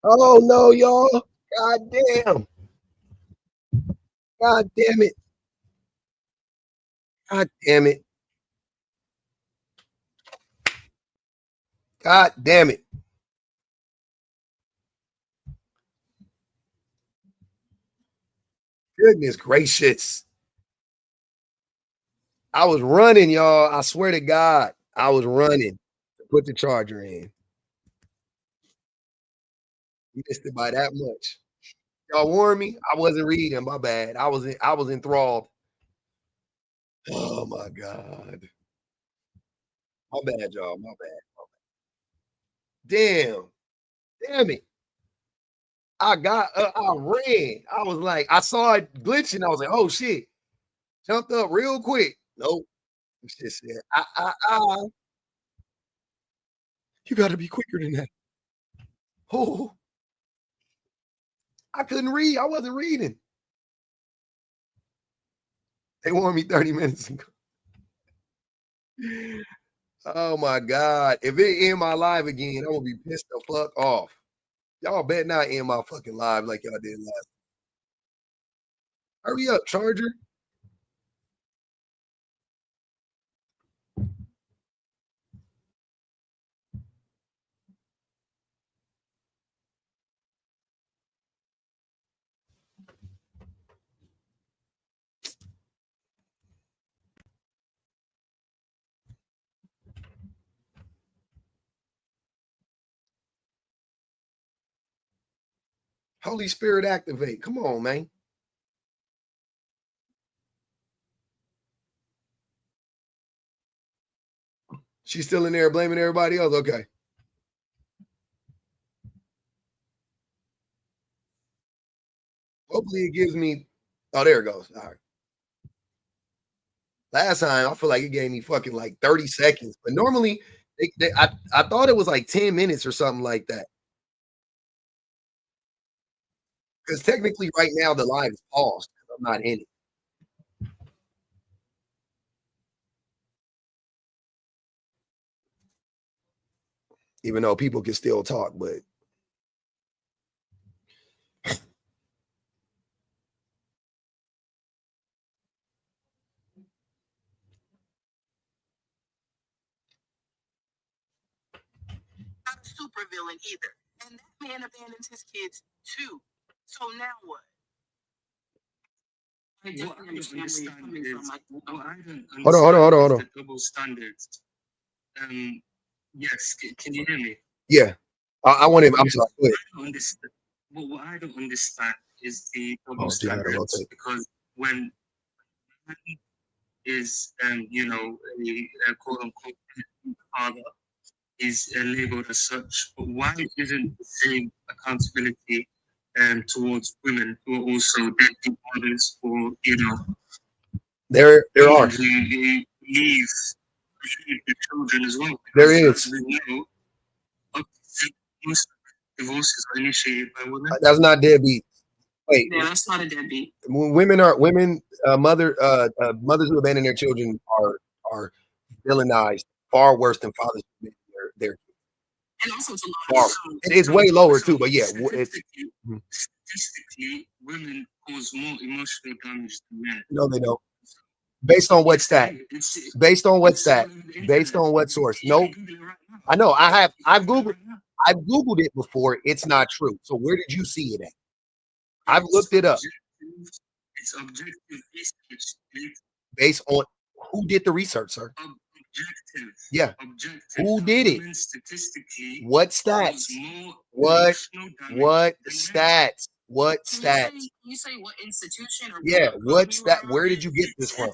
Oh no, y'all. God damn. God damn it. God damn it. God damn it. Goodness gracious. I was running, y'all. I swear to God, I was running to put the charger in. You missed it by that much. Y'all warned me. I wasn't reading. My bad. I was enthralled. Oh my God. My bad, y'all. My bad. Damn. Damn it. I ran. I was like, I saw it glitching. I was like, oh shit. Jumped up real quick. Nope. Shit said, you gotta be quicker than that. Oh, I couldn't read. I wasn't reading. They warned me 30 minutes ago. Oh my God. If it end my live again, I'm gonna be pissed the fuck off. Y'all better not end my fucking live like y'all did last. Hurry up, charger. Holy Spirit activate. Come on, man. She's still in there blaming everybody else. Okay. Hopefully it gives me. Oh, there it goes. All right. Last time I feel like it gave me fucking like 30 seconds, but normally I thought it was like 10 minutes or something like that. Because technically, right now the live is paused. I'm not in it. Even though people can still talk, but not a super villain either. And that man abandons his kids too. So now what? I don't understand where you're coming from. Hold on. The double standards. Yes, can you hear me? Yeah. I want him. I'm sorry. I don't understand. Well, what I don't understand is the double standards, because when is a quote unquote father, is labeled as such. But why isn't the same accountability towards women who are also deadbeat mothers, or There are. who leave the children as well? There Because, is. as we know, most divorces are initiated by women. That's not deadbeat. Wait, Yeah, that's not a deadbeat. mothers who abandon their children are villainized far worse than fathers who abandon their And also it's a far. lot. It is way lower too, but yeah, Statistically, women cause more emotional damage than men. no, they don't. Based on what stat? Based on what stat? Based on what source? Nope. I know. I've Googled it before. It's not true. So where did you see it at? I've looked it up. It's objective research. Based on who did the research, sir? Objective. Yeah. Objective. Who did it? Statistically, what stats? What stats? What stats? You say what institution? Or yeah. What's that? Where did you get this from?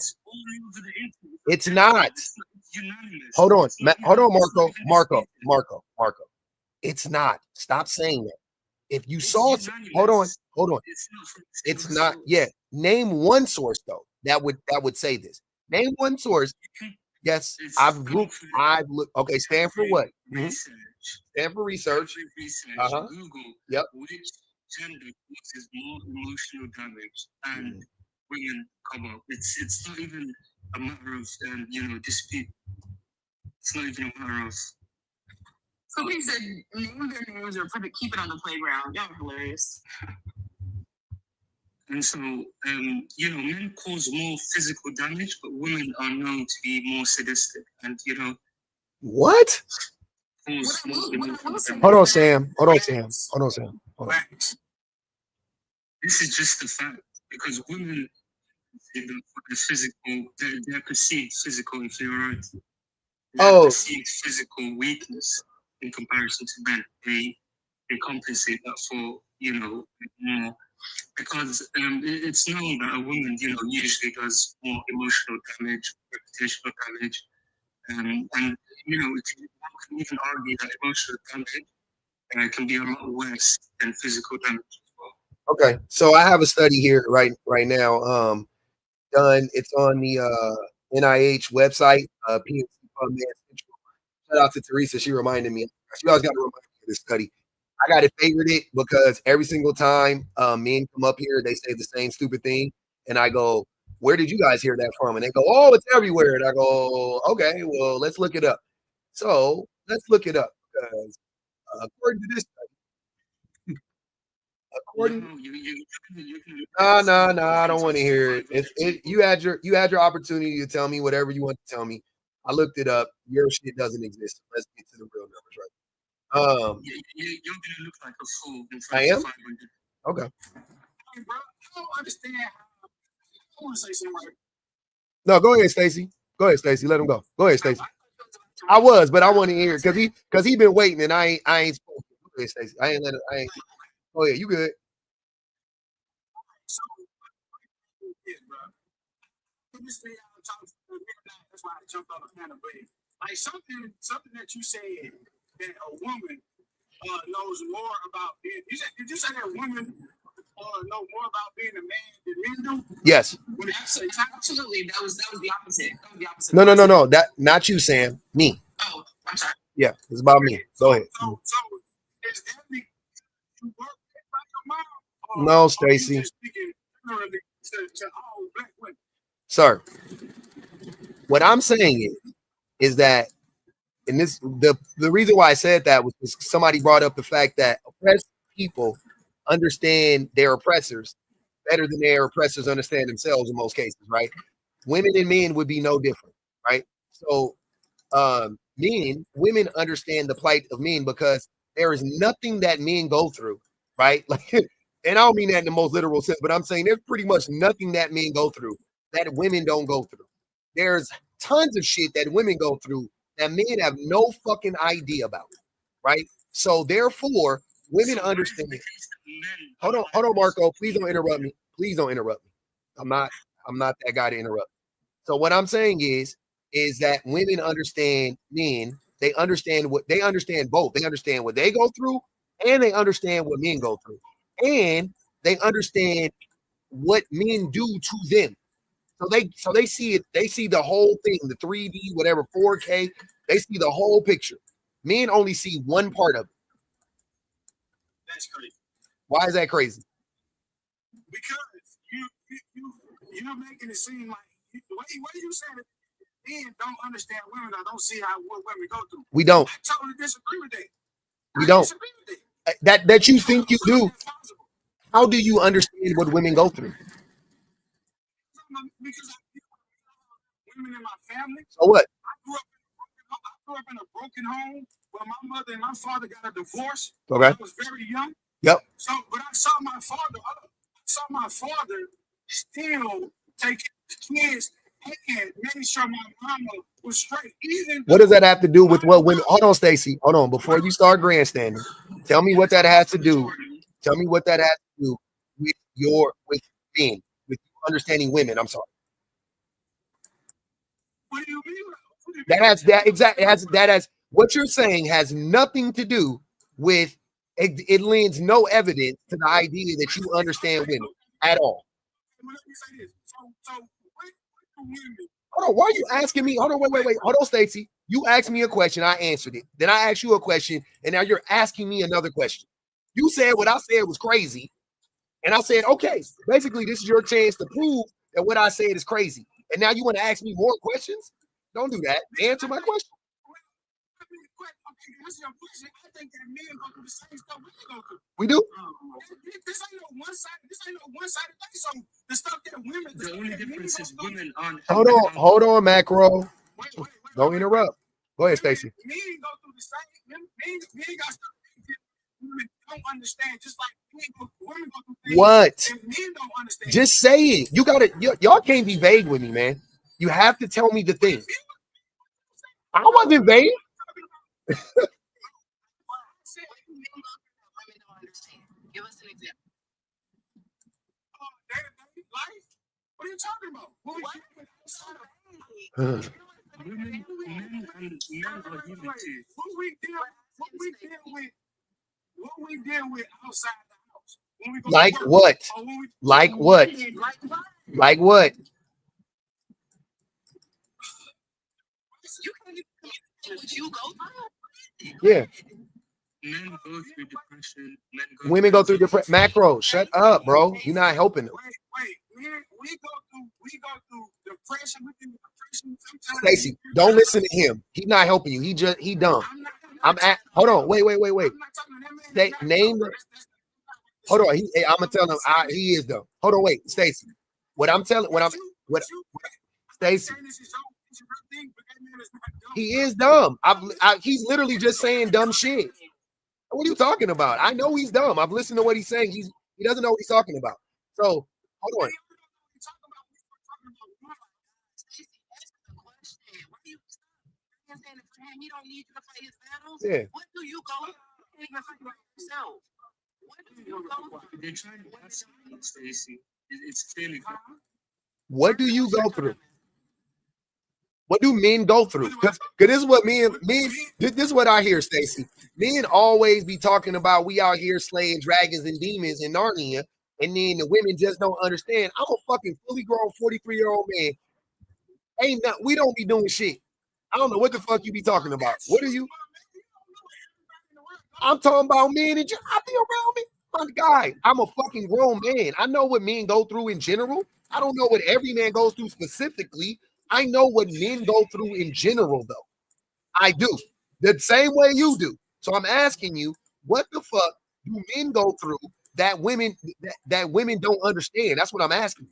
It's not. Hold on. Hold on, Marco. It's not. Stop saying that. If you saw, hold on. It's not. Yeah. Name one source though that would say this. Name one source. Yes, I've looked. Okay, stand for what? Stand for research. Google. Yep. Which gender causes more emotional damage, and women come up. It's not even a matter of dispute. It's not even a matter of. Somebody said name their names or keep it on the playground. Y'all are hilarious. And so, men cause more physical damage, but women are known to be more sadistic. And, what? Hold on, Sam. This is just a fact, because women, their perceived physical inferiority, their perceived physical weakness in comparison to men. They compensate that for, more. Because it's known that a woman, usually does more emotional damage, reputational damage, and one can even argue that emotional damage can be a lot worse than physical damage as well. Okay, so I have a study here right now. Done. It's on the NIH website. PNC Fund Man Central. Shout out to Teresa. She reminded me. She always got to remind me of this study. I got it favored it because every single time men come up here, they say the same stupid thing. And I go, where did you guys hear that from? And they go, oh, it's everywhere. And I go, okay, well, let's look it up. So let's look it up because according to this study, no, I don't want to hear it. You had your opportunity to tell me whatever you want to tell me. I looked it up. Your shit doesn't exist. Let's get to the real numbers, right? You're gonna look like a fool. I am. Okay. Hey, bro, I don't understand. I want to say something. No, go ahead, Stacy. Let him go. Go ahead, Stacy. I was, but I want to hear because he been waiting and I ain't spoken. Go ahead, Stacy. I ain't. Go ahead. You good? That's why I jumped on the panel, but like something that you said that a woman knows more about being. Did you say that a woman know more about being a man than men do? Yes. Absolutely. That was the opposite. That was the opposite. No. That not you, Sam. Me. Oh, I'm sorry. Yeah, it's about me. Go ahead. So is that you work like your mom? No, Stacy. To all black women? Sir, what I'm saying is that, and this the reason why I said that was because somebody brought up the fact that oppressed people understand their oppressors better than their oppressors understand themselves in most cases, right? Women and men would be no different, right? So women understand the plight of men because there is nothing that men go through, right? Like, and I don't mean that in the most literal sense, but I'm saying there's pretty much nothing that men go through that women don't go through. There's tons of shit that women go through that men have no fucking idea about, right? So therefore, women understand. Hold on, Marco. Please don't interrupt me. I'm not that guy to interrupt. So what I'm saying is that women understand men They understand both. They understand what they go through, and they understand what men go through, and they understand what men do to them. So they see it. They see the whole thing, the 3D, whatever, 4K. They see the whole picture. Men only see one part of it. That's crazy. Why is that crazy? Because you're making it seem like the way you said it, men don't understand women or don't see what women go through. We don't. I totally disagree with that. We don't. That you think you do. How do you understand what women go through? Because women in my family. So what? I grew up in a broken home where my mother and my father got a divorce. Okay. I was very young. Yep. So, but I saw my father still take his kids and making sure my mama was straight. What does that have to do with what women? Hold on, Stacy. Hold on. Before you start grandstanding, tell me what that has to do. Tell me what that has to do with being, with understanding women. I'm sorry. What do you mean? That has what you're saying has nothing to do with it lends no evidence to the idea that you understand women at all. Let me say this. So what do women? Hold on, why are you asking me? Hold on, wait. Hold on, Stacy. You asked me a question, I answered it. Then I asked you a question, and now you're asking me another question. You said what I said was crazy, and I said, okay, basically this is your chance to prove that what I said is crazy. And now you want to ask me more questions? Don't do that. Answer my question. I think that men go through the same stuff we go through. We do. This ain't no one-sided thing. So the stuff that women. The only difference is women on. Hold on, Macro. Don't interrupt. Go ahead, Stacy. Men go through the same. Men got stuff that women don't understand, just like women go through things. What? And men don't understand. Just say it. You got it. Y'all can't be vague with me, man. You have to tell me the thing. I wasn't vague. Give us an example. Life? What are you talking about? What? Men are human too. What we deal with outside the house. When we go Like to work, what? Like what? Like what? You can't even communicate what you go through. Yeah. Men go through depression. Women go through depression. Macro, shut up, bro. You're not helping them. Wait. We go through depression. We do depression. Stacy, don't listen to him. He's not helping you. He dumb. Hold on. Wait. Name the. Hold on. I'm gonna tell him he is dumb. Hold on. Wait, Stacy. Stacy. He is dumb. He's literally just saying dumb shit. What are you talking about? I know he's dumb. I've listened to what he's saying. He doesn't know what he's talking about. So hold on. He don't need you to fight his battles. Yeah. What do you go through? You can't even fight by yourself. What do you go through? They're trying to ask you, Stacy. It's clearly. What do you go through? What do men go through? Because this is what this is what I hear, Stacy. Men always be talking about we out here slaying dragons and demons in Narnia, and then the women just don't understand. I'm a fucking fully grown 43-year-old man. We don't be doing shit. I don't know what the fuck you be talking about. What are you? I'm talking about men and I be around me. My guy, I'm a fucking grown man. I know what men go through in general. I don't know what every man goes through specifically. I know what men go through in general, though. I do. The same way you do. So I'm asking you, what the fuck do men go through that women don't understand? That's what I'm asking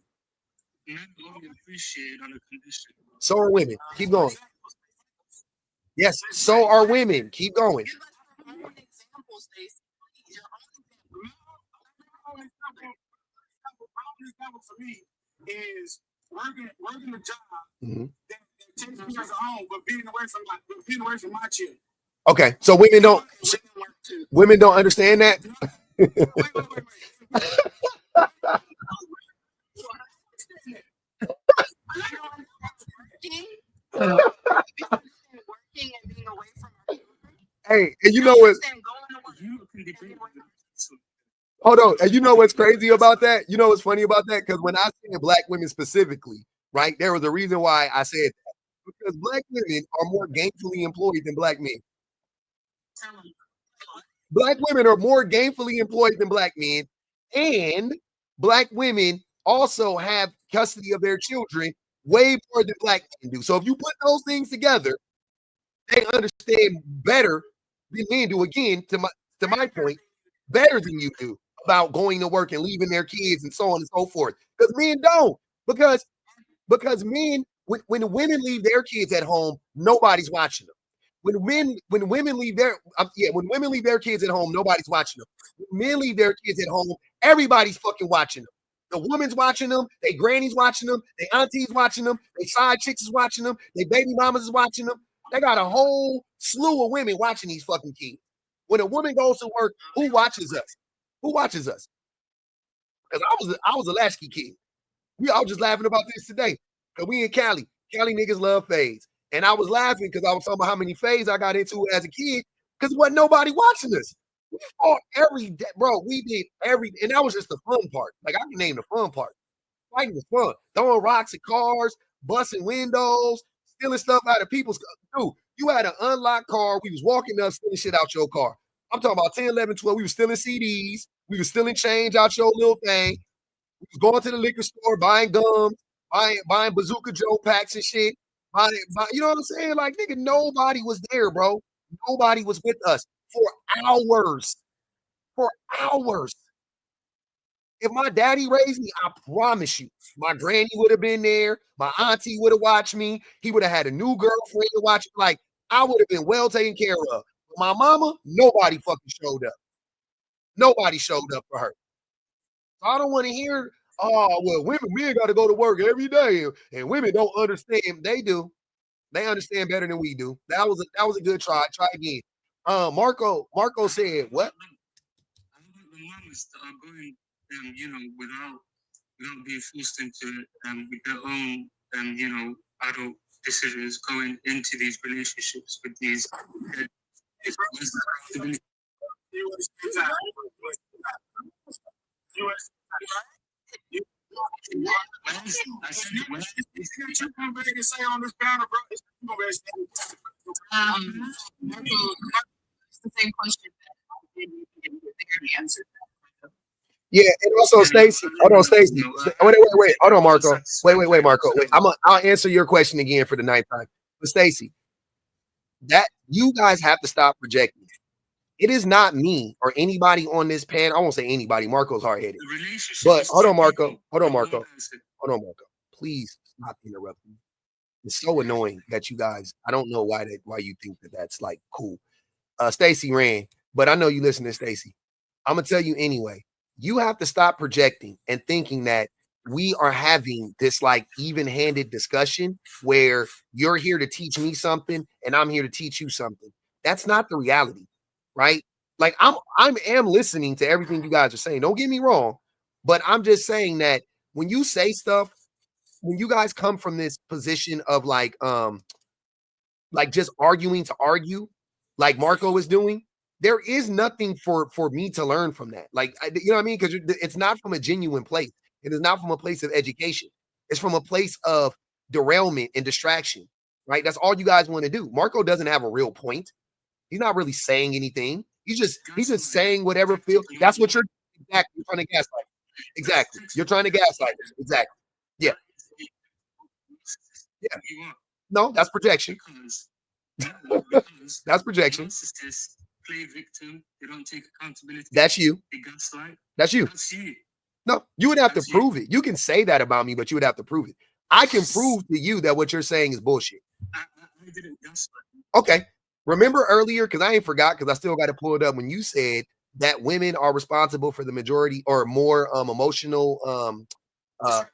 you. Men only appreciate on a condition. So are women. Keep going. Yes, so are women. Keep going. For me is working a job that takes me as a home, but being away from my children. Okay, so women don't understand that. Working and being away from Hey, and you know what? Hold on. And you know what's crazy about that? You know what's funny about that? Because when I said black women specifically, right, there was a reason why I said that. Because black women are more gainfully employed than black men. Black women are more gainfully employed than black men, and black women also have custody of their children way more than black men do. So if you put those things together, they understand better than men do. Again, to my point, better than you do about going to work and leaving their kids and so on and so forth. Because men don't. Because men, when the women leave their kids at home, nobody's watching them. When women leave when women leave their kids at home, nobody's watching them. When men leave their kids at home, everybody's fucking watching them. The woman's watching them, they granny's watching them, they aunties watching them, they side chicks is watching them, they baby mamas is watching them. They got a whole slew of women watching these fucking kids. When a woman goes to work, who watches us? Who watches us? Because I was a latchkey kid. I was just laughing about this today. Because we in Cali. Cali niggas love fades. And I was laughing because I was talking about how many fades I got into as a kid because wasn't nobody watching us. We fought every day, bro. We did and that was just the fun part. Like I can name the fun part. Fighting was fun. Throwing rocks at cars, busting windows, stealing stuff out of people's. Dude, you had an unlocked car. We was walking up, stealing shit out your car. I'm talking about 10, 11, 12. We were stealing CDs. We were stealing change out your little thing. We was going to the liquor store, buying gum, buying Bazooka Joe packs and shit. You know what I'm saying? Like, nigga, nobody was there, bro. Nobody was with us for hours. For hours. If my daddy raised me, I promise you, my granny would have been there. My auntie would have watched me. He would have had a new girlfriend to watch me. Like, I would have been well taken care of. But my mama, nobody fucking showed up. Nobody showed up for her. So I don't want to hear, oh, well, men got to go to work every day, and women don't understand. They do. They understand better than we do. That was a good try. Try again. Marco said what? The mamas that are going, without being forced into with their own, adult decisions, going into these relationships with these. The same question that answered. Yeah, and also Stacy. Hold on, Stacy. Wait. Hold on, Marco. Wait, Marco. Wait, I'll answer your question again for the ninth time. But Stacy, that you guys have to stop projecting. It is not me or anybody on this panel. I won't say anybody. Marco's hard-headed. But hold on, Marco. Please stop interrupting. It's so annoying that you guys. I don't know why you think that's like cool. Stacy ran, but I know you listen to Stacy. I'm gonna tell you anyway. You have to stop projecting and thinking that we are having this like even-handed discussion where you're here to teach me something and I'm here to teach you something. That's not the reality, right? Like I am listening to everything you guys are saying. Don't get me wrong, but I'm just saying that when you say stuff, when you guys come from this position of like just arguing to argue, like Marco is doing, there is nothing for me to learn from that. Like, you know what I mean? Because it's not from a genuine place. It is not from a place of education. It's from a place of derailment and distraction, right? That's all you guys want to do. Marco doesn't have a real point. He's not really saying anything. He's just saying whatever feels. That's what you're exactly. You're trying to gaslight. Exactly. You're trying to gaslight. Exactly. Yeah. Yeah. No, that's projection. That's projection. Play victim. They don't take accountability. That's you. They gaslight. That's you. That's you. No, you would have to prove it. You can say that about me, but you would have to prove it. I can prove to you that what you're saying is bullshit. I didn't gaslight. Okay. Remember earlier, because I ain't forgot, because I still got to pull it up, when you said that women are responsible for the majority or more emotional than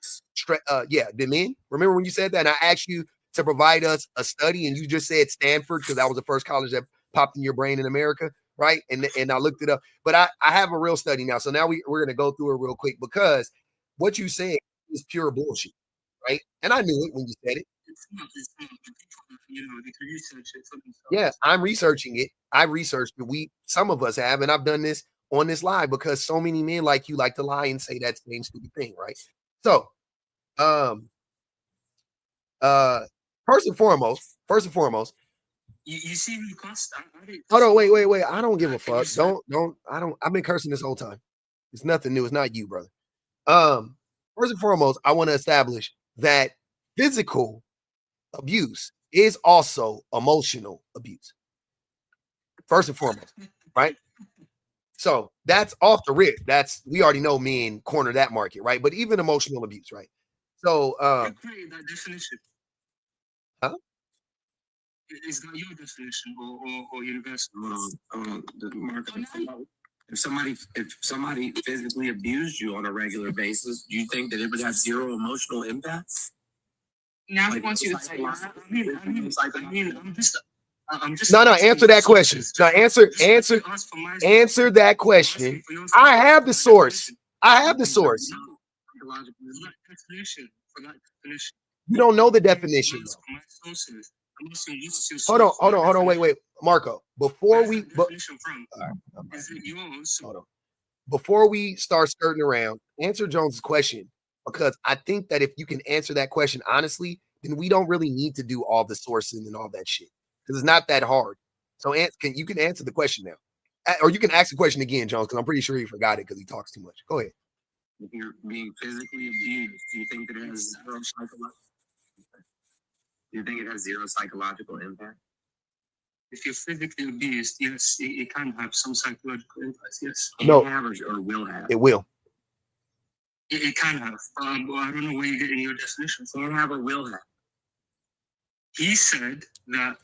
men. Remember when you said that? And I asked you to provide us a study, and you just said Stanford because that was the first college that popped in your brain in America, right? And I looked it up, but I have a real study now. So now we're going to go through it real quick because what you said is pure bullshit, right? And I knew it when you said it. they can research it for themselves. Yeah, I'm researching it. I researched it. Some of us have, and I've done this on this live because so many men like you like to lie and say that same stupid thing, right? So, first and foremost, you see me cuss. hold on, wait. I don't give a fuck. I've been cursing this whole time. It's nothing new. It's not you, brother. First and foremost, I want to establish that physical abuse is also emotional abuse. First and foremost, right? So that's off the rip. We already know men corner that market, right? But even emotional abuse, right? So you create that definition. Huh? Is that your definition or universal? The market. If somebody physically abused you on a regular basis, do you think that it would have zero emotional impact? Now I want you to say. I'm just. No. Answer that question. No, answer that question. I have the source. You don't know the definition. Hold on. Wait, Marco. Before we start skirting around, answer Jones's question, because I think that if you can answer that question honestly, then we don't really need to do all the sourcing and all that shit, because it's not that hard. So you can answer the question now, or you can ask the question again, Jones, because I'm pretty sure he forgot it because he talks too much. Go ahead. If you're being physically abused, do you think that it has zero psychological? Do you think it has zero psychological impact? If you're physically abused, yes, it can have some psychological impact. Yes. No, or will have. It will. It can have. But I don't know where you're getting your definition from. Can have or will have. He said that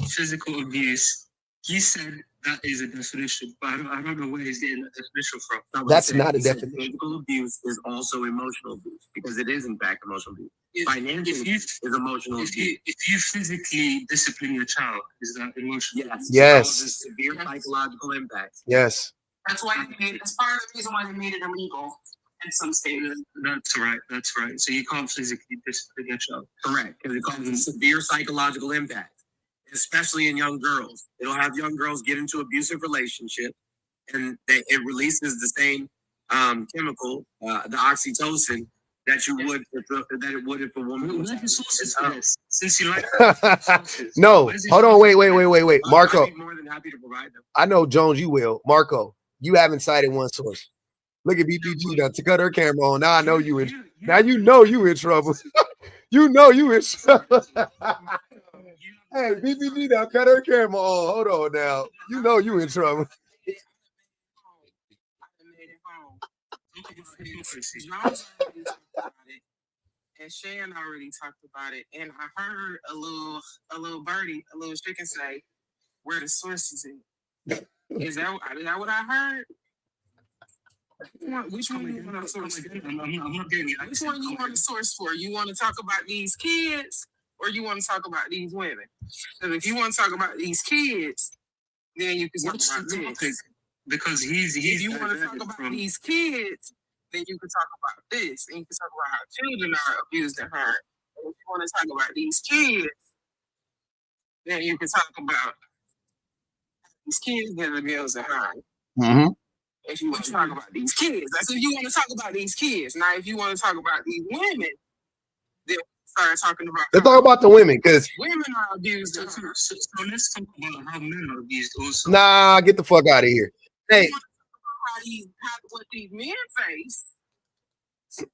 physical abuse. He said that is a definition, but I don't know where he's getting that definition from. That's not a definition. Physical abuse is also emotional abuse, because it is in fact emotional abuse. Financial is emotional abuse. If you physically discipline your child, is that emotional? Yes. Severe psychological impact. Yes. That's why that's part of the reason why they made it illegal in some states. That's right. So you can't physically discipline your child. Correct, because it causes severe psychological impact, especially in young girls. It'll have young girls get into abusive relationship, and it releases the same chemical, the oxytocin, that it would if a woman was. Since you like no, hold on, wait, Marco. I'd be more than happy to provide them. I know, Jones, you will. Marco, you haven't cited one source. Look at BPG now to cut her camera on. Now I know you in. Now you know you in trouble. You know you in trouble. Hey, BPG now cut her camera on. Hold on now. You know you in trouble. And Shan already talked about it, and I heard a little birdie, a little chicken say, "Where the source is at?" Is that what I heard? Which one you want to source for? I'm not getting it. Which one you want to source for? You want to talk about these kids, or you want to talk about these women? Because if you want to talk about these kids, then you can talk about this. Because if you want to talk about these kids, then you can talk about this, and you can talk about how children are abused and hurt. And if you want to talk about these kids, then you can talk about these kids getting abused and hurt. Mm-hmm. If you want to talk about these kids, that's if you want to talk about these kids. Now, if you want to talk about these women, then start talking about. Let's talk about the women, because women are abused. So let's talk about how men are abused also. Nah, get the fuck out of here. Hey. What these men face. We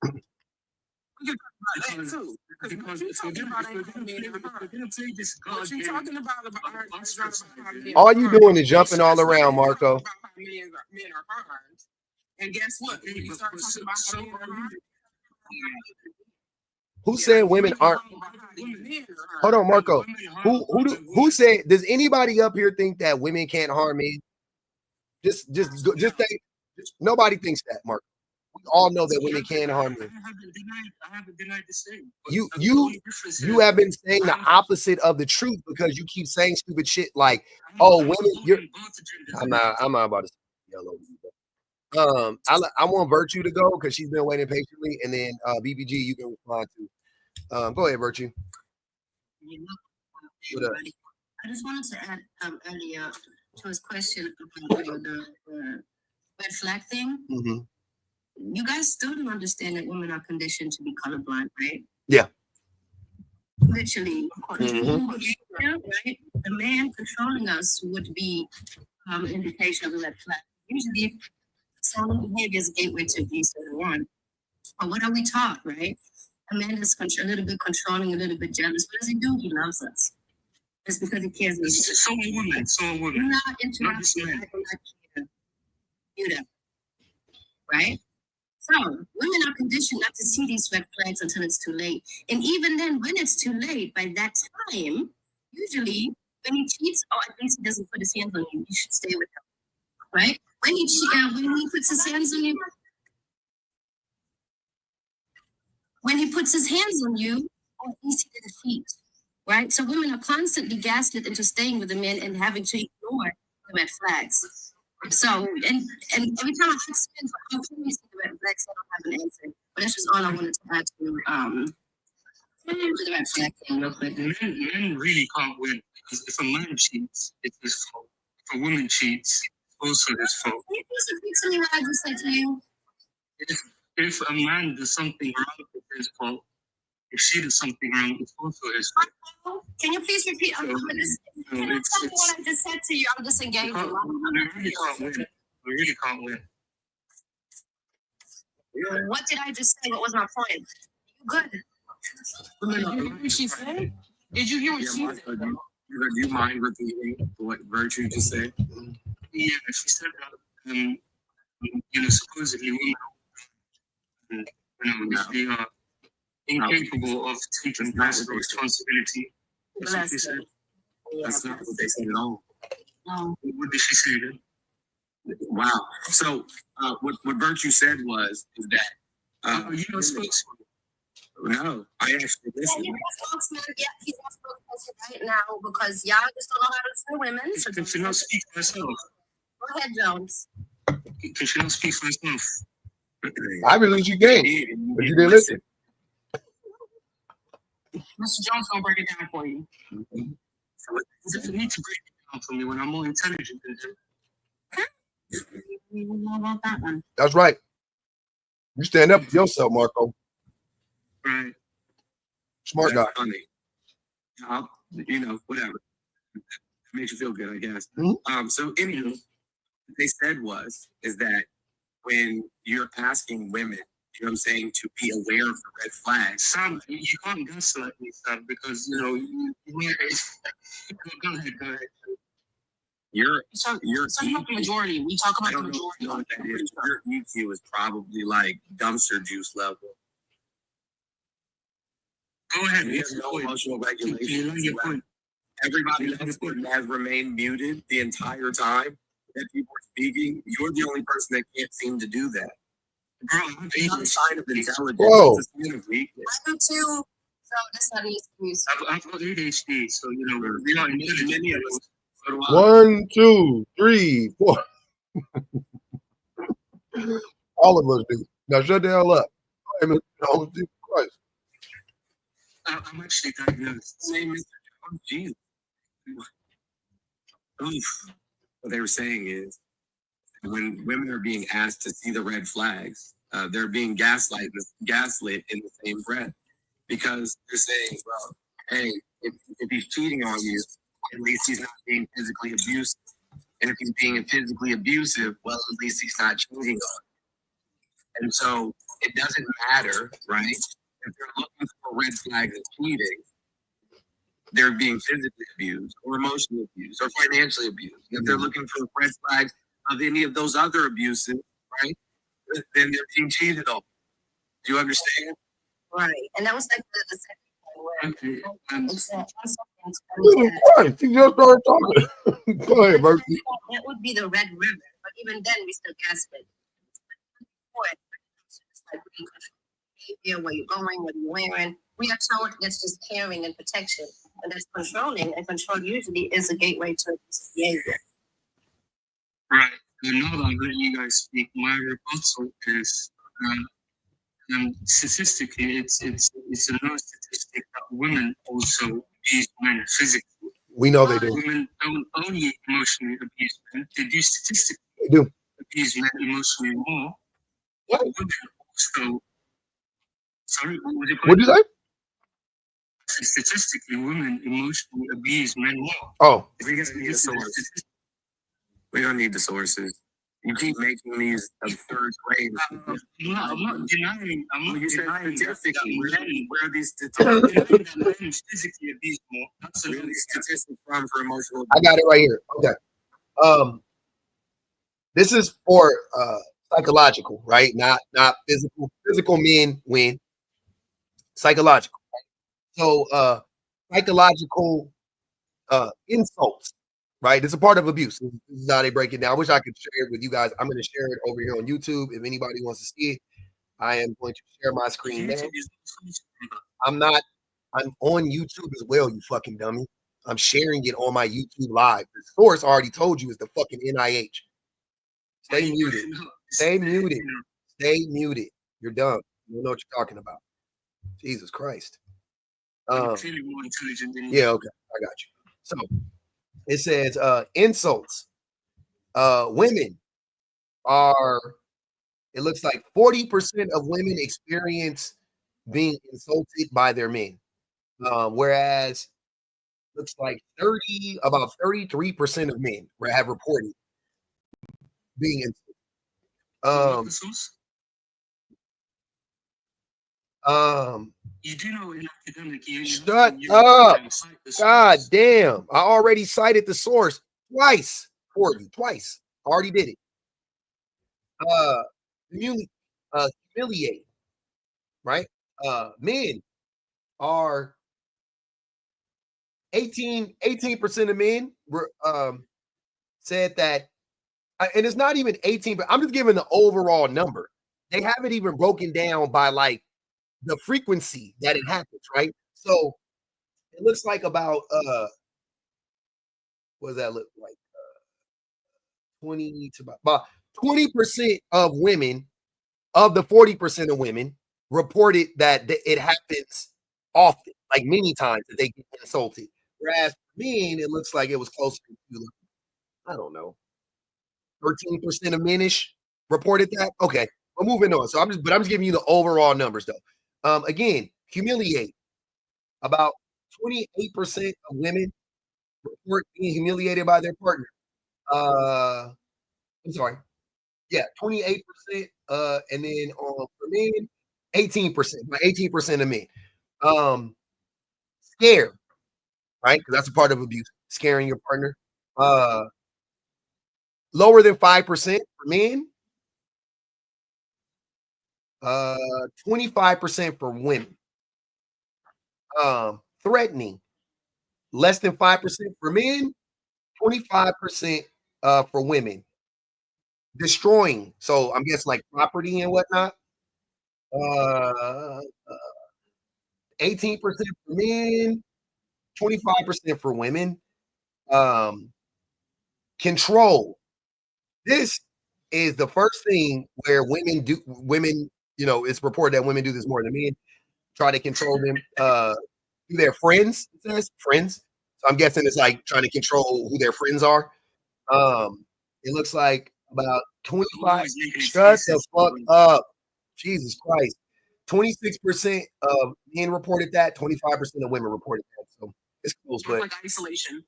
can talk about that too. Because you're talking about all you doing is jumping all around, Marco. Men are harmed. And guess what? When you start talking about how men are harmed, who said women aren't? Hold on, Marco. Who said? Does anybody up here think that women can't harm men? Just think. Nobody thinks that, Marco. We all know that women can harm men. I haven't denied the same. You have been saying the opposite of the truth, because you keep saying stupid shit like, "Oh, women." I'm not about to yell over you. I want Virtue to go because she's been waiting patiently, and then BBG you can respond to. Go ahead, Virtue. What up? I just wanted to add earlier to his question about the red flag thing. Mm-hmm. You guys still don't understand that women are conditioned to be colorblind, right? Yeah. Literally. Mm-hmm. Right? The man controlling us would be indication of a red flag. Usually, some behavior is a gateway to abuse later on. But what are we taught, right? A man is a little bit controlling, a little bit jealous. What does he do? He loves us. It's because he cares. So a woman. You're not interested in you know, right? So women are conditioned not to see these red flags until it's too late. And even then, when it's too late, by that time, usually when he cheats, or at least he doesn't put his hands on you, you should stay with him, right? When he puts his hands on you, or at least he didn't cheat, right? So women are constantly gaslit into staying with the men and having to ignore the red flags. So, and every time I ask men for how can we see the red flags, I don't have an answer. But that's just all I wanted to add to the red flag thing real quick. Men really can't win. Because if a man cheats, it's his fault. If a woman cheats, it's also his fault. Can you please repeat to me what I just said to you? If a man does something wrong, it's his fault. If she does something wrong, it's also his fault. Can you please repeat? Can you tell me what I just said to you? I'm disengaged. We really can't win. We really can't win. What did I just say? What was my point? Good. Did you hear what she said? Did you hear what she said? Do you mind repeating what Virtue just said? Yeah, she said that, supposedly women, if they are incapable of taking personal responsibility. That's what she said. That's not what they said at all. No. What did she say then? Wow. So what Virtue said is that You know, spokesman. no, I actually listened. He's a spokesman. Yeah, he's a spokesperson right now because y'all just don't know how to say women. So Can she not speak for herself? go ahead, Jones. Can she not speak for herself? I believe you can, but you didn't listen. Mr. Jones gonna break it down for you. So you need to break it down for me when I'm more intelligent than him. We don't know about that one. That's right. You stand up for yourself, Marco. Right. Smart guy. That's funny. Whatever. It makes you feel good, I guess. Mm-hmm. So anywho, what they said is that when you're asking women, you know what I'm saying, to be aware of the red flags. Sam, you can't gaslight me, Sam, because go ahead. You're talking about the majority. We talk about the majority. Know what that is. Your EQ is probably like dumpster juice level. Go ahead. You have no emotional regulation. Everybody else has remained muted the entire time that people are speaking. You're the only person that can't seem to do that. Bro, It's not a sign of intelligence. Whoa. It's a sign of weakness. I do too. So that's not an excuse. I've got ADHD, so we're not intelligent. Many of us. So do I. 1, 2, 3, 4. All of us do. Now shut the hell up. Hey, Mr. Jones, Jesus Christ. I'm actually diagnosed. Name Mr. Jones. Jesus. Oof. What they were saying is, when women are being asked to see the red flags, they're being gaslit in the same breath, because they're saying, well, hey, if he's cheating on you, at least he's not being physically abusive. And if he's being physically abusive, well, at least he's not cheating on you. And so it doesn't matter, right? If they're looking for red flags of cheating, they're being physically abused or emotionally abused or financially abused. If they're looking for red flags of any of those other abuses, right, then they're being cheated on. Do you understand? Right. And that was like the second Okay. Christ, he just started talking. Go ahead, Bertie. That would be the Red River, but even then we still gasp it. Like behavior, where you're going, what you're wearing. We are told that's just caring and protection, and that's controlling. And control usually is a gateway to behavior. Right. And now that I'm letting you guys speak, my rebuttal is statistically, it's a known statistic that women also abuse men physically. We know they do. Women don't only emotionally abuse men; they do statistically They do. abuse men emotionally more. What? Women also. Sorry, what was it? What did you say? Statistically, women emotionally abuse men more. Oh, We're gonna need a source. We're gonna need the sources. You keep making these absurd claims. I'm not denying. I'm not denying statistically. Where are these I'm not statistics? denying that men physically abuse more. Where are Absolutely. these statistics from for emotional I got it right here. Okay. This is for psychological, right? Not physical. Physical men win. Psychological. So psychological insults, right? It's a part of abuse. This is how they break it down. I wish I could share it with you guys. I'm going to share it over here on YouTube. If anybody wants to see it, I am going to share my screen now. I'm on YouTube as well, you fucking dummy. I'm sharing it on my YouTube live. The source I already told you is the fucking NIH. Stay muted. Stay muted. Stay muted. You're dumb. You don't know what you're talking about. Jesus Christ. Clearly more intelligent than you. Yeah, okay. I got you. So it says insults. Women are, it looks like 40% of women experience being insulted by their men. Whereas looks like about 33% of men have reported being insulted. You do know in academic, Shut up. God damn. I already cited the source twice for you. Twice. I already did it. Humiliate. Right? Men are 18% of men were said that, and it's not even 18, but I'm just giving the overall number. They haven't even broken down by like the frequency that it happens, right? So it looks like about what does that look like? 20 to about 20% of women, of the 40% of women, reported that it happens often, like many times that they get insulted. Whereas for men, it looks like it was closer to, I don't know, 13% of menish reported that. Okay, we're moving on. So I'm just giving you the overall numbers though. Again, humiliate. About 28% of women report being humiliated by their partner. I'm sorry. Yeah, 28%. And then for men, 18%. By 18% of men. Scared, right? Because that's a part of abuse. Scaring your partner. Lower than 5% for men. 25% for women. Threatening. Less than 5% for men. 25% for women. Destroying. So I'm guessing like property and whatnot. 18% for men, 25% for women. Control. This is the first thing where women, it's reported that women do this more than men. Try to control them through their friends. It says friends. So I'm guessing it's like trying to control who their friends are. It looks like about 25. Shut the fuck up. Jesus Christ. 26% of men reported that, 25% of women reported that. So it's close, but like isolation.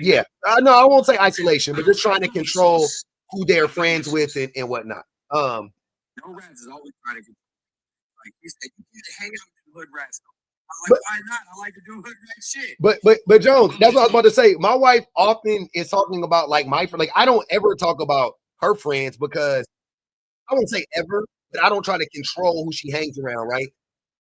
Yeah. No, I won't say isolation, but just trying to control who they're friends with and whatnot. No rats is always trying to get like you said, you need to hang out with hood rats. I'm like, why not? I like to do hood rat shit. But Jones, that's what I was about to say. My wife often is talking about like my friend. Like I don't ever talk about her friends because I won't say ever, but I don't try to control who she hangs around, right?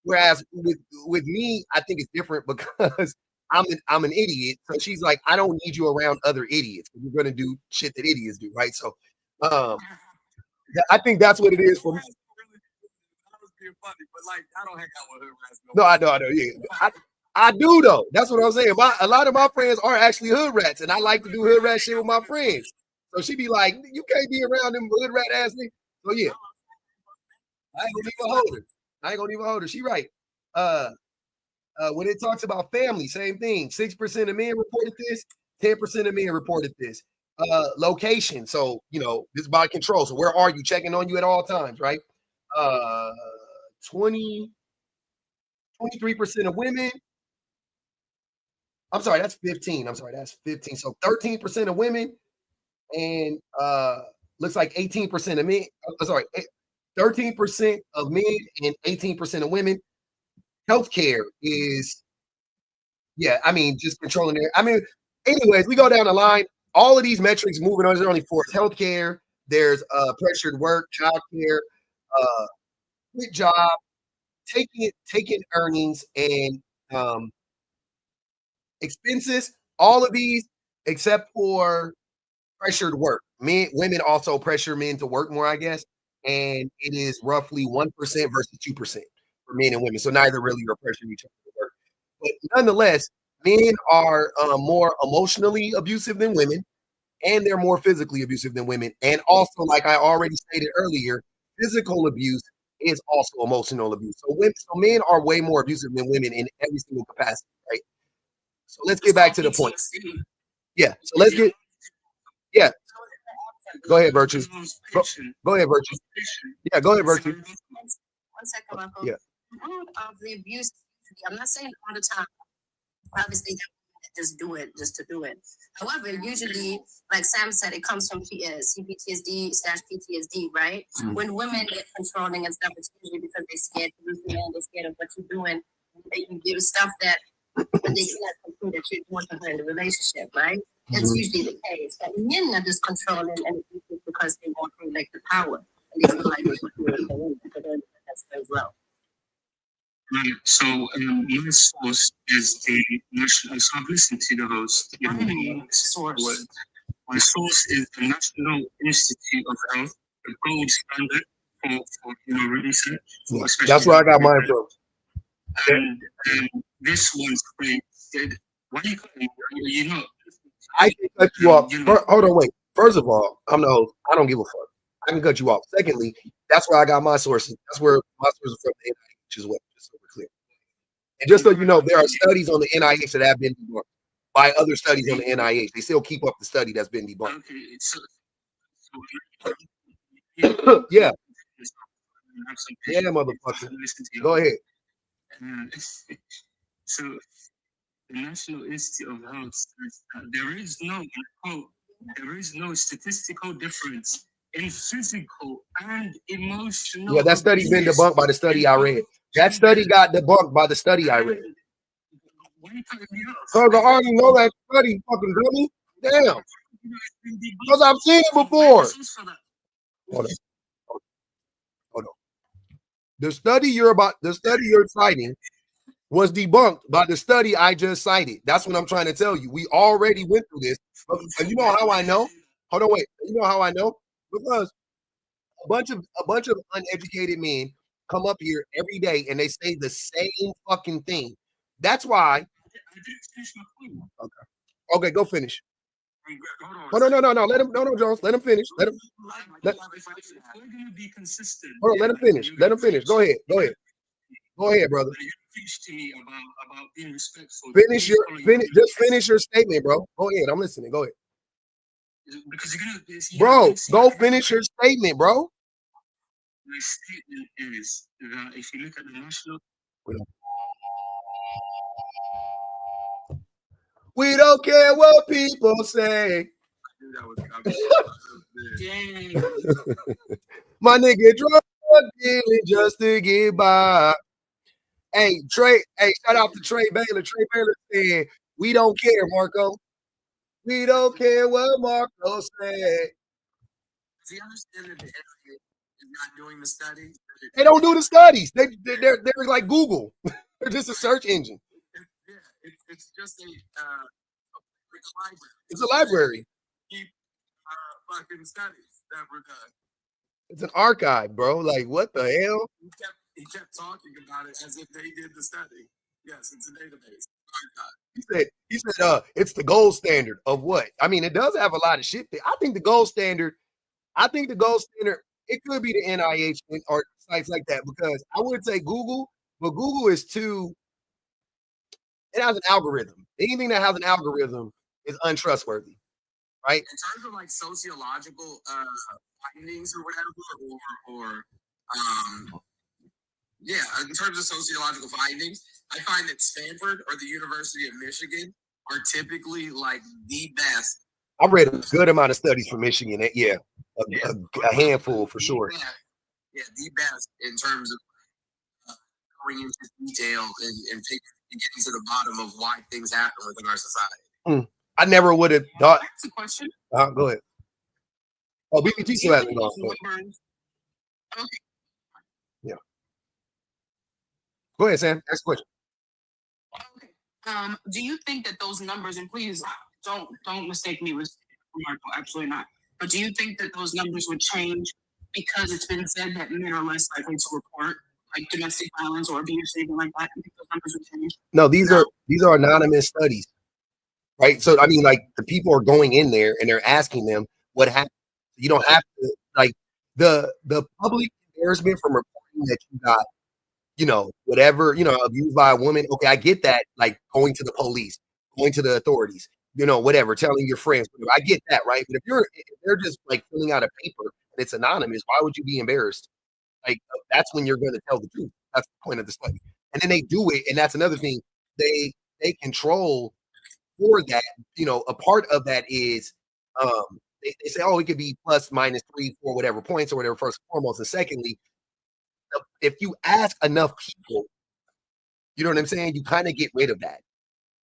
Whereas with me, I think it's different because I'm an idiot. So she's like, I don't need you around other idiots. You're gonna do shit that idiots do, right? So I think that's what it is for me. Funny, but like I don't hang out with hood rats. No, I know. Yeah, I do though. That's what I'm saying. A lot of my friends are actually hood rats, and I like to do hood rat shit with my friends. So she be like, "You can't be around them hood rat ass niggas." So yeah, I ain't gonna even hold her. She right. When it talks about family, same thing. 6% of men reported this, 10% of men reported this. Location. So, you know, this is body control. So where are you? Checking on you at all times, right? 23% of women. I'm sorry, that's 15. I'm sorry, that's 15. So 13% of women and looks like 18% of men. Sorry, 13% of men and 18% of women. Healthcare is, yeah, I mean, just controlling it. I mean, anyways, we go down the line. All of these metrics moving on. There's only four. Healthcare, there's pressured work, childcare, quit job, taking earnings and expenses. All of these except for pressured work. Women also pressure men to work more, I guess. And it is roughly 1% versus 2% for men and women. So neither really are pressuring each other to work. But nonetheless, men are more emotionally abusive than women, and they're more physically abusive than women. And also, like I already stated earlier, physical abuse is also emotional abuse. So men are way more abusive than women in every single capacity, right? So let's get back to the point. Yeah. So let's get. Yeah. Go ahead, Virtue. Go ahead, Virtue. Yeah, go ahead, Virtue. 1 second, Michael. Yeah. Root of the abuse, I'm not saying all the time. Obviously, just do it just to do it. However, usually, like Sam said, it comes from CPTSD/PTSD, right? Mm. When women get controlling and stuff, it's usually because they're scared to lose the man, they're scared of what you're doing. They can give stuff that they cannot conclude that you're doing for her in the relationship, right? It's usually the case. But men are just controlling and abusive because they want to like the power. And they feel like they can do it for women because that's as well. Right. So my source is the national. So I've listened to the host. Source. My source is the National Institute of Health, the gold standard for research. Yeah, that's where I got mine from. And this one's great. Why are you cutting me? You know, I can cut you off. Hold on, wait. First of all, I'm the host. I don't give a fuck. I can cut you off. Secondly, that's where I got my sources. That's where my sources from the NIH as well. Just so we're clear. And just so you know, there are studies on the NIH that have been debunked by other studies on the NIH. They still keep up the study that's been debunked. Yeah. Yeah, motherfucker. Go ahead. So the National Institute of Health says that there is no statistical difference in physical and emotional. Yeah, that study's been debunked by the study I read. That study got debunked by the study I read. Because I already know that study, fucking dummy. Damn. Because I've seen it before. Hold on. The study you're citing was debunked by the study I just cited. That's what I'm trying to tell you. We already went through this. And you know how I know? Hold on, wait. You know how I know? Because a bunch of uneducated men come up here every day and they say the same fucking thing. That's why. Okay, go finish. Oh, no. Let him, no, Jones. Let him finish. Let him. Hold on, let him finish. Let him finish. Go ahead, brother. About being respectful. Just finish your statement, bro. Go ahead. I'm listening. Go ahead. Because bro, go finish your statement, bro. My statement is that if you look at the national. We don't care what people say. My nigga drug dealing just to get by. Hey, Trey. Hey, shout out to Trey Baylor. Trey Baylor said, "We don't care, Marco. We don't care what Marco said." Does he understand that the NIH is not doing the study? They don't do the studies. They're like Google. They're just a search engine. It's just a library. It's a library. Keep fucking studies that were done. It's an archive, bro. Like, what the hell? He kept talking about it as if they did the study. Yes, it's a database. He said, it's the gold standard of what? I mean, it does have a lot of shit there. I think the gold standard, it could be the NIH or sites like that, because I would say Google, but Google is too It has an algorithm. Anything that has an algorithm is untrustworthy, right? In terms of like sociological findings or whatever, or yeah, in terms of sociological findings, I find that Stanford or the University of Michigan are typically like the best. I read a good amount of studies from Michigan. Yeah, a handful for sure. Yeah, the best in terms of going into detail and getting to the bottom of why things happen within our society. I never would have thought. That's a question. Go ahead. Oh, BBT still hasn't gone. Okay. Yeah. Go ahead, Sam. Next question. Okay. Do you think that those numbers, and please don't mistake me with Marco, absolutely not. But do you think that those numbers would change because it's been said that men are less likely to report like domestic violence or abuse, anything like that? Do you think those numbers would change? No, these are anonymous studies, right? So I mean, like the people are going in there and they're asking them what happened. You don't have to like the public embarrassment from reporting that you got, you know, whatever, you know, abused by a woman. Okay, I get that. Like going to the police, going to the authorities, you know, whatever, telling your friends. Whatever. I get that, right? But if they're just like filling out a paper and it's anonymous, why would you be embarrassed? Like that's when you're going to tell the truth. That's the point of the study. And then they do it, and that's another thing. They control for that. You know, a part of that is they say, oh, it could be plus minus 3, 4, whatever points or whatever. First and foremost, and secondly, if you ask enough people, you know what I'm saying, you kind of get rid of that.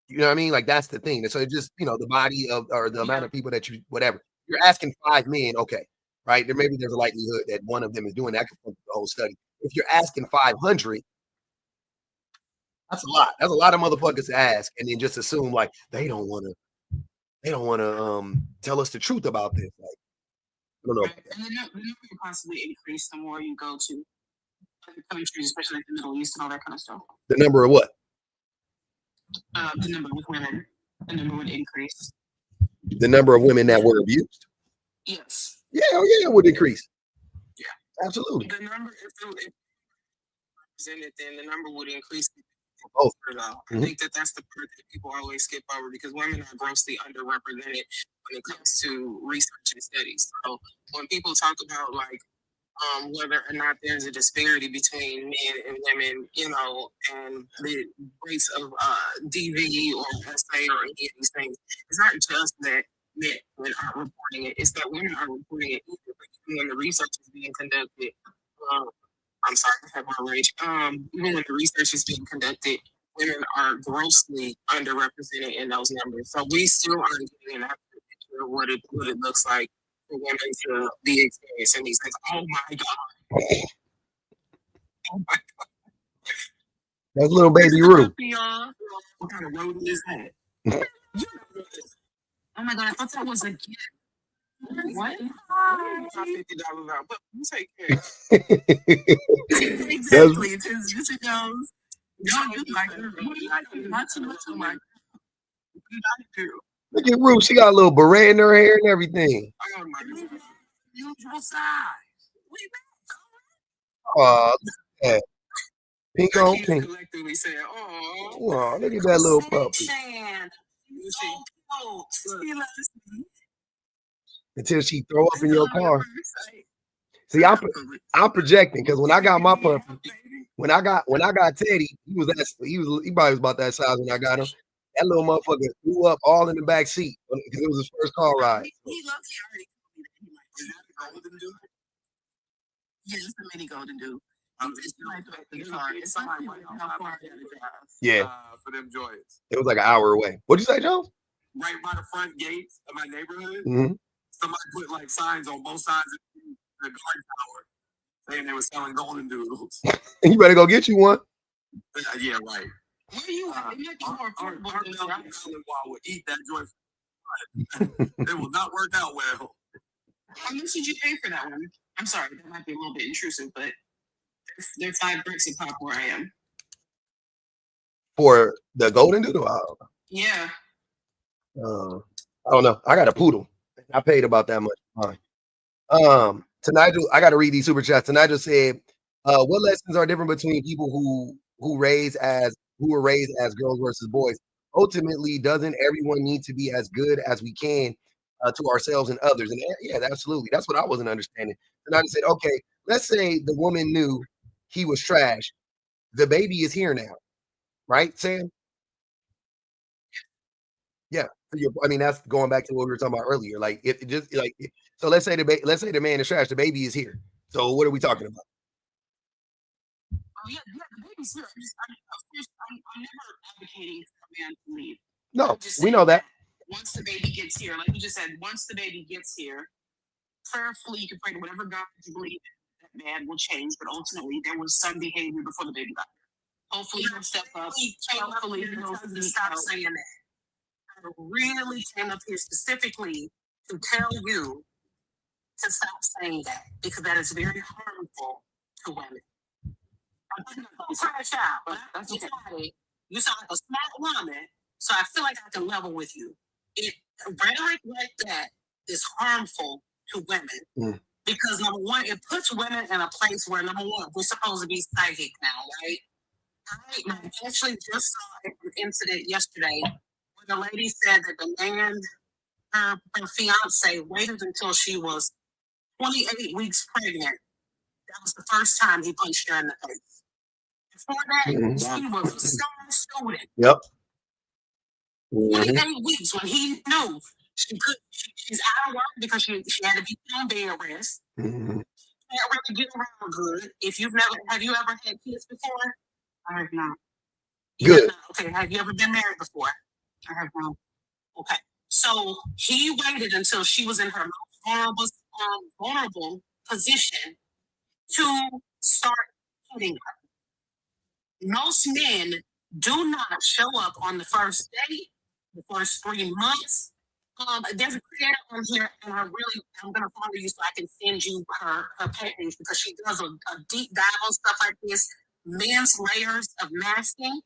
You know what I mean? Like that's the thing. And so it just, you know, the body of or the amount of people that you whatever. You're asking 5 men, okay, right? There's a likelihood that one of them is doing that for the whole study. If you're asking 500, that's a lot. That's a lot of motherfuckers to ask, and then just assume like they don't want to tell us the truth about this. Like, I don't know. Right. And the number will constantly increase the more you go to other countries, especially like the Middle East and all that kind of stuff. The number of what? The number of women, the number would increase. The number of women that were abused? Yes. Yeah, it would increase. Yeah. Absolutely. The number, if represented, then the number would increase. Oh. I think that's the part that people always skip over because women are grossly underrepresented when it comes to research and studies. So when people talk about like whether or not there's a disparity between men and women, you know, and the rates of DV or SA or any of these things, it's not just that men aren't reporting it; it's that women are reporting it either. But when the research is being conducted, I'm sorry, I have my rage. Even when the research is being conducted, women are grossly underrepresented in those numbers. So we still aren't getting an accurate picture of what it looks like for women to be experiencing these things. Oh my God. Oh my God. That's little baby Rue. What kind of road is that? Oh my God, I thought that was a gift. What? $50 out, but you take care. Exactly. This goes. No, you like her. Not too much. Like, look at Rue. She got a little beret in her hair and everything. Usual size. Oh, yeah. Pink on pink. Collectively say, oh, look at that little puppy. Until she throw up in your car. See, I'm projecting because when I got my puppy, when I got Teddy, he probably was about that size when I got him. That little motherfucker threw up all in the back seat because it was his first car ride. He loves it. Yeah, it's a mini golden dude. Yeah, for them joints. It was like an hour away. What'd you say, Joe? Right by the front gates of my neighborhood. Mm-hmm. Somebody put like signs on both sides of the guard tower saying they were selling golden doodles. You better go get you one. Yeah, right. Where are you at? Our would eat that joint. It will not work out well. How much did you pay for that one? I'm sorry, that might be a little bit intrusive, but they're $5 a pop where I am. For the golden doodle? Yeah. I don't know. I got a poodle. I paid about that much. Fine. Tonight I got to read these super chats. Tonight said, what lessons are different between people who raise as who were raised as girls versus boys. Ultimately, doesn't everyone need to be as good as we can to ourselves and others? And yeah, absolutely. That's what I wasn't understanding. And I just said, okay, let's say the woman knew he was trash. The baby is here now, right, Sam? Yeah. I mean, that's going back to what we were talking about earlier. Like, it just like so. Let's say the man is trash. The baby is here. So what are we talking about? Oh yeah, the baby's here. I'm never advocating for a man to leave. No, we know that. Once the baby gets here, like you just said, once the baby gets here, prayerfully you can pray to whatever God you believe in, that man will change. But ultimately, there was some behavior before the baby got here. Hopefully, he'll step up. Hopefully, he'll stop saying that. I really came up here specifically to tell you to stop saying that because that is very harmful to women. I'm crash out, but that's okay. You sound like a smart woman, so I feel like I can level with you. Rhetoric like that is harmful to women because number one, it puts women in a place where number one, we're supposed to be psychic now, right? I actually just saw an incident yesterday where the lady said that the man, her fiance, waited until she was 28 weeks pregnant. That was the first time he punched her in the face. Before that, she was a star student. Yep. 28 weeks when he knew she's out of work because she had to be on bed rest. Can't really get around good. Have you ever had kids before? I have not. Good. Okay. Have you ever been married before? I have not. Okay. So he waited until she was in her most vulnerable position to start hitting her. Most men do not show up on the first date, the first 3 months. There's a creator on here, and I'm going to follow you so I can send you her page because she does a deep dive on stuff like this, men's layers of masking.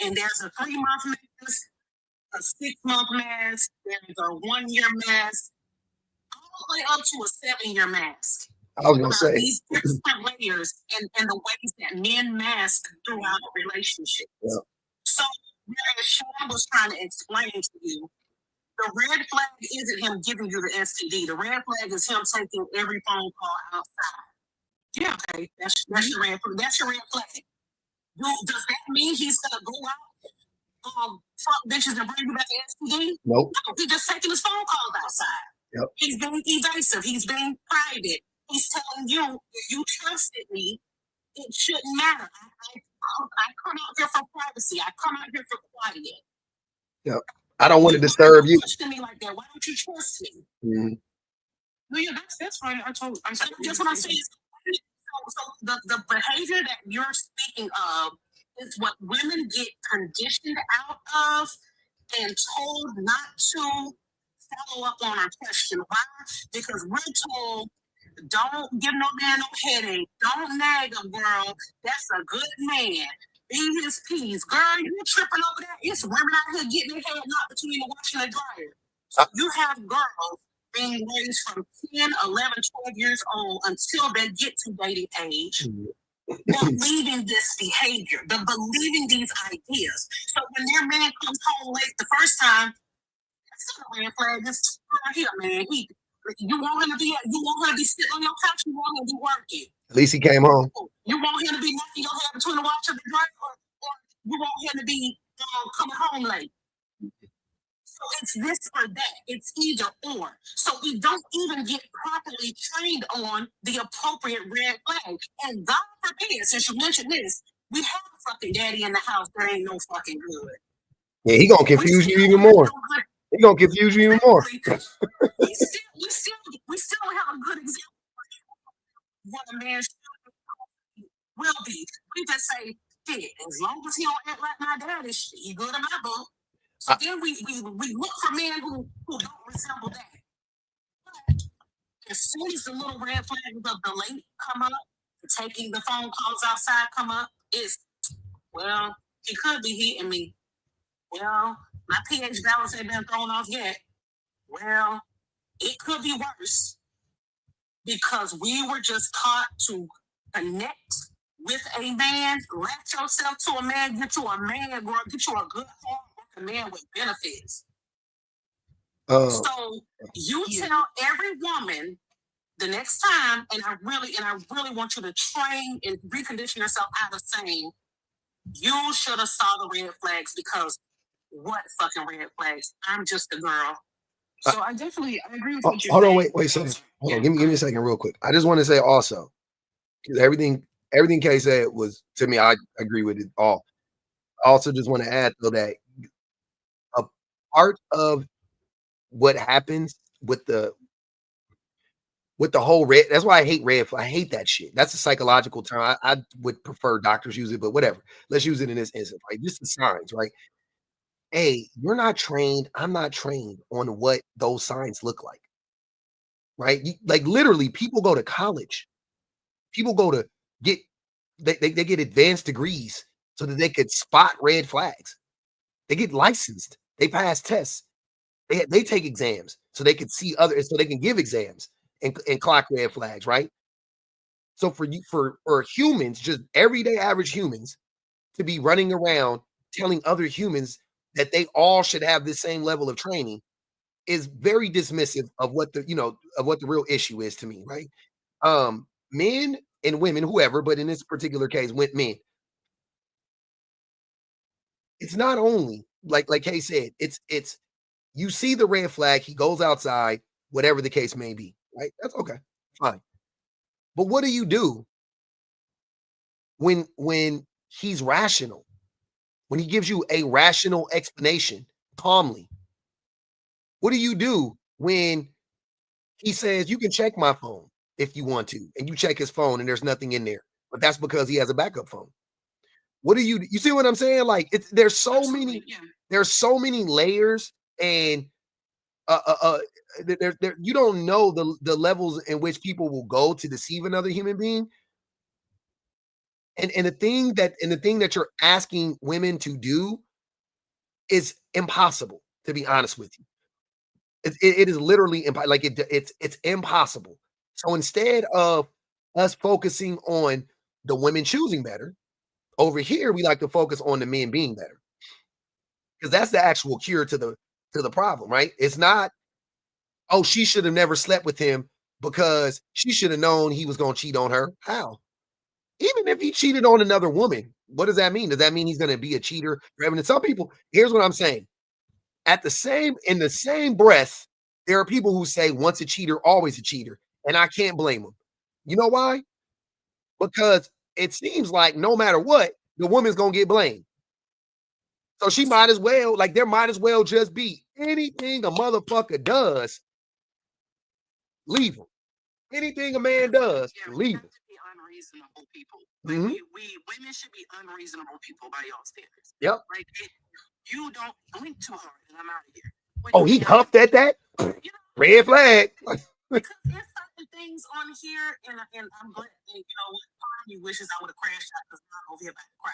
And there's a 3-month mask, a 6-month mask, there's a 1-year mask, all the way up to a 7-year mask. I was going to say these different layers and the ways that men mask throughout a relationship. Yeah. So, as Sean was trying to explain to you, the red flag isn't him giving you the STD. The red flag is him taking every phone call outside. Yeah, okay, that's your red flag. That's your red flag. Does that mean he's gonna go out, fuck bitches and bring you back the STD? Nope. No, he's just taking his phone calls outside. Yep. He's being evasive. He's being private. He's telling you, if you trusted me, it shouldn't matter. I come out here for privacy. I come out here for quiet. Yep. I don't want to disturb you. Question me like that. Why don't you trust me? No, yeah, that's fine. That's what I'm saying. So the behavior that you're speaking of is what women get conditioned out of and told not to follow up on our question. Why? Because we're told, don't give no man no headache. Don't nag a girl. That's a good man. Be his peace. Girl, you tripping over that? It's women out here getting their head knocked between the wash and the dryer. So you have girls being raised from 10, 11, 12 years old until they get to dating age, believing this behavior, believing these ideas. So when their man comes home late the first time, that's not a red flag. It's right here, man. You want her to be sitting on your couch. You want him to be working. At least he came home. You want him to be knocking your head between the watch and the dryer, or you want him to be coming home late. So it's this or that. It's either or. So we don't even get properly trained on the appropriate red flag. And God forbid, since you mentioned this, we have a fucking daddy in the house that ain't no fucking good. Yeah, he gonna confuse you even more. He gonna confuse you even more. we still have a good example of what a man will be. We just say, shit, as long as he don't act like my daddy, he good in my book. So then we look for men who don't resemble that. But as soon as the little red flags of the late come up, taking the phone calls outside come up, well, he could be hitting me. Well, my pH balance ain't been thrown off yet. Well, it could be worse because we were just taught to connect with a man, latch yourself to a man, get you a man, girl, get you a good hard man with benefits. So you tell every woman the next time, and I really want you to train and recondition yourself out of saying, you should have saw the red flags, because what fucking red flags? I'm just a girl. So I agree with what you're saying. Hold on, wait a second. Hold on, give me a second real quick. I just want to say also, because everything Kay said was, to me, I agree with it all. I also just want to add, though, that a part of what happens with the whole red, that's why I hate red flag. I hate that shit. That's a psychological term. I would prefer doctors use it, but whatever. Let's use it in this instance, right? Just the signs, right? Hey, you're not trained. I'm not trained on what those signs look like, right? Like literally, people go to college. People go to get they get advanced degrees so that they could spot red flags. They get licensed. They pass tests. They take exams so they can see so they can give exams and clock red flags, right? So for humans, just everyday average humans, to be running around telling other humans that they all should have the same level of training is very dismissive of what the real issue is to me, right? Men and women, whoever, but in this particular case, men. It's not only like Kay said, it's you see the red flag, he goes outside, whatever the case may be, right? That's okay, fine. But what do you do when he's rational? When he gives you a rational explanation calmly? What do you do when he says, you can check my phone if you want to, and you check his phone and there's nothing in there, but that's because he has a backup phone? What do you see what I'm saying? Like there's so many layers, and you don't know the levels in which people will go to deceive another human being. And the thing that you're asking women to do is impossible, to be honest with you. It is literally like it's impossible. So instead of us focusing on the women choosing better, over here we like to focus on the men being better, because that's the actual cure to the problem, right? It's not, oh, she should have never slept with him because she should have known he was going to cheat on her. How? Even if he cheated on another woman, what does that mean? Does that mean he's going to be a cheater forever? And some people, here's what I'm saying. In the same breath, there are people who say once a cheater, always a cheater. And I can't blame them. You know why? Because it seems like no matter what, the woman's going to get blamed. So she might as well, like there might as well just be anything a motherfucker does, leave him. Anything a man does, leave him. Unreasonable people. Like we women should be unreasonable people by y'all standards. Yep. Like you don't blink too hard and I'm out of here. Oh, he huffed at that? Red flag. Because there's certain things on here, and I'm glad, and part of me wishes I would have crashed out because I'm over here about to cry.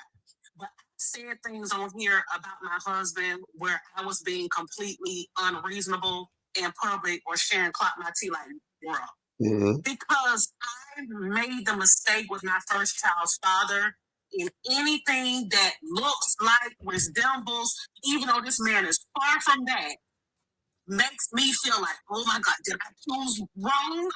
But I said things on here about my husband where I was being completely unreasonable in public or sharing clock my tea like, girl. Because I made the mistake with my first child's father, in anything that looks like resembles, even though this man is far from that, makes me feel like, oh my God, did I choose wrong?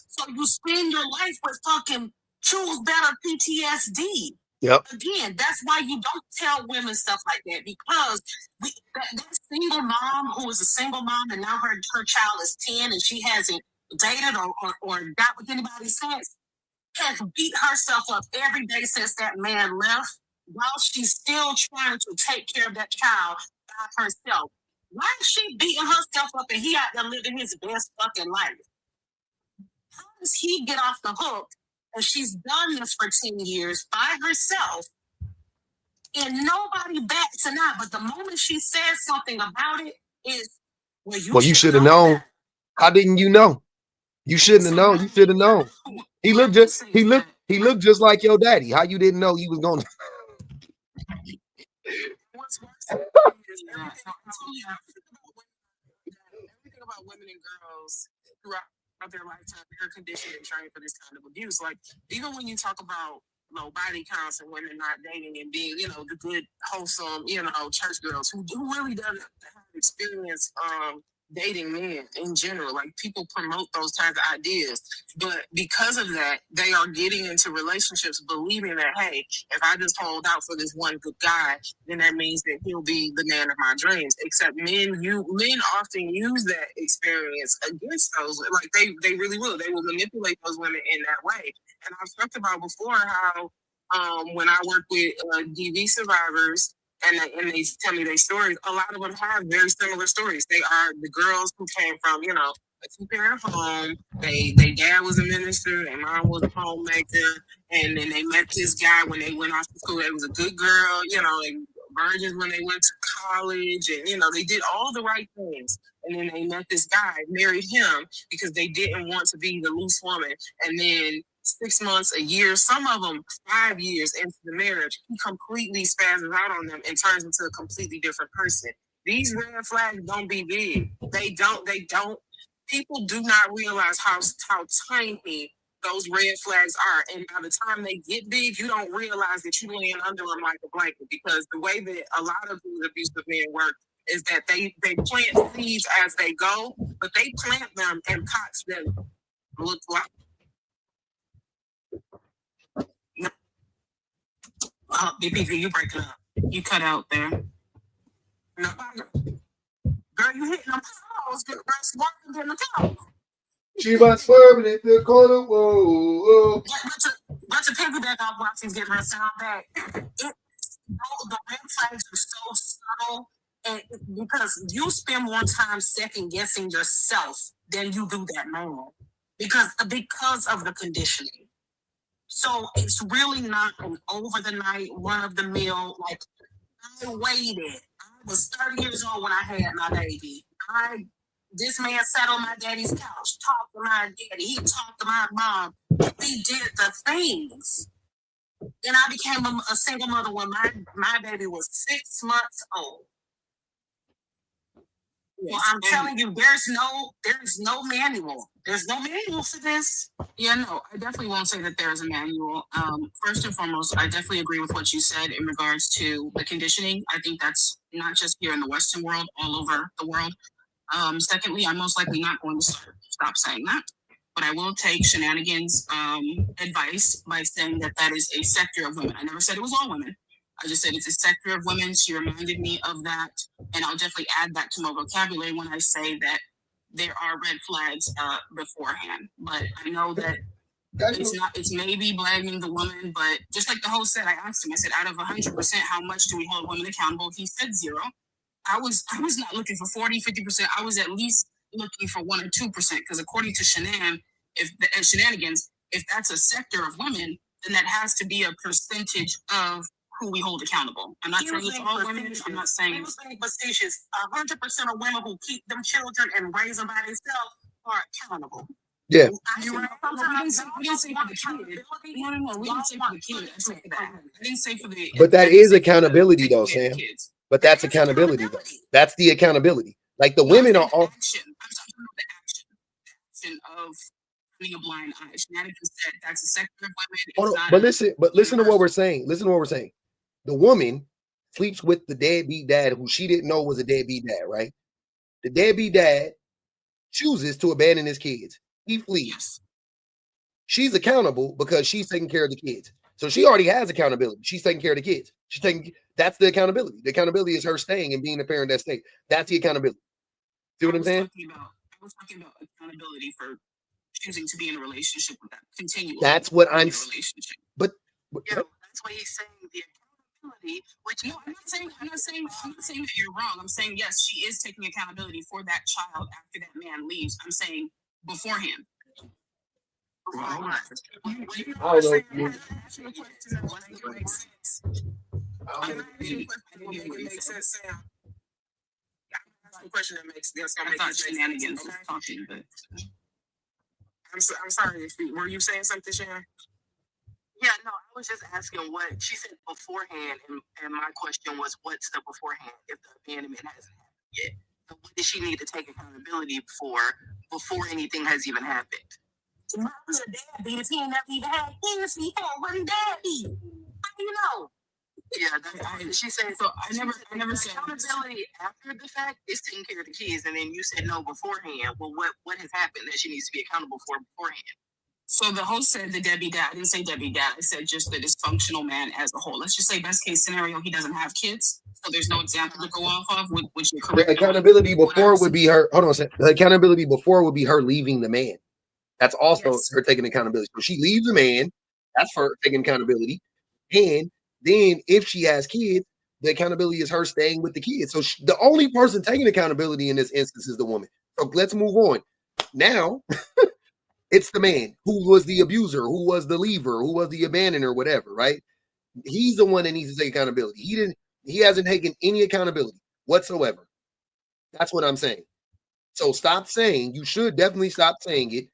So you spend your life with fucking choose better PTSD. Yep. Again, that's why you don't tell women stuff like that, because that single mom who is a single mom and now her child is 10 and she hasn't dated or got with anybody since, has beat herself up every day since that man left, while she's still trying to take care of that child by herself. Why is she beating herself up and he out there living his best fucking life? How does he get off the hook and she's done this for 10 years by herself and nobody bats an eye? But the moment she says something about it is, well, you should have known. How didn't you know? You shouldn't have known. You should have known. He looked just like your daddy. How you didn't know he was going to? What's worse is everything about women and girls throughout their lifetime, they're conditioned and trained for this kind of abuse. Like, even when you talk about low body counts and women not dating and being, the good, wholesome, church girls who really doesn't have experience dating men in general. Like, people promote those kinds of ideas, but because of that, they are getting into relationships believing that, hey, if I just hold out for this one good guy, then that means that he'll be the man of my dreams. Except men often use that experience against those. Like, they really will. They will manipulate those women in that way. And I've talked about before how when I work with DV survivors, and they tell me their stories, a lot of them have very similar stories. They are the girls who came from, a two-parent home. Their dad was a minister, their mom was a homemaker, and then they met this guy when they went off to school. They was a good girl, and virgins when they went to college, and they did all the right things. And then they met this guy, married him because they didn't want to be the loose woman. And then 6 months, a year, some of them 5 years into the marriage, he completely spazzes out on them and turns into a completely different person. These red flags don't be big. They don't. People do not realize how tiny those red flags are. And by the time they get big, you don't realize that you're laying under them like a blanket, because the way that a lot of these abusive men work is that they plant seeds as they go, but they plant them in pots that look like. BPG, you breaking up. You cut out there. No, girl, you hitting them calls. Get rest walking in the couch. She about swerving at the corner. Whoa. But to piggyback off Roxy's getting her sound back, the red flags are so subtle, and because you spend more time second guessing yourself than you do that man, because of the conditioning. So it's really not an over the night, run of the mill. Like, I waited. I was 30 years old when I had my baby. This man sat on my daddy's couch, talked to my daddy. He talked to my mom. We did the things. Then I became a single mother when my baby was 6 months old. Yes. Well, I'm telling you, there's no manual. There's no manual for this. Yeah, no, I definitely won't say that there is a manual. First and foremost, I definitely agree with what you said in regards to the conditioning. I think that's not just here in the Western world, all over the world. Secondly, I'm most likely not going to stop saying that, but I will take Shenanigans' advice by saying that is a sector of women. I never said it was all women. I just said it's a sector of women. She reminded me of that, and I'll definitely add that to my vocabulary when I say that there are red flags beforehand. But I know that it's maybe blaming the woman, but just like the host said, I asked him, I said, out of 100%, how much do we hold women accountable? He said 0. I was not looking for 40, 50%. I was at least looking for 1 or 2%, because according to Shenanigans, if that's a sector of women, then that has to be a percentage of who we hold accountable. I'm not saying it's all women. I'm not saying he was being facetious. 100% of women who keep them children and raise them by themselves are accountable. Yeah. We didn't say for the kid. No. We didn't say for the kid. I said for that. I didn't say for the. But that is accountability, though, Sam. But that's accountability, though. That's the accountability. Like, the women are all. I'm talking about the action of turning a blind eye. Shenanigans said that's a sector of women. But listen to what we're saying. Listen to what we're saying. The woman sleeps with the deadbeat dad who she didn't know was a deadbeat dad, right? The deadbeat dad chooses to abandon his kids. He flees. She's accountable because she's taking care of the kids. So she already has accountability. She's taking care of the kids. That's the accountability. The accountability is her staying and being the parent that stays. That's the accountability. See what I'm saying? I was talking about accountability for choosing to be in a relationship with that. Continually. That's what I'm saying. But that's what he's saying. The accountability, which I'm not saying that you're wrong. I'm saying yes, she is taking accountability for that child after that man leaves. I'm saying beforehand. I don't know. Question that makes sense. I thought Shenanigans was talking, but I'm sorry. Were you saying something, Sharon? Yeah, no, I was just asking what she said beforehand, and my question was, what's the beforehand if the abandonment hasn't happened yet? So what does she need to take accountability for before anything has even happened? Mom's a deadbeat. He ain't never even had kids. He had one deadbeat. How do you know? Yeah, she said. So I never said accountability after the fact is taking care of the kids, and then you said no beforehand. Well, what has happened that she needs to be accountable for beforehand? So the host said the deadbeat dad. I didn't say deadbeat dad. I said just the dysfunctional man as a whole. Let's just say best case scenario, he doesn't have kids. So there's no example to go off of, which you're correct. The accountability before would be her. Hold on a second. The accountability before would be her leaving the man. That's also her taking accountability. So she leaves the man. That's her taking accountability. And then if she has kids, the accountability is her staying with the kids. So the only person taking accountability in this instance is the woman. So let's move on. Now, it's the man who was the abuser, who was the leaver, who was the abandoner, whatever, right? He's the one that needs to take accountability. He hasn't taken any accountability whatsoever. That's what I'm saying. So stop saying, you should definitely stop saying it.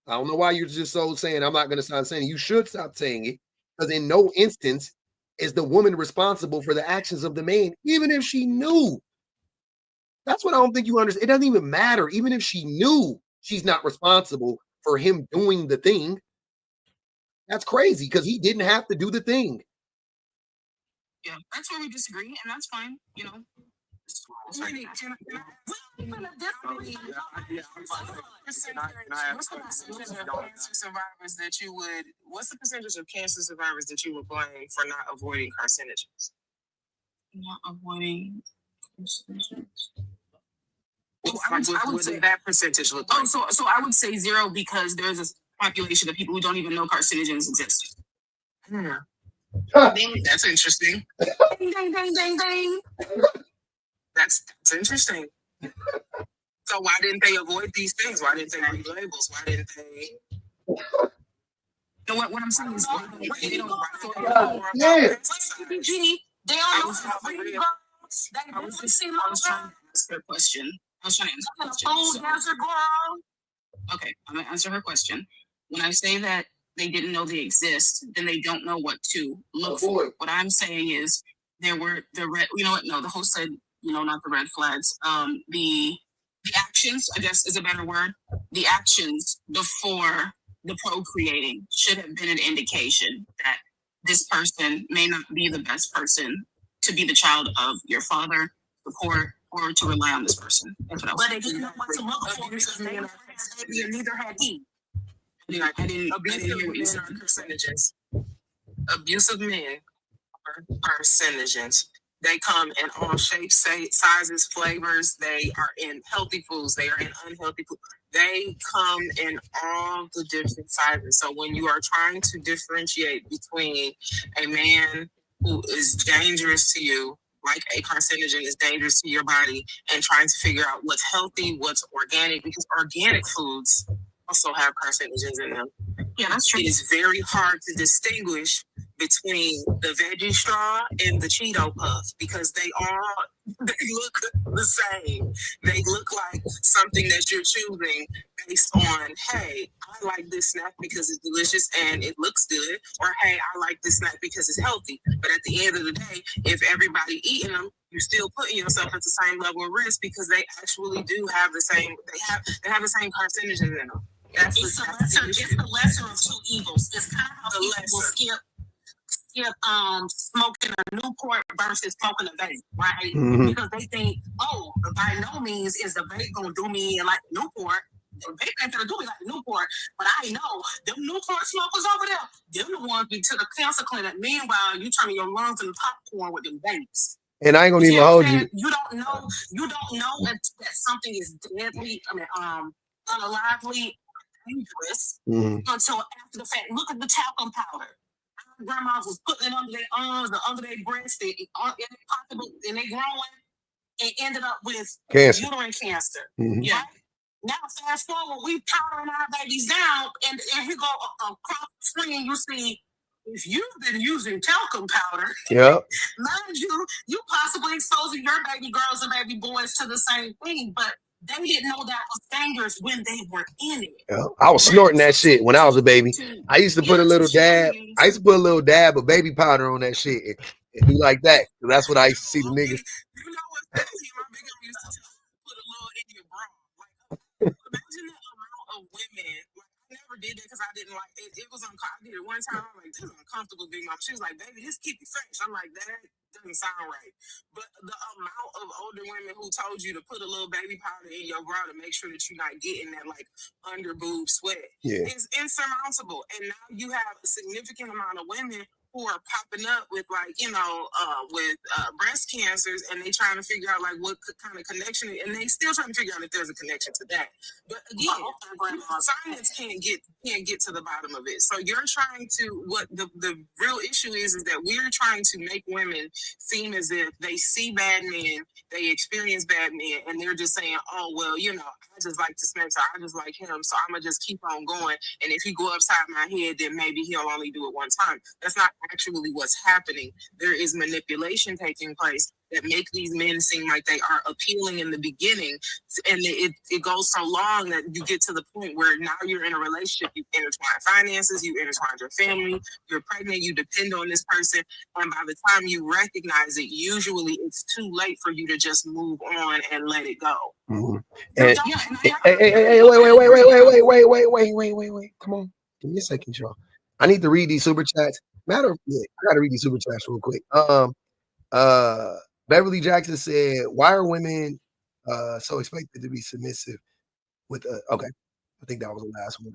I don't know why you're just so saying I'm not going to stop saying it. You should stop saying it, because in no instance is the woman responsible for the actions of the man, even if she knew. That's what I don't think you understand. It doesn't even matter. Even if she knew, she's not responsible for him doing the thing. That's crazy, because he didn't have to do the thing. Yeah, that's where we disagree, and that's fine. You know. What's the percentage of cancer survivors that you would blame for not avoiding carcinogens? Not avoiding carcinogens. What would that percentage look like? So I would say 0, because there's a population of people who don't even know carcinogens exist. That's interesting. Ding, ding, ding, ding, ding. That's interesting. So why didn't they avoid these things? Why didn't they read labels? Why didn't they? You know what I'm saying is they don't I was trying to ask her question. Okay, I'm gonna answer her question. When I say that they didn't know they exist, then they don't know what to look for. What I'm saying is there were the red. You know what? No, the host said, not the red flags. The actions, I guess, is a better word. The actions before the procreating should have been an indication that this person may not be the best person to be the child of your father, support, or to rely on this person. That's what I was saying. But they didn't know what to look for because neither had he. I didn't hear what you said. Carcinogens. Abusive men are carcinogens. They come in all shapes, sizes, flavors. They are in healthy foods. They are in unhealthy foods. They come in all the different sizes. So when you are trying to differentiate between a man who is dangerous to you, like a carcinogen is dangerous to your body, and trying to figure out what's healthy, what's organic, because organic foods also have carcinogens in them. Yeah, that's true. It is very hard to distinguish between the veggie straw and the Cheeto puff, because they look the same. They look like something that you're choosing based on, hey, I like this snack because it's delicious and it looks good, or hey, I like this snack because it's healthy. But at the end of the day, if everybody eating them, you're still putting yourself at the same level of risk, because they actually do have the same. They have the same carcinogens in them. It's the lesser of two evils. It's kind of how people skip smoking a Newport versus smoking a vape, right? Mm-hmm. Because they think, by no means is the vape gonna do me like Newport. The vape ain't gonna do me like Newport, but I know them Newport smokers over there, they're the ones be to the cancer clinic. Meanwhile, you turning your lungs into popcorn with them vapes. And I ain't gonna even hold you. You don't know that something is deadly. Unalively dangerous until after the fact. Look at the talcum powder. Grandmas was putting it under their arms or under their breasts, in their pocketbook, and they growing, and ended up with uterine cancer. Mm-hmm. Yeah. Now fast forward, we powdering our babies down, and you go across the screen, you see, if you've been using talcum powder, mind you possibly exposing your baby girls and baby boys to the same thing, but they didn't know that was dangerous when they were in it. Yeah. I was snorting that shit when I was a baby. I used to put a little dab. I used to put a little dab of baby powder on that shit and do like that. That's what I used to see the niggas. You know what's crazy? My big girl used to put a little in your bra. Like, imagine the amount of women. Like, I never did it because I didn't like it. It was uncomfortable. I did it one time. I'm like, this is uncomfortable, big mom. She was like, baby, just keep it fresh. I'm like, that doesn't sound right. But the amount of older women who told you to put a little baby powder in your bra to make sure that you're not getting that like under boob sweat is insurmountable. And now you have a significant amount of women who are popping up with like, with breast cancers, and they trying to figure out like what kind of connection, and they still trying to figure out if there's a connection to that. But again, science can't get to the bottom of it. So you're trying to, what the real issue is that we're trying to make women seem as if they see bad men, they experience bad men, and they're just saying, oh, well, I just like to Spencer, I just like him, so I'm gonna just keep on going. And if he go upside my head, then maybe he'll only do it one time. That's not actually what's happening. There is manipulation taking place that make these men seem like they are appealing in the beginning, and it goes so long that you get to the point where now you're in a relationship, you intertwine finances, you intertwine your family, you're pregnant, you depend on this person, and by the time you recognize it, usually it's too late for you to just move on and let it go. Mm-hmm. Hey, wait. Come on. Give me a second, y'all. I need to read these super chats. I gotta read these super chats real quick. Beverly Jackson said, why are women so expected to be submissive with okay. I think that was the last one.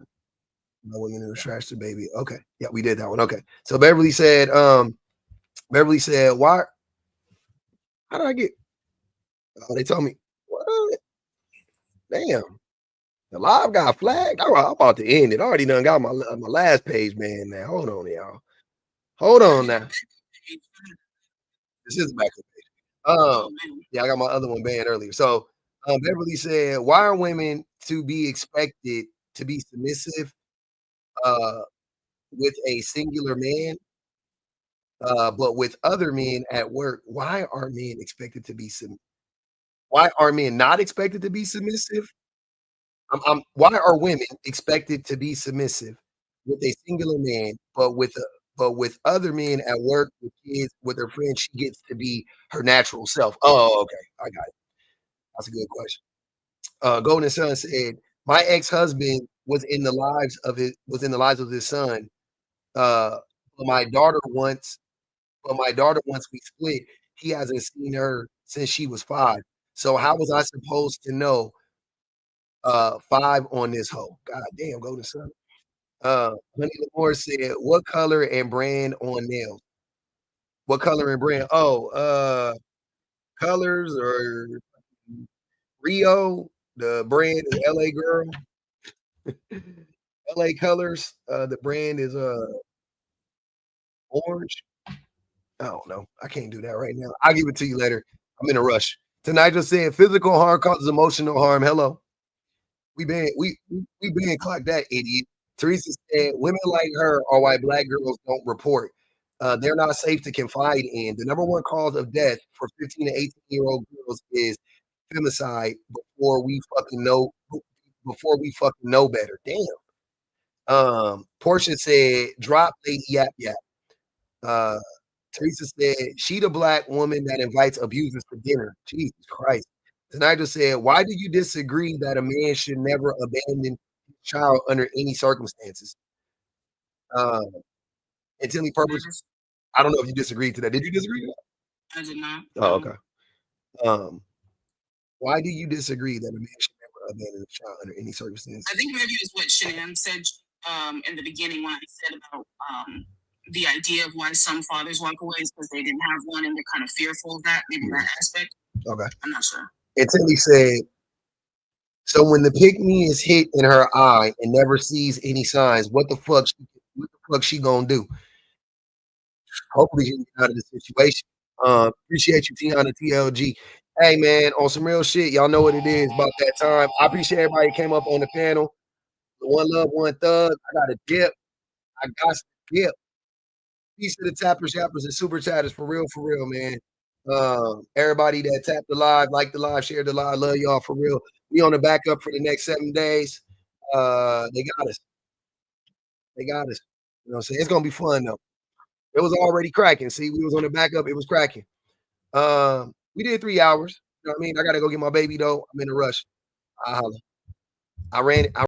No women in the trash to baby. Okay. Yeah, we did that one. Okay. So Beverly said, why? How did I get? Oh, they told me, what? Damn. The live got flagged. I'm about to end it. I already done got my last page, man. Now, hold on, y'all. Hold on now. This is the backup page. Yeah, I got my other one banned earlier. So Beverly said, why are women to be expected to be submissive with a singular man, but with other men at work? Why are men expected to be why are men not expected to be submissive? Why are women expected to be submissive with a singular man, but with other men at work, with kids, with her friends, she gets to be her natural self? Oh, okay, I got it. That's a good question. Golden Sun said, my ex-husband was in the lives of his son. But my daughter once we split, he hasn't seen her since she was 5. So how was I supposed to know 5 on this hoe? God damn, Golden Sun. Honey Lamore said, what color and brand on nails? What color and brand? Oh, colors or Rio. The brand is LA Girl. LA Colors. The brand is orange. I don't know. I can't do that right now. I'll give it to you later. I'm in a rush. Tonight just saying physical harm causes emotional harm. Hello. We been clocked that, idiot. Teresa said women like her are why black girls don't report. They're not safe to confide in. The number one cause of death for 15 to 18-year-old girls is femicide before we fucking know better. Damn. Portia said, drop Lady Yap Yap. Teresa said, she the black woman that invites abusers to dinner. Jesus Christ. Tonight just said, why do you disagree that a man should never abandon his child under any circumstances? And Tilly Purpose, I don't know if you disagreed to that. Did you disagree to that? I did not. Oh, okay. Why do you disagree that a man should never abandon a child under any circumstances? I think maybe it's what Shanann said in the beginning when I said about the idea of why some fathers walk away is because they didn't have one and they're kind of fearful of that, maybe that aspect. Okay. I'm not sure. And Tilly said, so when the pick-me is hit in her eye and never sees any signs, what the fuck she gonna do? Hopefully she get out of the situation. Appreciate you, Tiana TLG. Hey man, on some real shit, y'all know what it is about that time. I appreciate everybody who came up on the panel. One love, one thug. I got a dip. I got to dip. Peace to the tappers, yappers, and super chatters for real, man. Everybody that tapped the live, liked the live, shared the live, love y'all for real. We on the backup for the next 7 days. They got us. You know what I'm saying? It's gonna be fun though. It was already cracking. See, we was on the backup, it was cracking. We did 3 hours. You know what I mean? I gotta go get my baby though. I'm in a rush. I ran